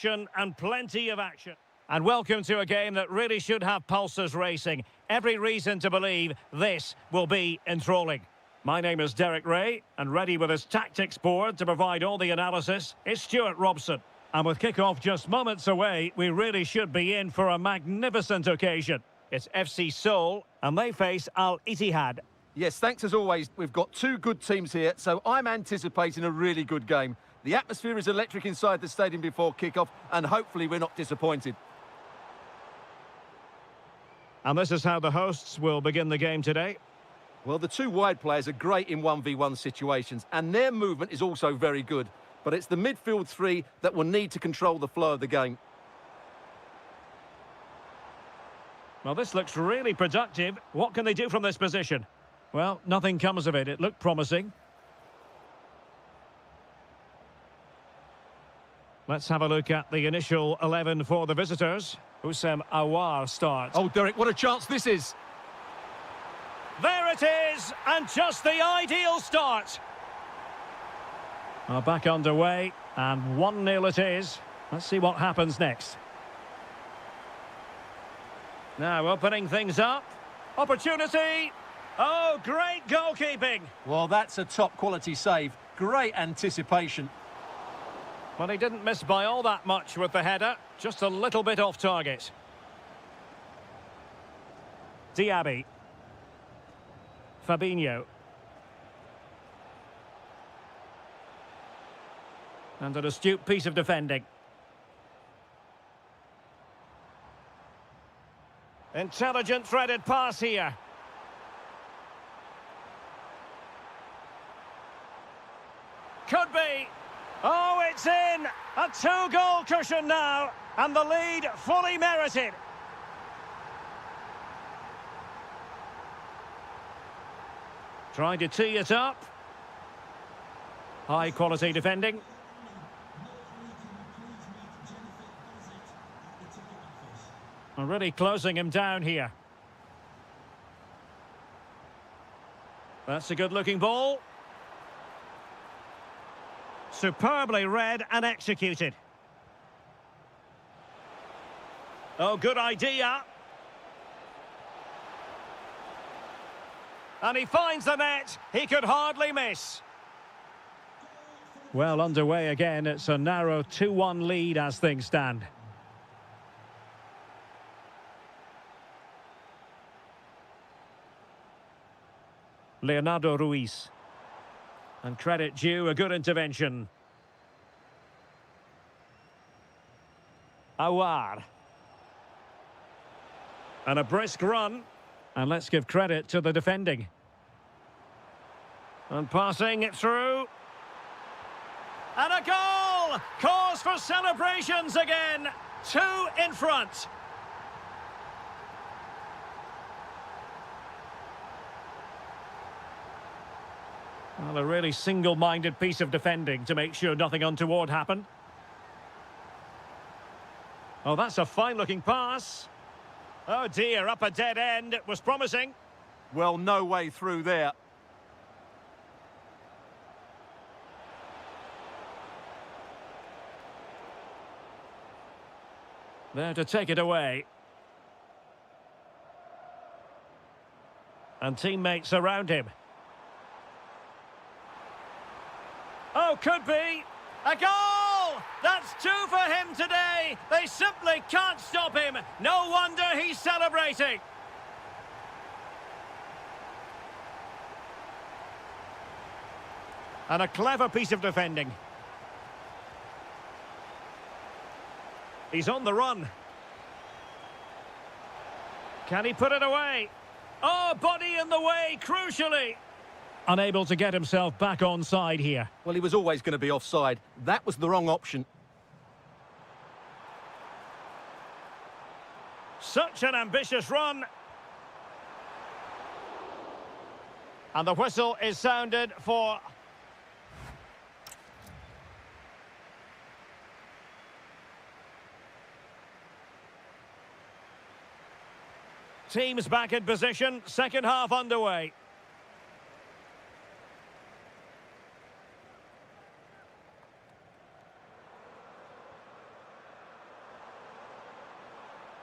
And plenty of action. And welcome to a game that really should have pulses racing. Every reason to believe this will be enthralling. My name is Derek Ray, and ready with his tactics board to provide all the analysis is Stuart Robson. And with kick-off just moments away, we really should be in for a magnificent occasion. It's FC Seoul, and they face Al-Ittihad. Yes, thanks as always. We've got two good teams here, so I'm anticipating a really good game. The atmosphere is electric inside the stadium before kick-off, and hopefully we're not disappointed. And this is how the hosts will begin the game today. Well, the two wide players are great in 1v1 situations, and their movement is also very good. But it's the midfield three that will need to control the flow of the game. Well, this looks really productive. What can they do from this position? Well, nothing comes of it. It looked promising. Let's have a look at the initial 11 for the visitors. Houssem Aouar starts. Oh, Derek, what a chance this is. There it is, and just the ideal start. Back underway, and 1-0 it is. Let's see what happens next. Now opening things up. Opportunity. Oh, great goalkeeping. Well, that's a top-quality save. Great anticipation. Well, he didn't miss by all that much with the header. Just a little bit off target. Diaby. Fabinho. And an astute piece of defending. Intelligent threaded pass here. Could be. Oh, it's in. A 2-goal cushion now. And the lead fully merited. Trying to tee it up. High quality defending. Really closing him down here. That's a good-looking ball. Superbly read and executed. Oh, good idea. And he finds the net. He could hardly miss. Well, underway again. It's a narrow 2-1 lead as things stand. Leonardo Ruiz. And credit due, a good intervention. Aouar. And a brisk run. And let's give credit to the defending. And passing it through. And a goal! Cause for celebrations again. 2 in front. Well, a really single-minded piece of defending to make sure nothing untoward happened. Oh, that's a fine-looking pass. Oh dear, up a dead end. It was promising. Well, no way through there. There to take it away. And teammates around him. Oh, could be. A goal! That's 2 for him today. They simply can't stop him. No wonder he's celebrating. And a clever piece of defending. He's on the run. Can he put it away? Oh, body in the way, crucially. Unable to get himself back on side here. Well, he was always going to be offside. That was the wrong option. Such an ambitious run. And the whistle is sounded for... Teams back in position, second half underway.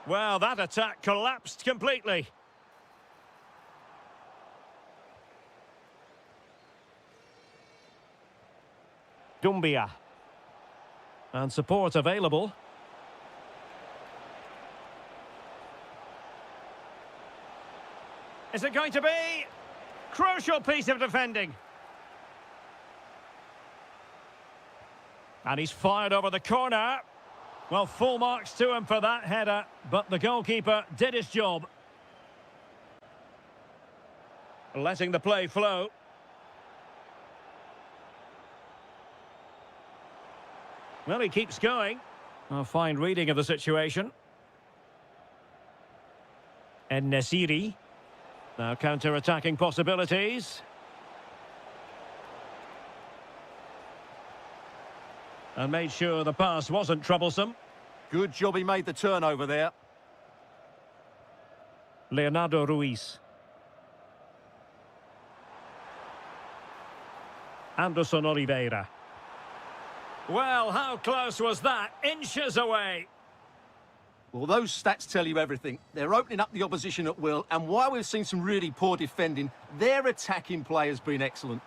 Well, that attack collapsed completely. Dumbia. And support available. Is it going to be? Crucial piece of defending. And he's fired over the corner. Well, full marks to him for that header, but the goalkeeper did his job. Letting the play flow. Well, he keeps going. A fine reading of the situation. En-Nesyri. Now counter-attacking possibilities. And made sure the pass wasn't troublesome. Good job he made the turnover there. Leonardo Ruiz. Anderson Oliveira. Well, how close was that? Inches away. Well, those stats tell you everything. They're opening up the opposition at will, and while we've seen some really poor defending, their attacking play has been excellent.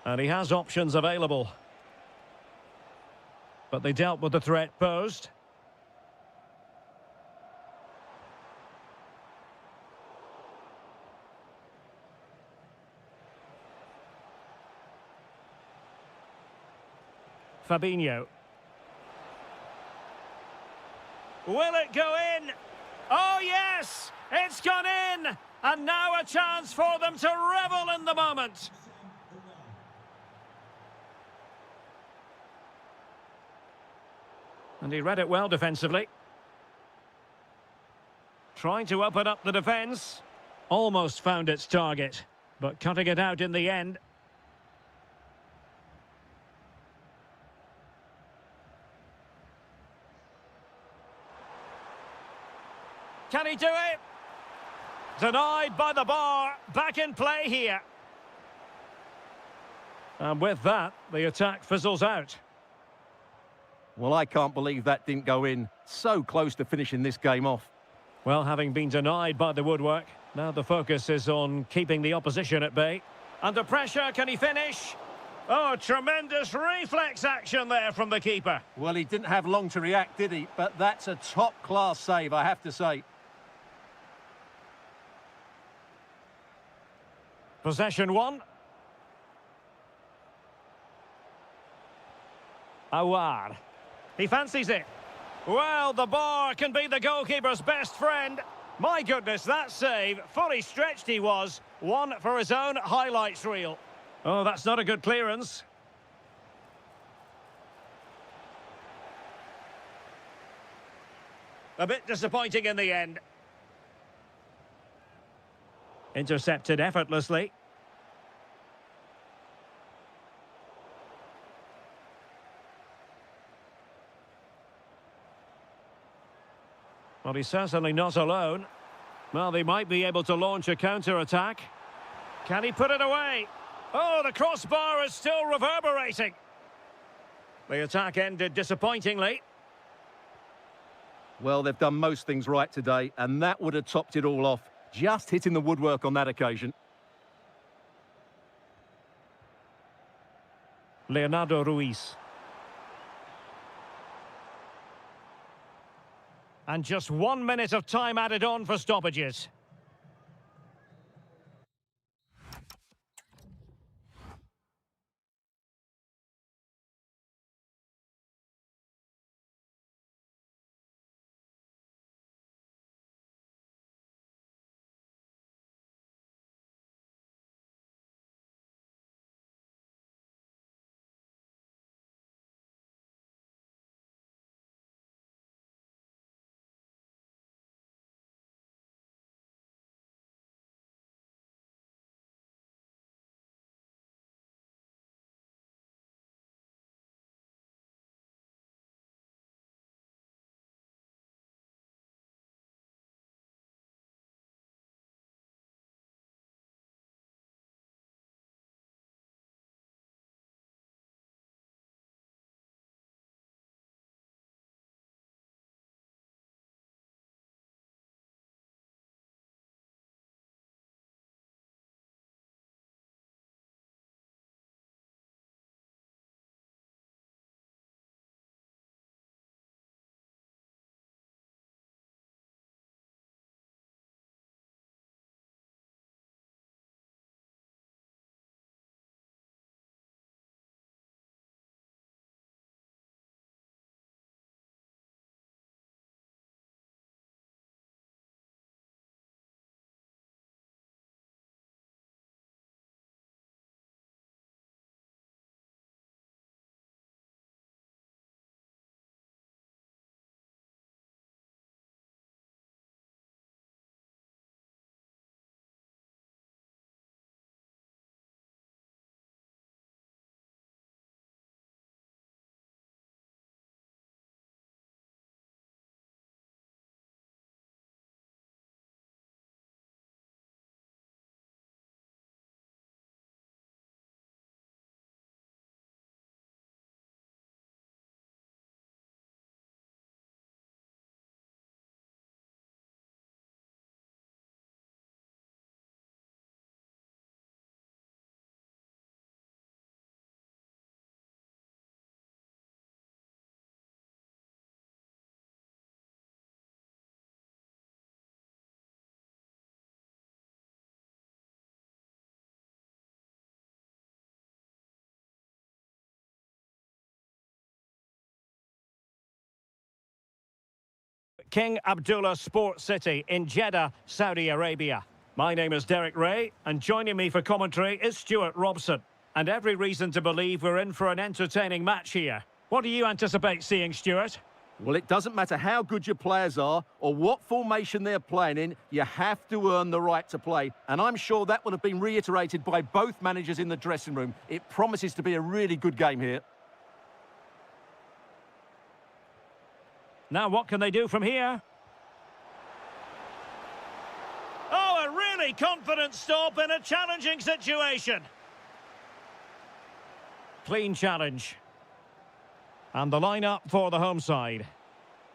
And he has options available. But they dealt with the threat posed. Fabinho. Will it go in? Oh, yes! It's gone in! And now a chance for them to revel in the moment. And he read it well defensively. Trying to open up the defence. Almost found its target, but cutting it out in the end. Can he do it? Denied by the bar. Back in play here. And with that, the attack fizzles out. Well, I can't believe that didn't go in. So close to finishing this game off. Well, having been denied by the woodwork, now the focus is on keeping the opposition at bay. Under pressure, can he finish? Oh, tremendous reflex action there from the keeper. Well, he didn't have long to react, did he? But that's a top-class save, I have to say. Possession one. Awar. He fancies it. Well, the bar can be the goalkeeper's best friend. My goodness, that save, fully stretched he was. One for his own highlights reel. Oh, that's not a good clearance. A bit disappointing in the end. Intercepted effortlessly. Well, he's certainly not alone. Well, they might be able to launch a counter-attack. Can he put it away? Oh, the crossbar is still reverberating. The attack ended disappointingly. Well, they've done most things right today, and that would have topped it all off. Just hitting the woodwork on that occasion. Leonardo Ruiz. And just 1 minute of time added on for stoppages. King Abdullah Sports City in Jeddah, Saudi Arabia. My name is Derek Ray, and joining me for commentary is Stuart Robson. And every reason to believe we're in for an entertaining match here. What do you anticipate seeing, Stuart? Well, it doesn't matter how good your players are or what formation they're playing in, you have to earn the right to play. And I'm sure that will have been reiterated by both managers in the dressing room. It promises to be a really good game here. Now, what can they do from here? Oh, a really confident stop in a challenging situation. Clean challenge. And the lineup for the home side.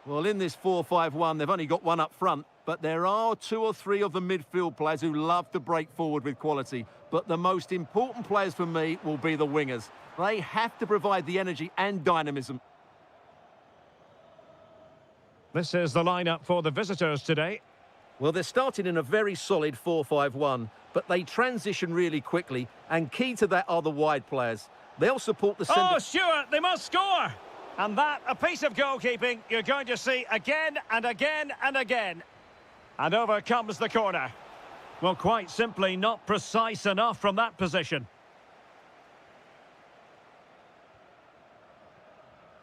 Well, in this 4-5-1, they've only got one up front, but there are 2 or 3 of the midfield players who love to break forward with quality. But the most important players for me will be the wingers. They have to provide the energy and dynamism. This is the lineup for the visitors today. Well, they're starting in a very solid 4-5-1, but they transition really quickly, and key to that are the wide players. They'll support the centre... Oh, Stuart, they must score! And that, a piece of goalkeeping you're going to see again and again and again. And over comes the corner. Well, quite simply not precise enough from that position.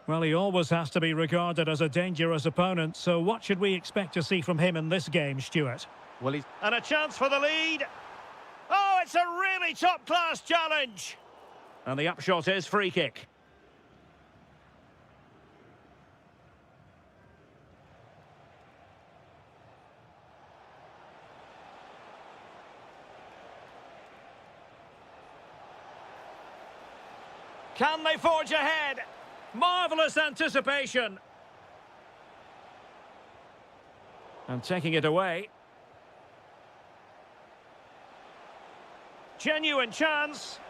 Well, he always has to be regarded as a dangerous opponent, so what should we expect to see from him in this game, Stuart? Well, he's... And a chance for the lead. Oh, it's a really top-class challenge. And the upshot is free kick. Can they forge ahead? Marvellous anticipation. And taking it away. Genuine chance.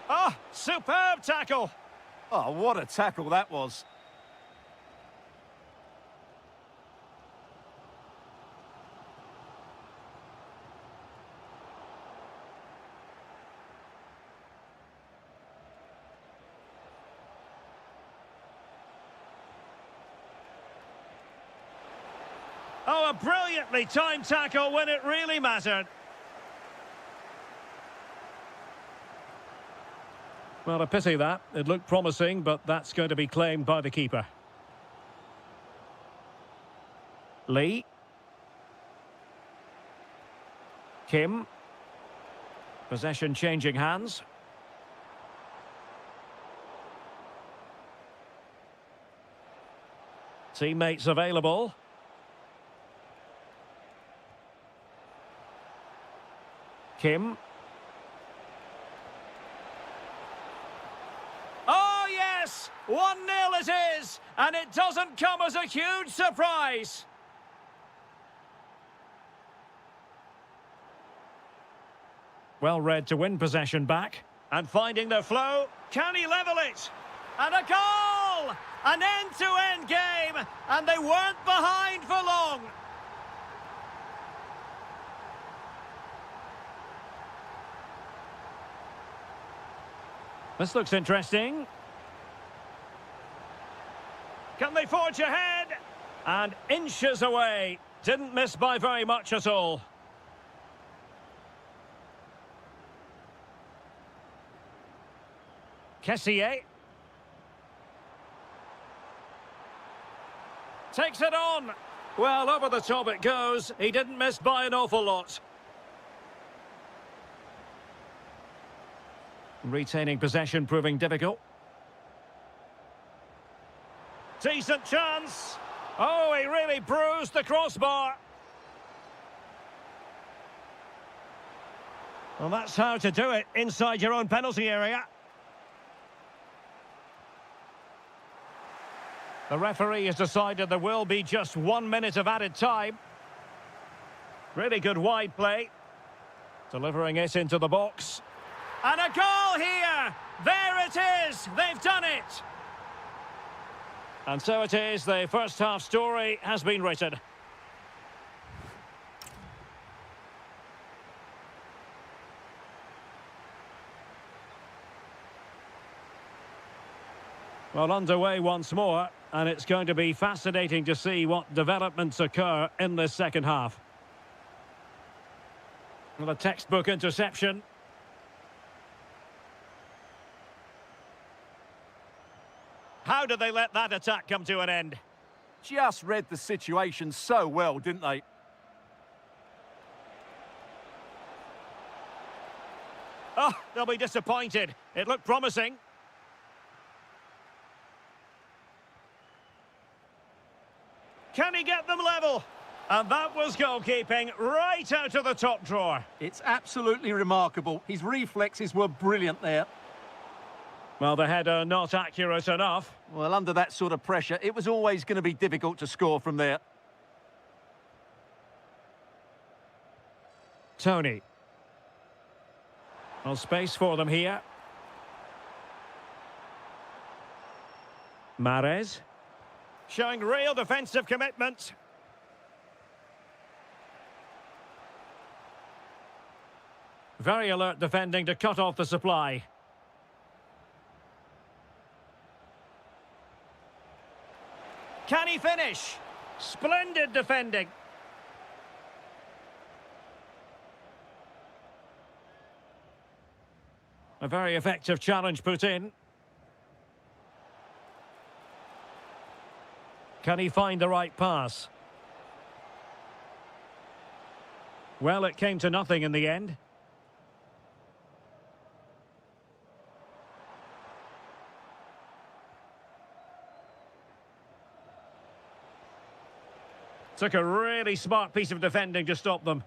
Ah, oh, superb tackle. Oh, what a tackle that was. Oh, a brilliantly timed tackle when it really mattered. Well, a pity that. It looked promising, but that's going to be claimed by the keeper. Lee. Kim. Possession changing hands. Teammates available. Kim. Oh, yes! 1-0 it is! And it doesn't come as a huge surprise. Well read to win possession back. And finding the flow. Can he level it? And a goal! An end-to-end game. And they weren't behind for long. This looks interesting. Can they forge ahead? And inches away. Didn't miss by very much at all. Kessié. Takes it on. Well, over the top it goes. He didn't miss by an awful lot. Retaining possession proving difficult. Decent chance. Oh, he really bruised the crossbar. Well, that's how to do it inside your own penalty area. The referee has decided there will be just 1 minute of added time. Really good wide play. Delivering it into the box. And a goal here! There it is! They've done it! And so it is, the first half story has been written. Well, underway once more. and it's going to be fascinating to see what developments occur in this second half. Well, a textbook interception. How did they let that attack come to an end? Just read the situation so well, didn't they? Oh, they'll be disappointed. It looked promising. Can he get them level? And that was goalkeeping right out of the top drawer. It's absolutely remarkable. His reflexes were brilliant there. Well, the header not accurate enough. Well, under that sort of pressure, it was always going to be difficult to score from there. Tony. Well, space for them here. Mahrez. Showing real defensive commitment. Very alert defending to cut off the supply. Can he finish? Splendid defending. A very effective challenge put in. Can he find the right pass? Well, it came to nothing in the end. Took a really smart piece of defending to stop them.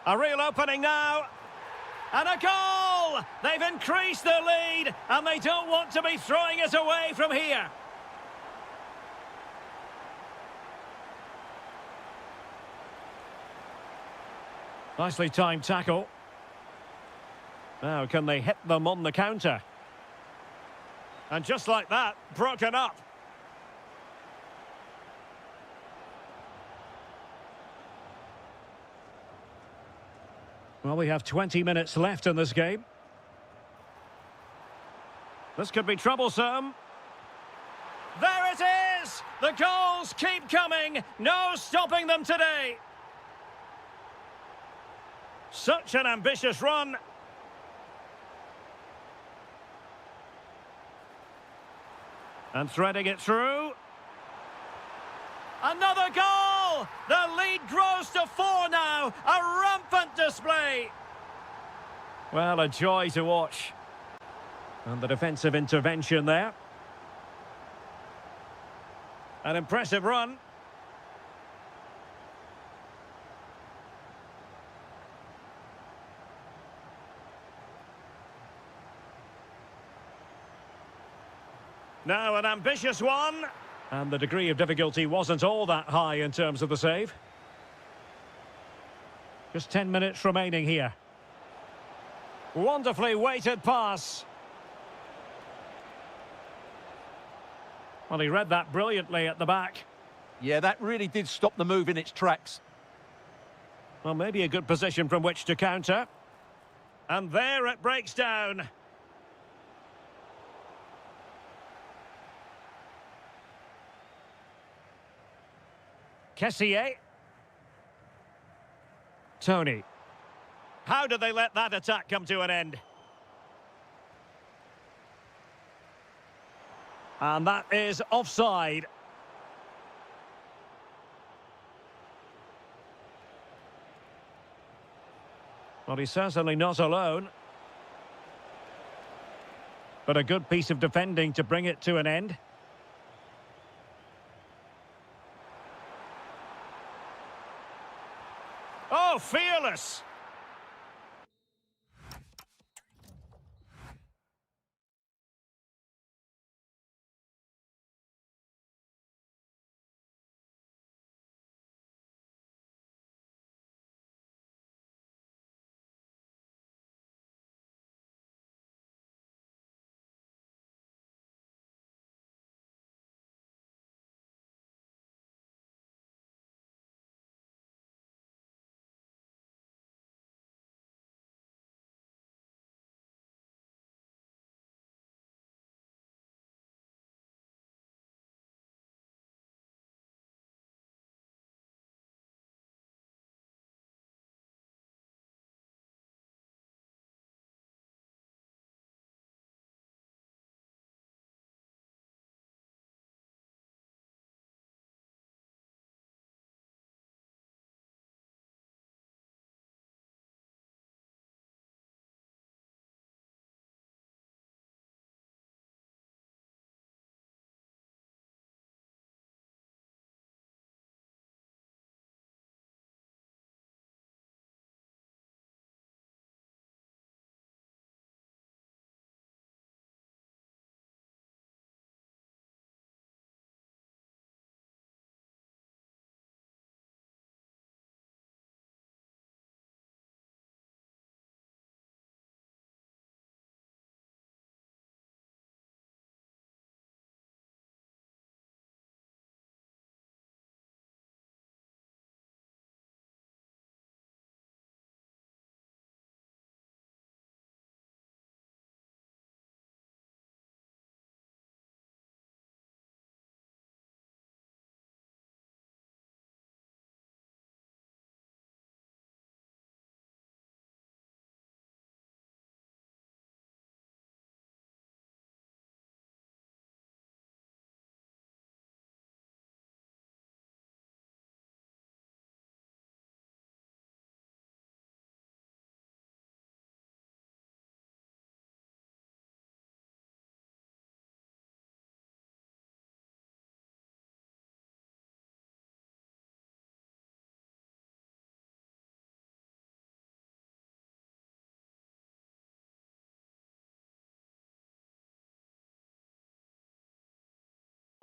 A real opening now. And a goal! They've increased their lead, and they don't want to be throwing it away from here. Nicely timed tackle. Now, can they hit them on the counter? And just like that, broken up. Well, we have 20 minutes left in this game. This could be troublesome. There it is! The goals keep coming. No stopping them today. Such an ambitious run. And threading it through. Another goal! The lead grows to 4 now. A rampant display. Well, a joy to watch. And the defensive intervention there. An impressive run. Now an ambitious one. And the degree of difficulty wasn't all that high in terms of the save. Just 10 minutes remaining here. Wonderfully weighted pass. Well, he read that brilliantly at the back. Yeah, that really did stop the move in its tracks. Well, maybe a good position from which to counter. And there it breaks down. Kessié. Tony. How did they let that attack come to an end? And that is offside. Well, he's certainly not alone. But a good piece of defending to bring it to an end. Oh, fearless!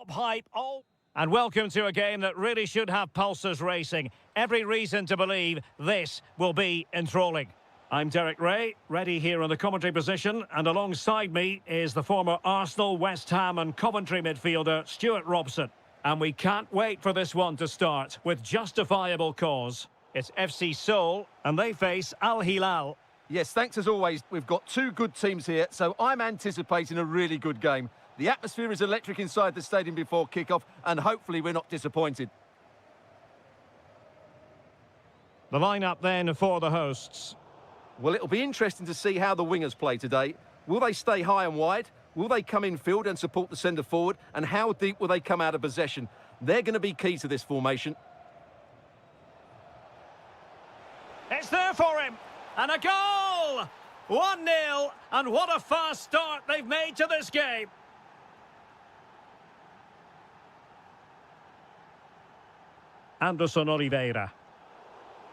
Hype, and welcome to a game that really should have pulses racing. Every reason to believe this will be enthralling. I'm Derek Ray, ready here on the commentary position, and alongside me is the former Arsenal, West Ham and Coventry midfielder Stuart Robson. And we can't wait for this one to start with justifiable cause. It's FC Seoul, and they face Al-Hilal. Yes, thanks as always. We've got two good teams here, so I'm anticipating a really good game. The atmosphere is electric inside the stadium before kick-off, and hopefully we're not disappointed. The lineup then for the hosts. Well, it'll be interesting to see how the wingers play today. Will they stay high and wide? Will they come in field and support the centre-forward? And how deep will they come out of possession? They're going to be key to this formation. It's there for him. And a goal! 1-0. And what a fast start they've made to this game. Anderson Oliveira.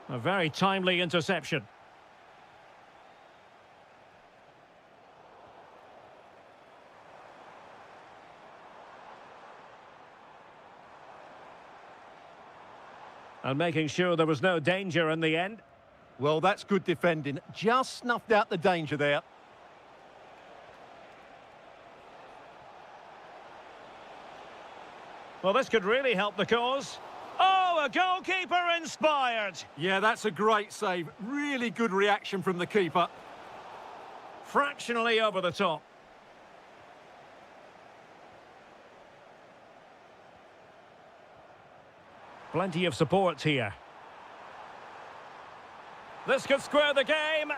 A very timely interception. And making sure there was no danger in the end. Well, that's good defending. Just snuffed out the danger there. Well, this could really help the cause. Oh, a goalkeeper inspired. Yeah, that's a great save. Really good reaction from the keeper. Fractionally over the top. Plenty of support here. This could square the game,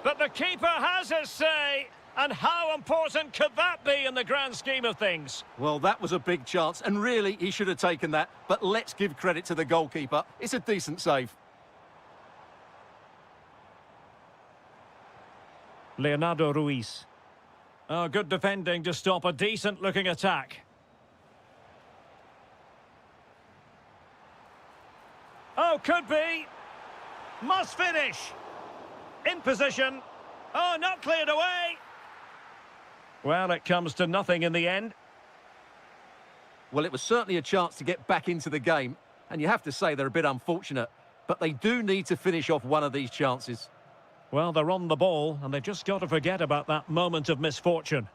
but the keeper has his say. And how important could that be in the grand scheme of things? Well, that was a big chance, and really, he should have taken that. But let's give credit to the goalkeeper. It's a decent save. Leonardo Ruiz. Oh, good defending to stop a decent-looking attack. Oh, could be. Must finish. In position. Oh, not cleared away. Well, it comes to nothing in the end. Well, it was certainly a chance to get back into the game. And you have to say they're a bit unfortunate. But they do need to finish off one of these chances. Well, they're on the ball, and they've just got to forget about that moment of misfortune.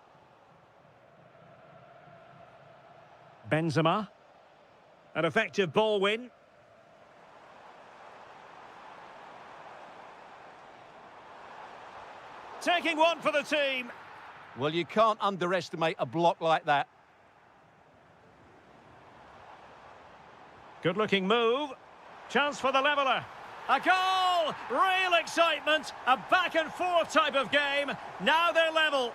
Benzema. An effective ball win. Taking one for the team. Well, you can't underestimate a block like that. Good-looking move. Chance for the leveller. A goal! Real excitement. A back-and-forth type of game. Now they're level.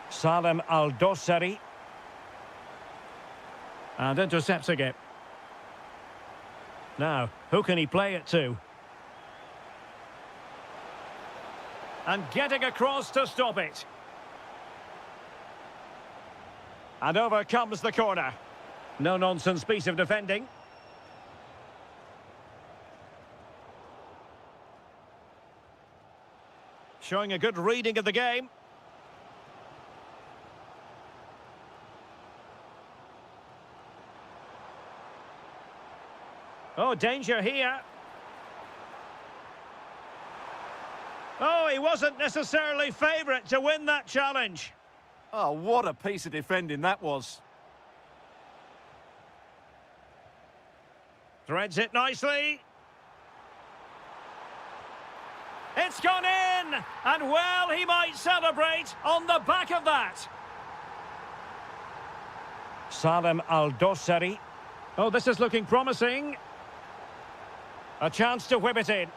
Salem Al-Dossari. And intercepts again. Now, who can he play it to? And getting across to stop it. And over comes the corner. No-nonsense piece of defending. Showing a good reading of the game. Oh, danger here. Oh, he wasn't necessarily favourite to win that challenge. Oh, what a piece of defending that was. Threads it nicely. It's gone in! And well, he might celebrate on the back of that. Salem Al-Dossari. Oh, this is looking promising. A chance to whip it in.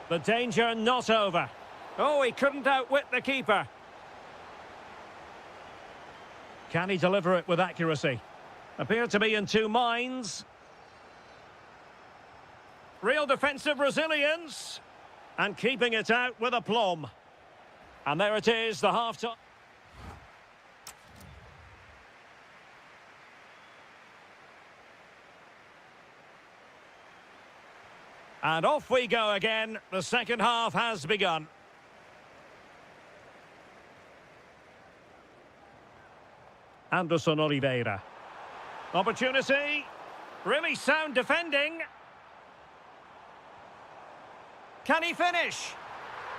The danger not over. Oh, he couldn't outwit the keeper. Can he deliver it with accuracy? Appear to be in two minds. Real defensive resilience. And keeping it out with aplomb. And there it is, the half-time. And off we go again. The second half has begun. Anderson Oliveira. Opportunity. Really sound defending. Can he finish?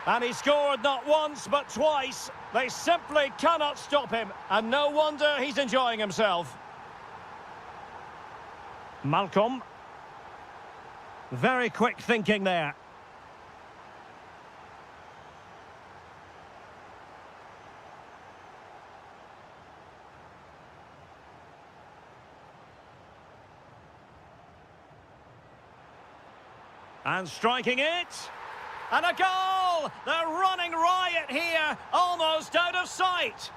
And he scored not once but twice. They simply cannot stop him. And no wonder he's enjoying himself. Malcolm. Very quick thinking there. And striking it. And a goal! They're running riot here, almost out of sight.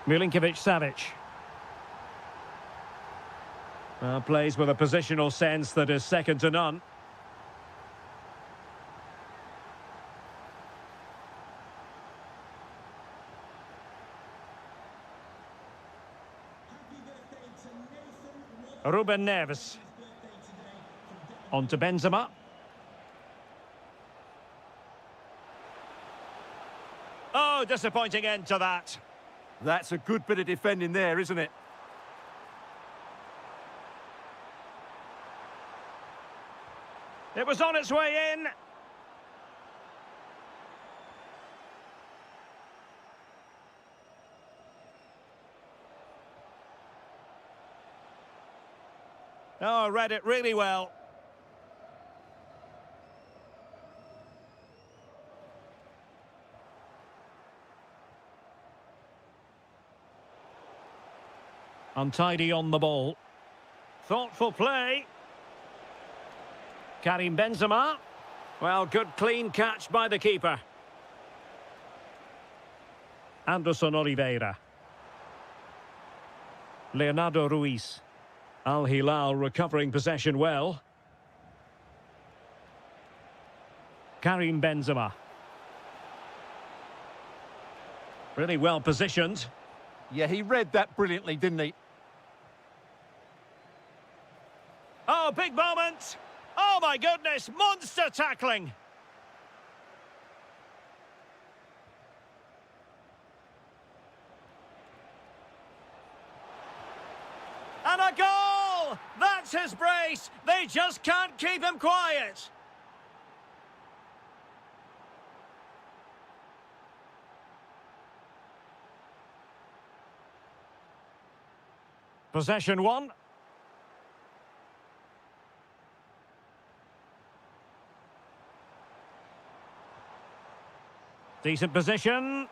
Milinkovic-Savic. Plays with a positional sense that is second to none. Ruben Neves. On to Benzema. Oh, disappointing end to that. That's a good bit of defending there, isn't it? It was on its way in. Oh, read it really well. Untidy on the ball. Thoughtful play. Karim Benzema. Well, good clean catch by the keeper. Anderson Oliveira. Leonardo Ruiz. Al-Hilal recovering possession well. Karim Benzema. Really well positioned. Yeah, he read that brilliantly, didn't he? Oh, big moment! Oh my goodness, monster tackling! And a goal! That's his brace! They just can't keep him quiet! Possession one. Decent position.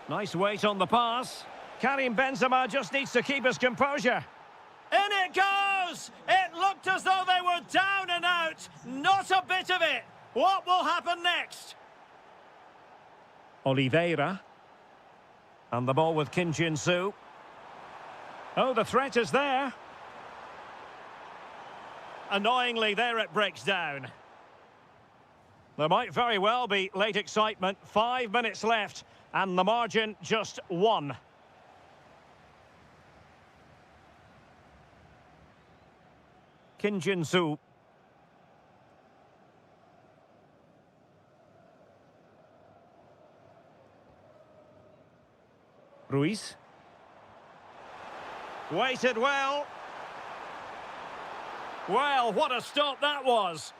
Nice weight on the pass. Karim Benzema just needs to keep his composure. In it goes! It looked as though they were down and out. Not a bit of it. What will happen next? Oliveira. And the ball with Kim Jin-soo. Oh, the threat is there. Annoyingly, there it breaks down. There might very well be late excitement. 5 minutes left, and the margin just 1. Kim Jin-soo. Ruiz. Waited well. Well, what a stop that was.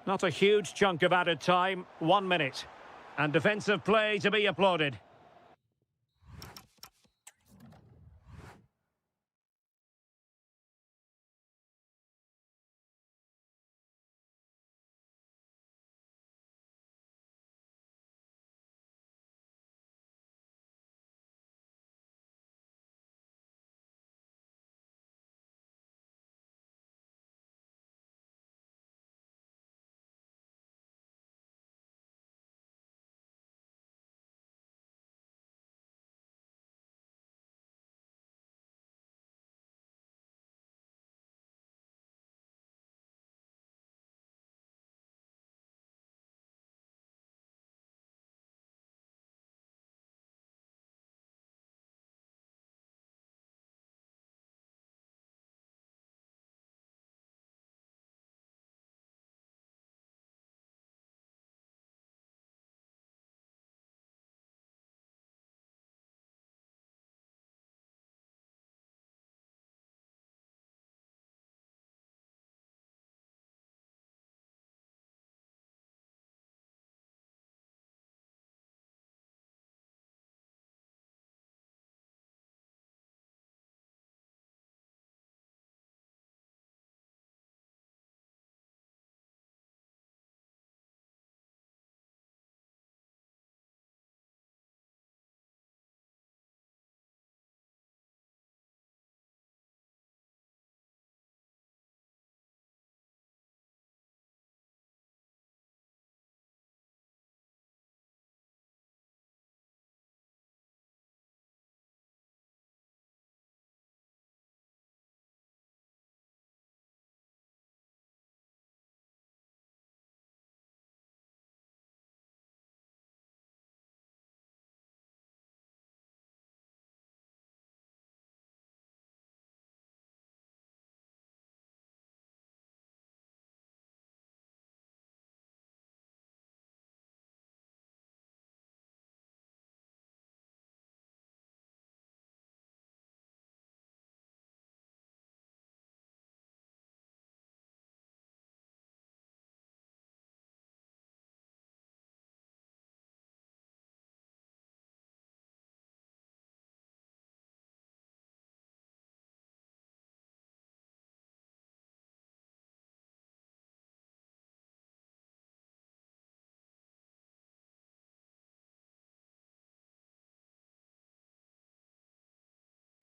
Not a huge chunk of added time. 1 minute. And defensive play to be applauded.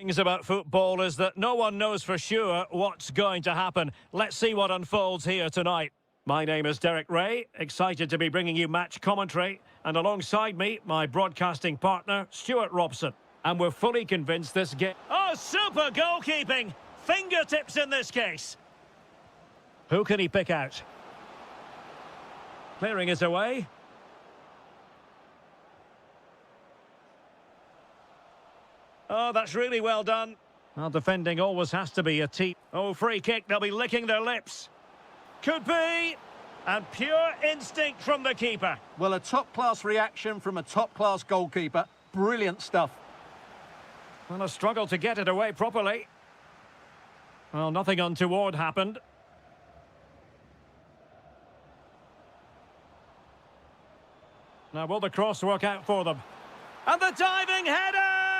Things about football is that no one knows for sure what's going to happen. Let's see what unfolds here tonight. My name is Derek Ray, excited to be bringing you match commentary, and alongside me, my broadcasting partner, Stuart Robson. And we're fully convinced this game... Oh, super goalkeeping! Fingertips in this case. Who can he pick out? Clearing is away. Oh, that's really well done. Well, defending always has to be a team. Oh, free kick, they'll be licking their lips. Could be. And pure instinct from the keeper. Well, a top-class reaction from a top-class goalkeeper. Brilliant stuff. Well, a struggle to get it away properly. Well, nothing untoward happened. Now, will the cross work out for them? And the diving header!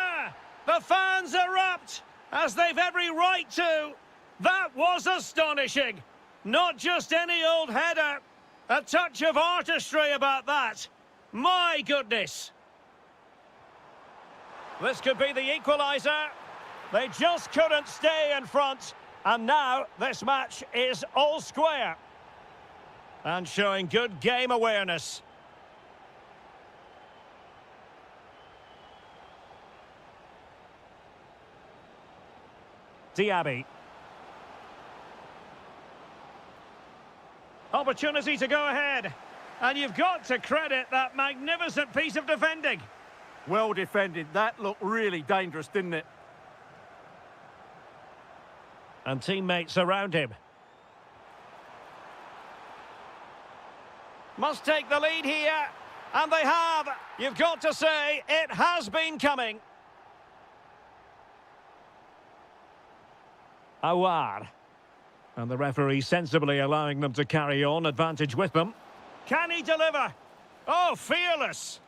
The fans erupt, as they've every right to. That was astonishing. Not just any old header. A touch of artistry about that. My goodness. This could be the equaliser. They just couldn't stay in front. And now this match is all square. And showing good game awareness. Diaby. Opportunity to go ahead. And you've got to credit that magnificent piece of defending. Well defended. That looked really dangerous, didn't it? And teammates around him. Must take the lead here. And they have. You've got to say, it has been coming. Awar. And the referee sensibly allowing them to carry on, advantage with them. Can he deliver? Oh, fearless.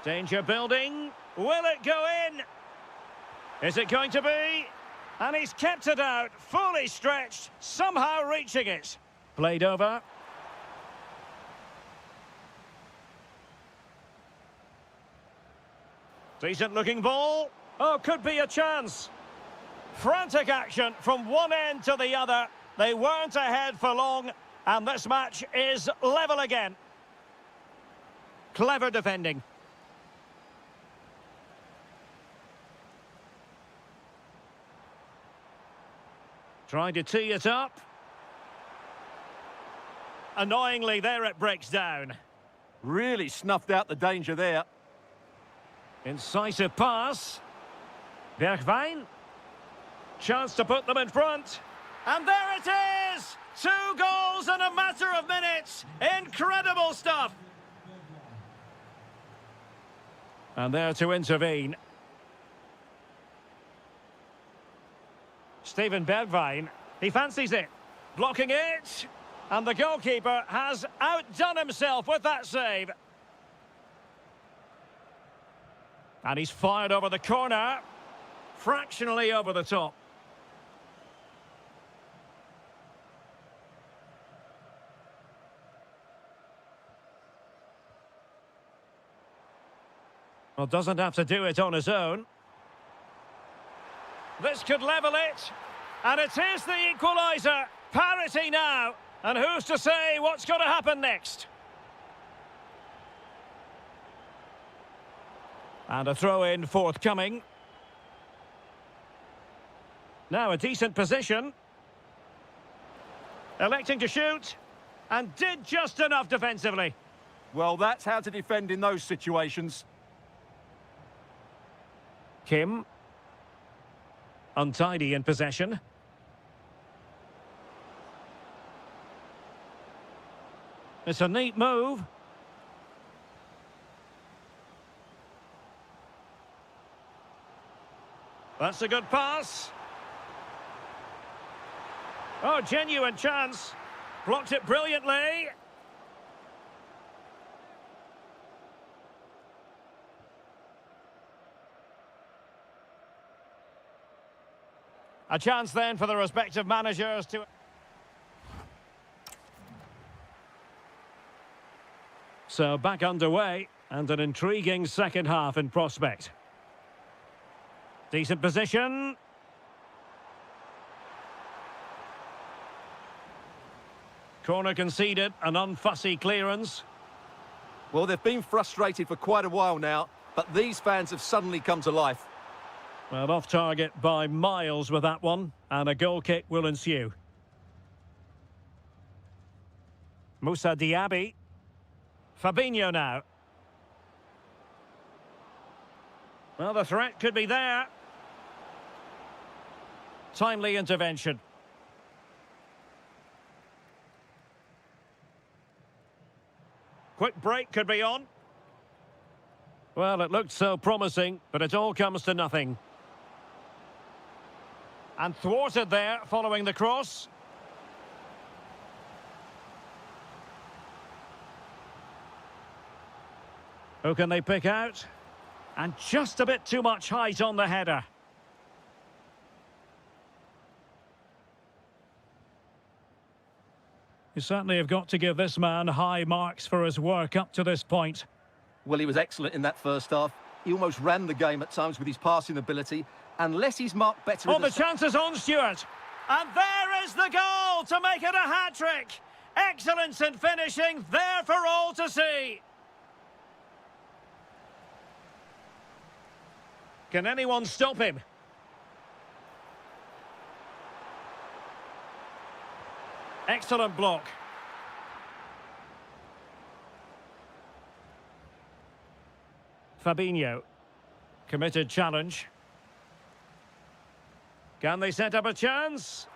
Danger building. Will it go in? Is it going to be? And he's kept it out, fully stretched, somehow reaching it. Played over. Decent looking ball. Oh, could be a chance. Frantic action from one end to the other. They weren't ahead for long, and this match is level again. Clever defending. Trying to tee it up. Annoyingly, there it breaks down. Really snuffed out the danger there. Incisive pass. Bergwijn. Chance to put them in front. And there it is! 2 goals in a matter of minutes. Incredible stuff. And there to intervene. Steven Bergwijn. He fancies it. Blocking it. And the goalkeeper has outdone himself with that save. And he's fired over the corner. Fractionally over the top. Well, doesn't have to do it on his own. This could level it. And it is the equaliser. Parity now. And who's to say what's going to happen next? And a throw-in forthcoming. Now a decent position. Electing to shoot. And did just enough defensively. Well, that's how to defend in those situations. Kim. Untidy in possession. It's a neat move. That's a good pass. Oh, genuine chance. Blocked it brilliantly. A chance then for the respective managers to... So back underway and an intriguing second half in prospect. Decent position. Corner conceded, an unfussy clearance. Well, they've been frustrated for quite a while now, but these fans have suddenly come to life. Well, off target by miles with that one, and a goal kick will ensue. Moussa Diaby. Fabinho now. Well, the threat could be there. Timely intervention. Quick break could be on. Well, it looked so promising, but it all comes to nothing. And thwarted there following the cross. Who can they pick out? And just a bit too much height on the header. You certainly have got to give this man high marks for his work up to this point. Well, he was excellent in that first half. He almost ran the game at times with his passing ability. Unless he's marked better... Oh, the chance is on, Stuart. And there is the goal to make it a hat-trick. Excellence in finishing, there for all to see. Can anyone stop him? Excellent block. Fabinho. Committed challenge. Can they set up a chance?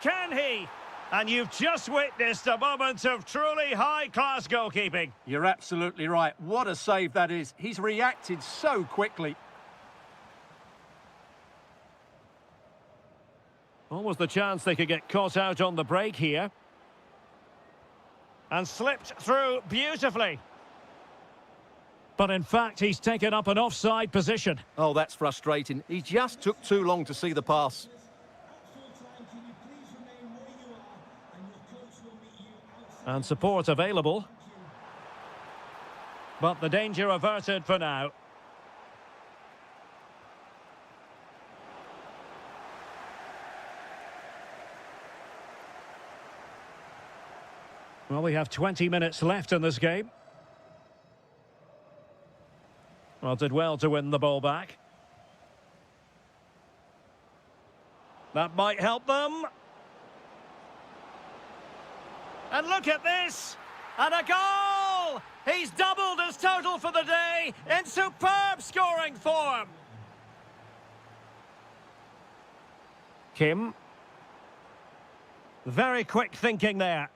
Can he? And you've just witnessed a moment of truly high-class goalkeeping. You're absolutely right. What a save that is. He's reacted so quickly. Almost the chance they could get caught out on the break here. And slipped through beautifully. But in fact, he's taken up an offside position. Oh, that's frustrating. He just took too long to see the pass. And support available. But the danger averted for now. Well, we have 20 minutes left in this game. Well, did well to win the ball back. That might help them. And look at this! And a goal! He's doubled his total for the day in superb scoring form. Kim. Very quick thinking there.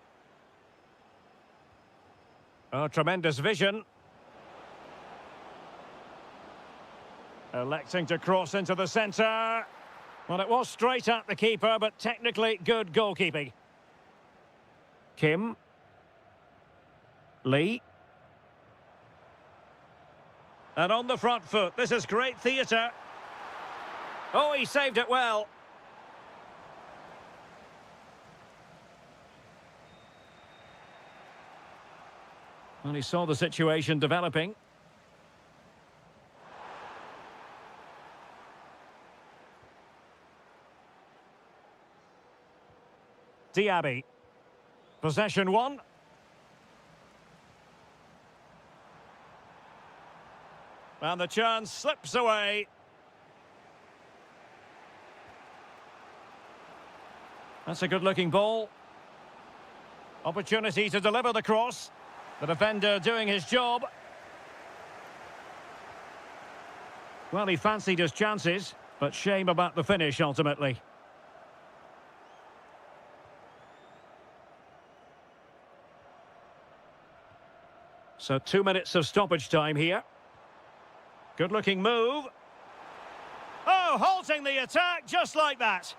Oh, tremendous vision. Electing to cross into the centre. Well, it was straight at the keeper, but technically good goalkeeping. Kim. Lee. And on the front foot, this is great theatre. Oh, he saved it well. Well, he saw the situation developing. Diaby. Possession one. And the chance slips away. That's a good-looking ball. Opportunity to deliver the cross. The defender doing his job. Well, he fancied his chances, but shame about the finish ultimately. So 2 minutes of stoppage time here. Good-looking move. Oh, halting the attack just like that.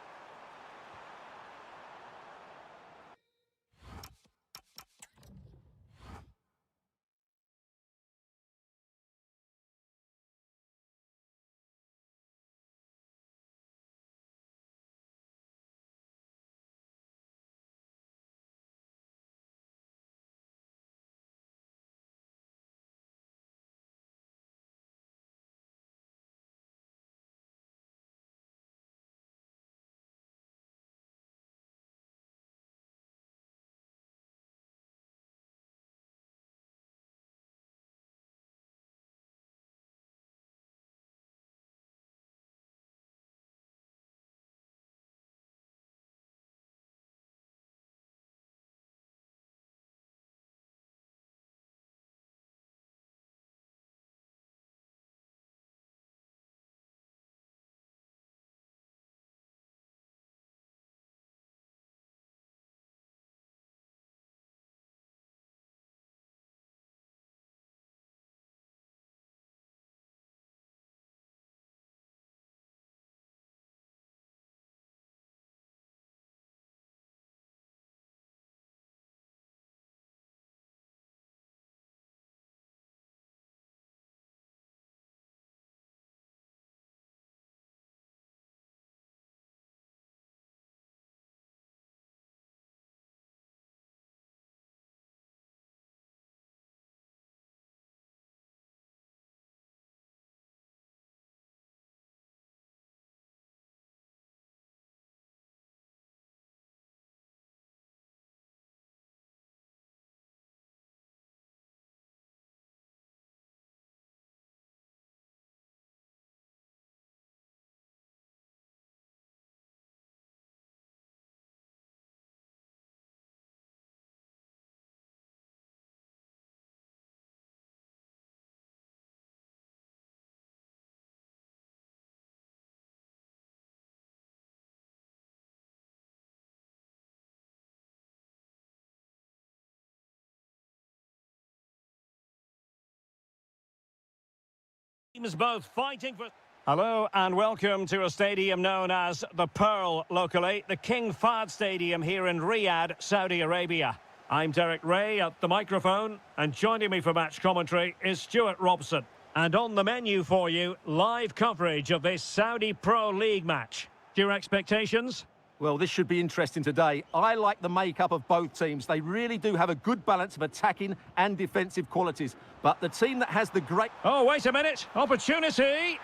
Teams both fighting for... Hello and welcome to a stadium known as the Pearl locally, the King Fahd Stadium here in Riyadh, Saudi Arabia. I'm Derek Ray at the microphone, and joining me for match commentary is Stuart Robson. And on the menu for you, live coverage of this Saudi Pro League match. Your expectations? Well, this should be interesting today. I like the makeup of both teams. They really do have a good balance of attacking and defensive qualities. But the team that has the great... Oh, wait a minute. Opportunity.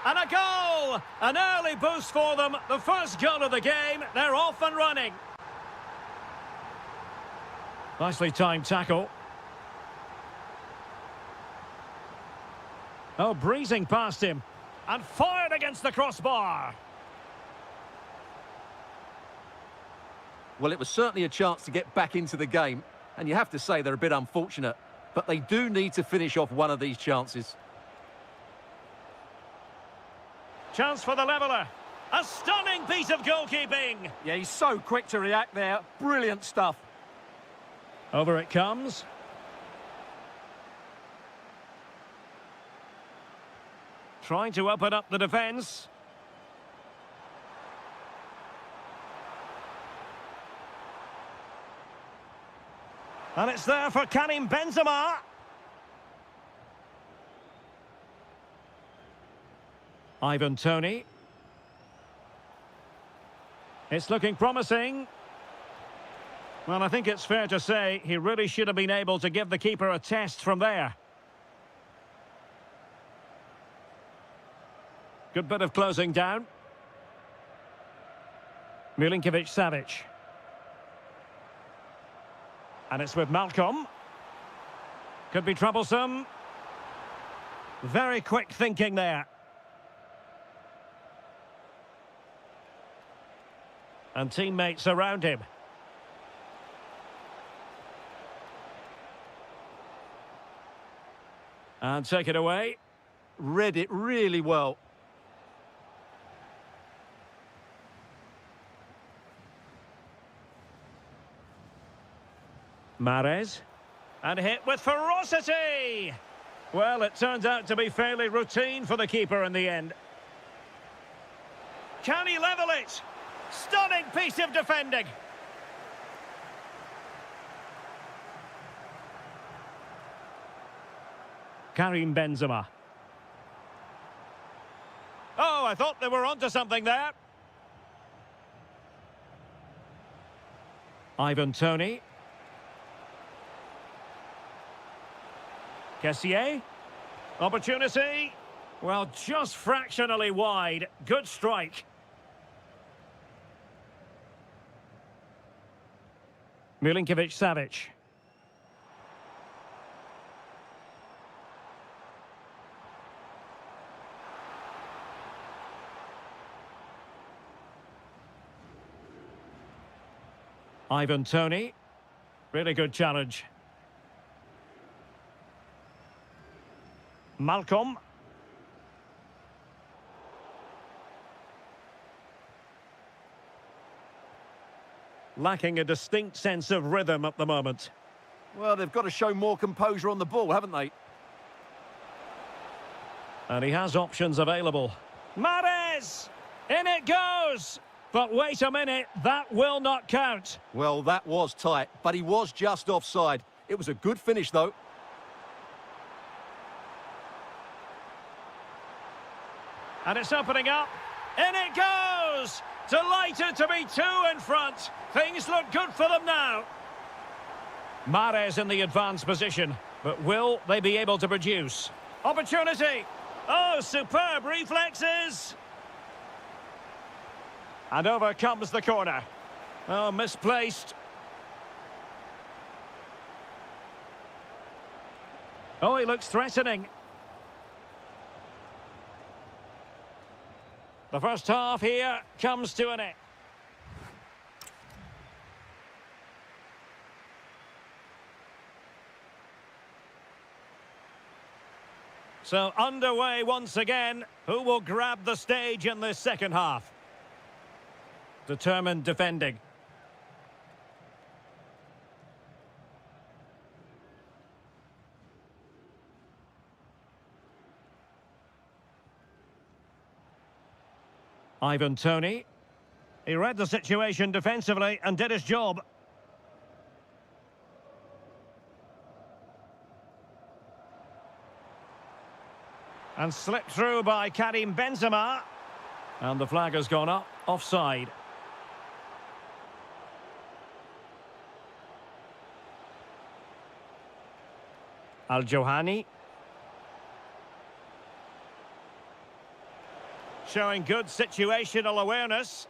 And a goal! An early boost for them. The first goal of the game. They're off and running. Nicely timed tackle. Oh, breezing past him. And fired against the crossbar. Well, it was certainly a chance to get back into the game. And you have to say they're a bit unfortunate. But they do need to finish off one of these chances. Chance for the leveller. A stunning piece of goalkeeping. Yeah, he's so quick to react there. Brilliant stuff. Over it comes. Trying to open up the defence. And it's there for Karim Benzema. Ivan Toney. It's looking promising. Well, I think it's fair to say he really should have been able to give the keeper a test from there. Good bit of closing down. Milinkovic-Savic. And it's with Malcolm. Could be troublesome. Very quick thinking there. And teammates around him. And take it away. Read it really well. Mahrez. And hit with ferocity! Well, it turns out to be fairly routine for the keeper in the end. Can he level it? Stunning piece of defending. Karim Benzema. Oh, I thought they were onto something there. Ivan Toney. Kessié. Opportunity. Well, just fractionally wide. Good strike. Milinkovic-Savic. Ivan Toney. Really good challenge. Malcolm. Lacking a distinct sense of rhythm at the moment. Well, they've got to show more composure on the ball, haven't they? And he has options available. Mahrez! In it goes! But wait a minute, that will not count. Well, that was tight, but he was just offside. It was a good finish, though. And it's opening up. In it goes! Delighted to be two in front. Things look good for them now. Mahrez in the advanced position. But will they be able to produce? Opportunity! Oh, superb reflexes! And over comes the corner. Oh, misplaced. Oh, he looks threatening. The first half here comes to an end. So underway once again. Who will grab the stage in this second half? Determined defending. Ivan Toney. He read the situation defensively and did his job. And slipped through by Karim Benzema. And the flag has gone up, offside. Al-Johani. Showing good situational awareness.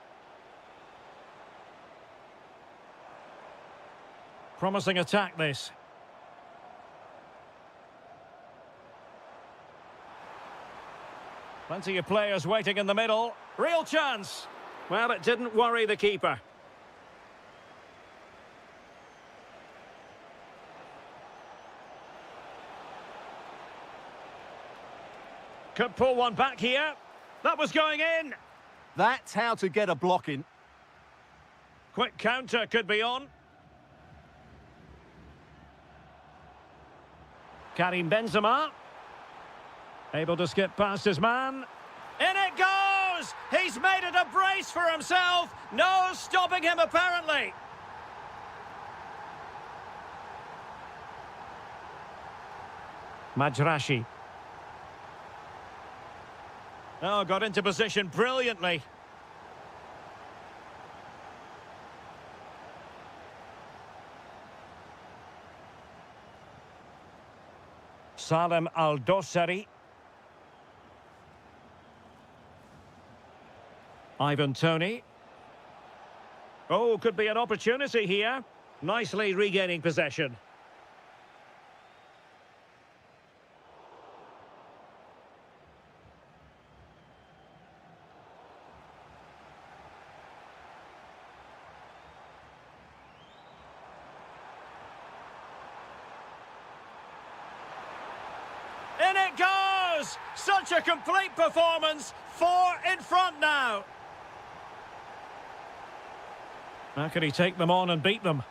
Promising attack, this. Plenty of players waiting in the middle. Real chance. Well, it didn't worry the keeper. Could pull one back here. That was going in. That's how to get a block in. Quick counter could be on. Karim Benzema. Able to skip past his man. In it goes! He's made it a brace for himself. No stopping him, apparently. Majrashi. Oh, got into position brilliantly. Salem Al-Dossari. Ivan Toney. Oh, could be an opportunity here. Nicely regaining possession. In it goes! Such a complete performance. 4 in front now. How can he take them on and beat them?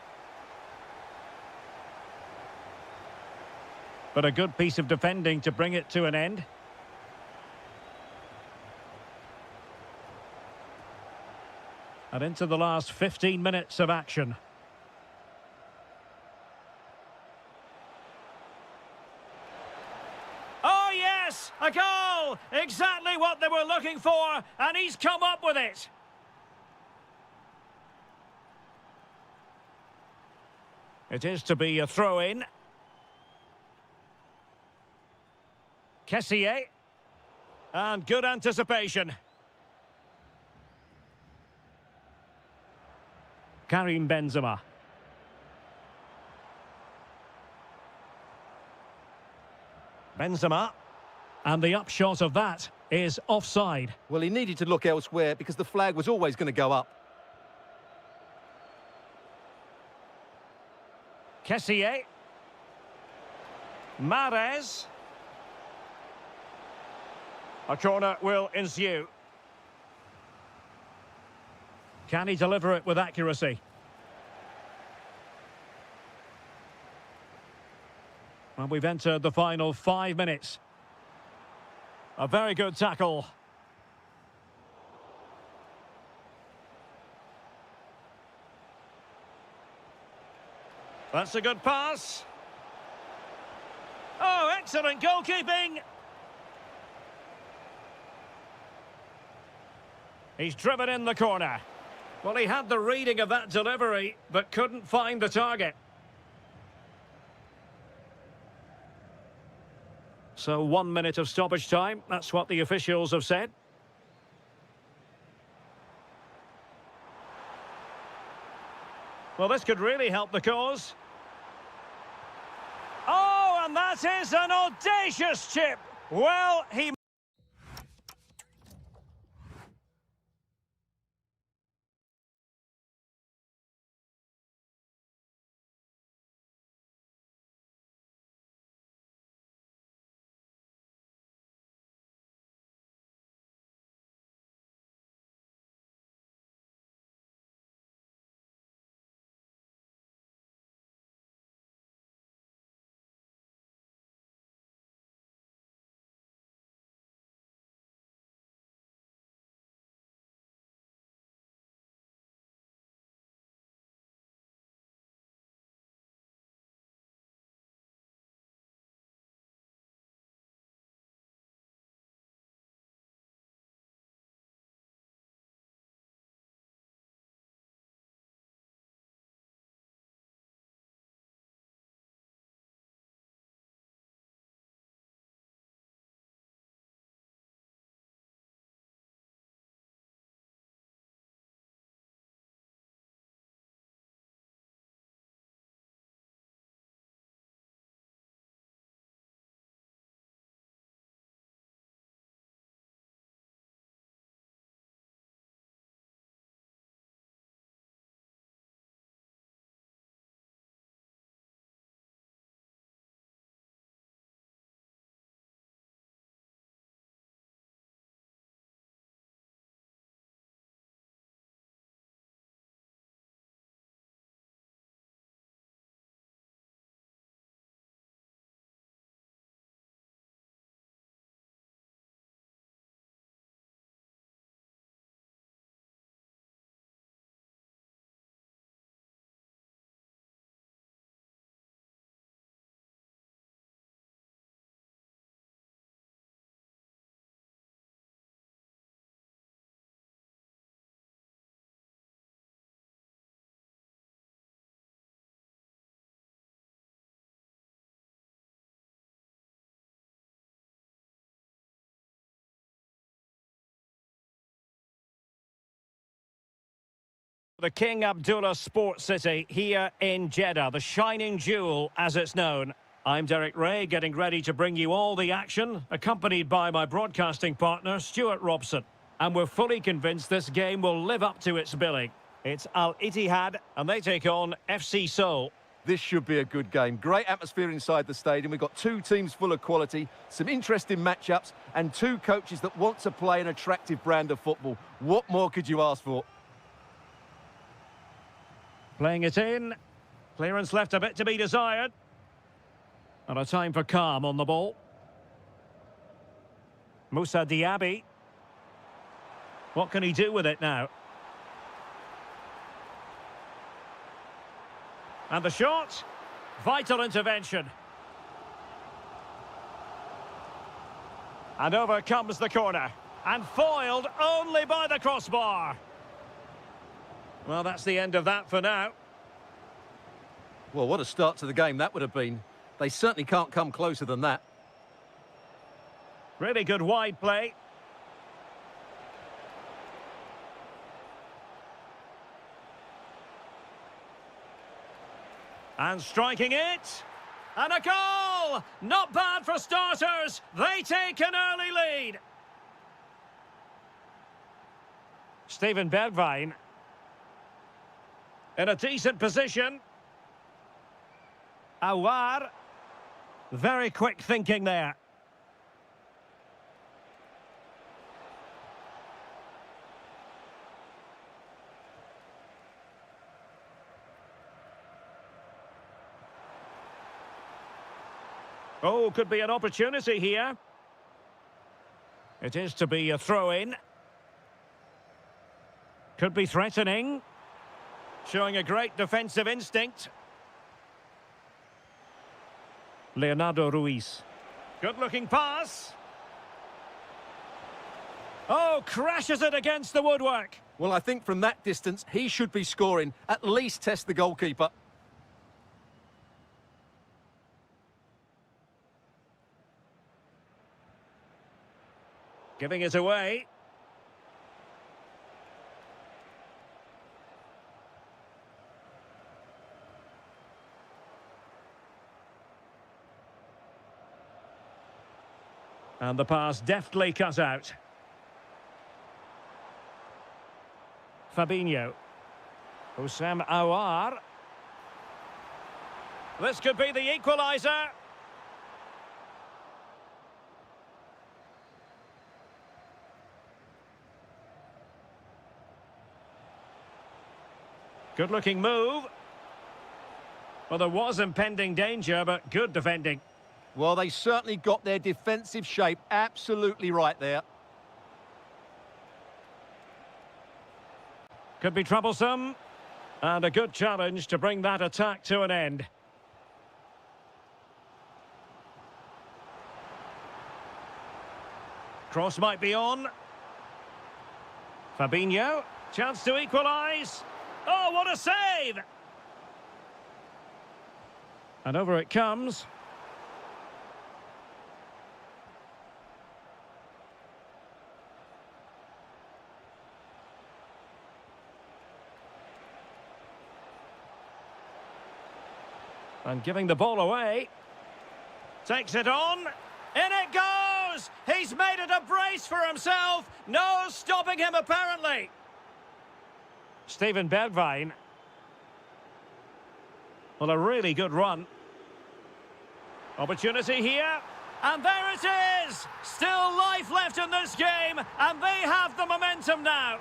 But a good piece of defending to bring it to an end. And into the last 15 minutes of action. Oh yes! A goal! Exactly what they were looking for, and he's come up with it. It is to be a throw-in. Kessié. And good anticipation. Karim Benzema. Benzema. And the upshot of that is offside. Well, he needed to look elsewhere because the flag was always going to go up. Kessié. Mahrez. A corner will ensue. Can he deliver it with accuracy? Well, we've entered the final 5 minutes. A very good tackle. That's a good pass. Oh, excellent goalkeeping. He's driven in the corner. Well, he had the reading of that delivery, but couldn't find the target. So 1 minute of stoppage time. That's what the officials have said. Well, this could really help the cause. Oh, and that is an audacious chip. Well, he... The King Abdullah Sports City here in Jeddah, the shining jewel as it's known. I'm Derek Ray, getting ready to bring you all the action, accompanied by my broadcasting partner, Stuart Robson. And we're fully convinced this game will live up to its billing. It's Al-Ittihad, and they take on FC Seoul. This should be a good game. Great atmosphere inside the stadium. We've got two teams full of quality, some interesting matchups, and two coaches that want to play an attractive brand of football. What more could you ask for? Playing it in. Clearance left a bit to be desired. And a time for calm on the ball. Moussa Diaby. What can he do with it now? And the shot. Vital intervention. And over comes the corner. And foiled only by the crossbar. Well, that's the end of that for now. Well, what a start to the game that would have been. They certainly can't come closer than that. Really good wide play. And striking it. And a goal! Not bad for starters. They take an early lead. Steven Bergwijn. In a decent position. Awar. Very quick thinking there. Oh, could be an opportunity here. It is to be a throw-in. Could be threatening. Showing a great defensive instinct. Leonardo Ruiz. Good-looking pass. Oh, crashes it against the woodwork. Well, I think from that distance, he should be scoring. At least test the goalkeeper. Giving it away. And the pass deftly cut out. Fabinho. Houssam Aouar. This could be the equaliser. Good-looking move. Well, there was impending danger, but good defending. Well, they certainly got their defensive shape absolutely right there. Could be troublesome. And a good challenge to bring that attack to an end. Cross might be on. Fabinho. Chance to equalise. Oh, what a save! And over it comes. And giving the ball away. Takes it on. In it goes! He's made it a brace for himself. No stopping him, apparently. Steven Bergwijn. Well, a really good run. Opportunity here. And there it is! Still life left in this game, and they have the momentum now.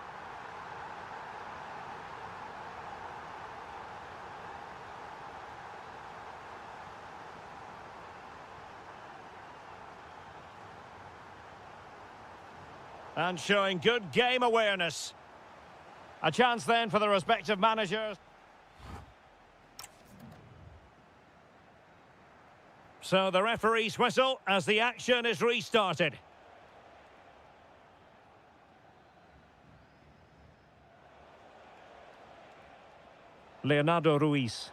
And showing good game awareness. A chance then for the respective managers. So the referee's whistle as the action is restarted. Leonardo Ruiz.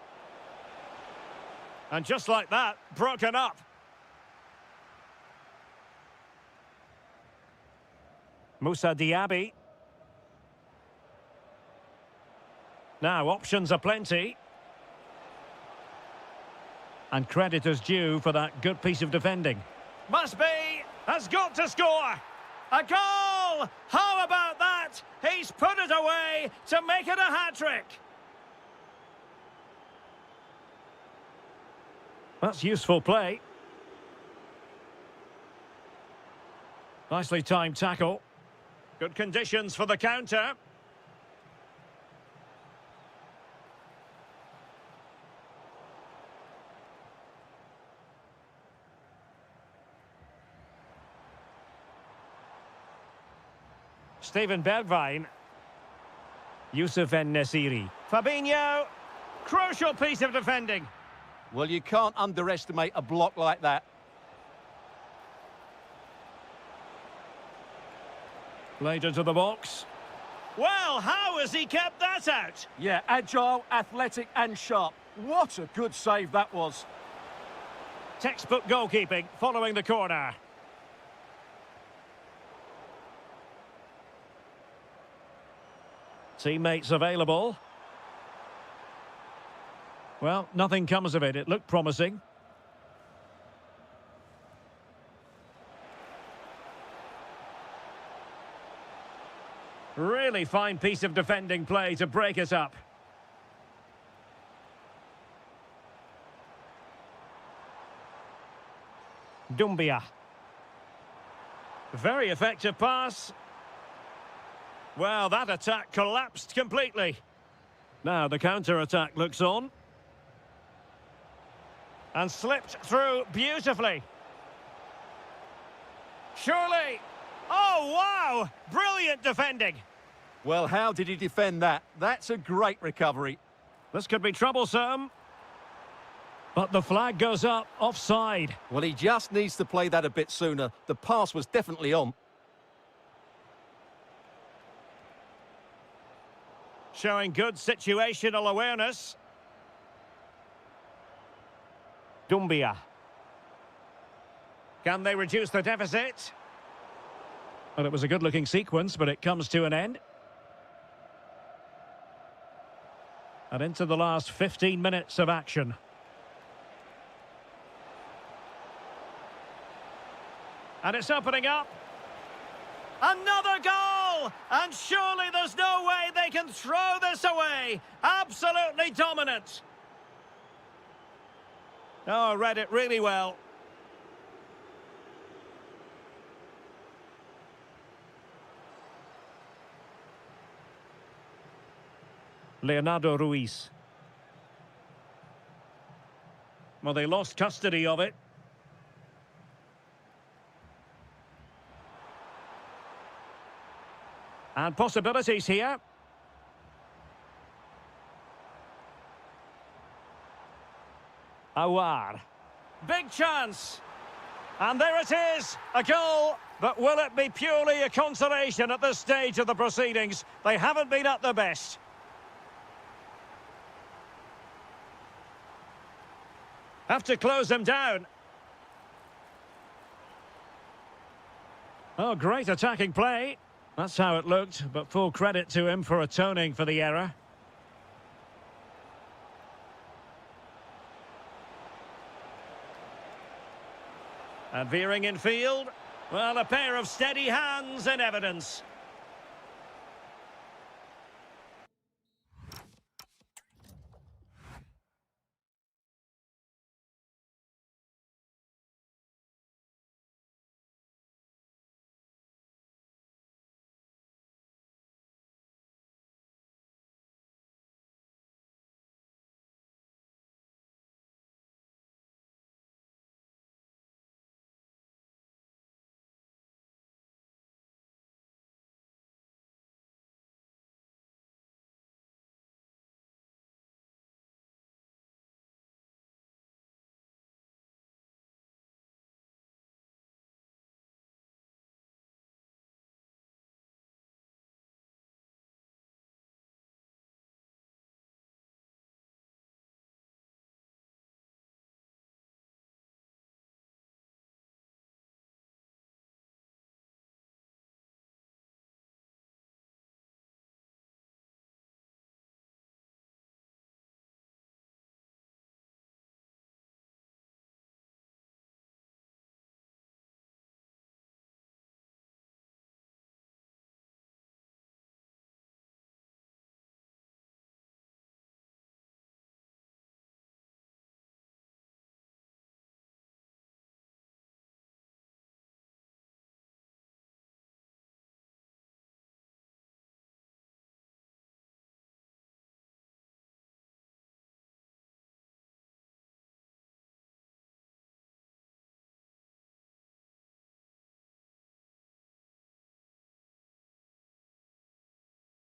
And just like that, broken up. Moussa Diaby. Now, options are plenty. And credit is due for that good piece of defending. Must be, has got to score. A goal! How about that? He's put it away to make it a hat-trick. That's useful play. Nicely timed tackle. Good conditions for the counter. Steven Bergwijn. Youssef En-Nesyri. Fabinho. Crucial piece of defending. Well, you can't underestimate a block like that. Played into the box. Well, how has he kept that out? Yeah, agile, athletic and sharp. What a good save that was. Textbook goalkeeping following the corner. Teammates available. Well, nothing comes of it. It looked promising. Really fine piece of defending play to break it up. Doumbia. Very effective pass. Well, that attack collapsed completely. Now the counter-attack looks on. And slipped through beautifully. Surely. Oh, wow! Brilliant defending. Well, how did he defend that? That's a great recovery. This could be troublesome. But the flag goes up, offside. Well, he just needs to play that a bit sooner. The pass was definitely on. Showing good situational awareness. Doumbia. Can they reduce the deficit? Well, it was a good-looking sequence, but it comes to an end. And into the last 15 minutes of action. And it's opening up. Another goal! And surely there's no way they can throw this away. Absolutely dominant. Oh, read it really well. Leonardo Ruiz. Well, they lost custody of it. And possibilities here. Awar. Big chance. And there it is, a goal. But will it be purely a consolation at this stage of the proceedings? They haven't been at their best. Have to close them down. Oh, great attacking play. That's how it looked, but full credit to him for atoning for the error. And veering in field. Well, a pair of steady hands in evidence.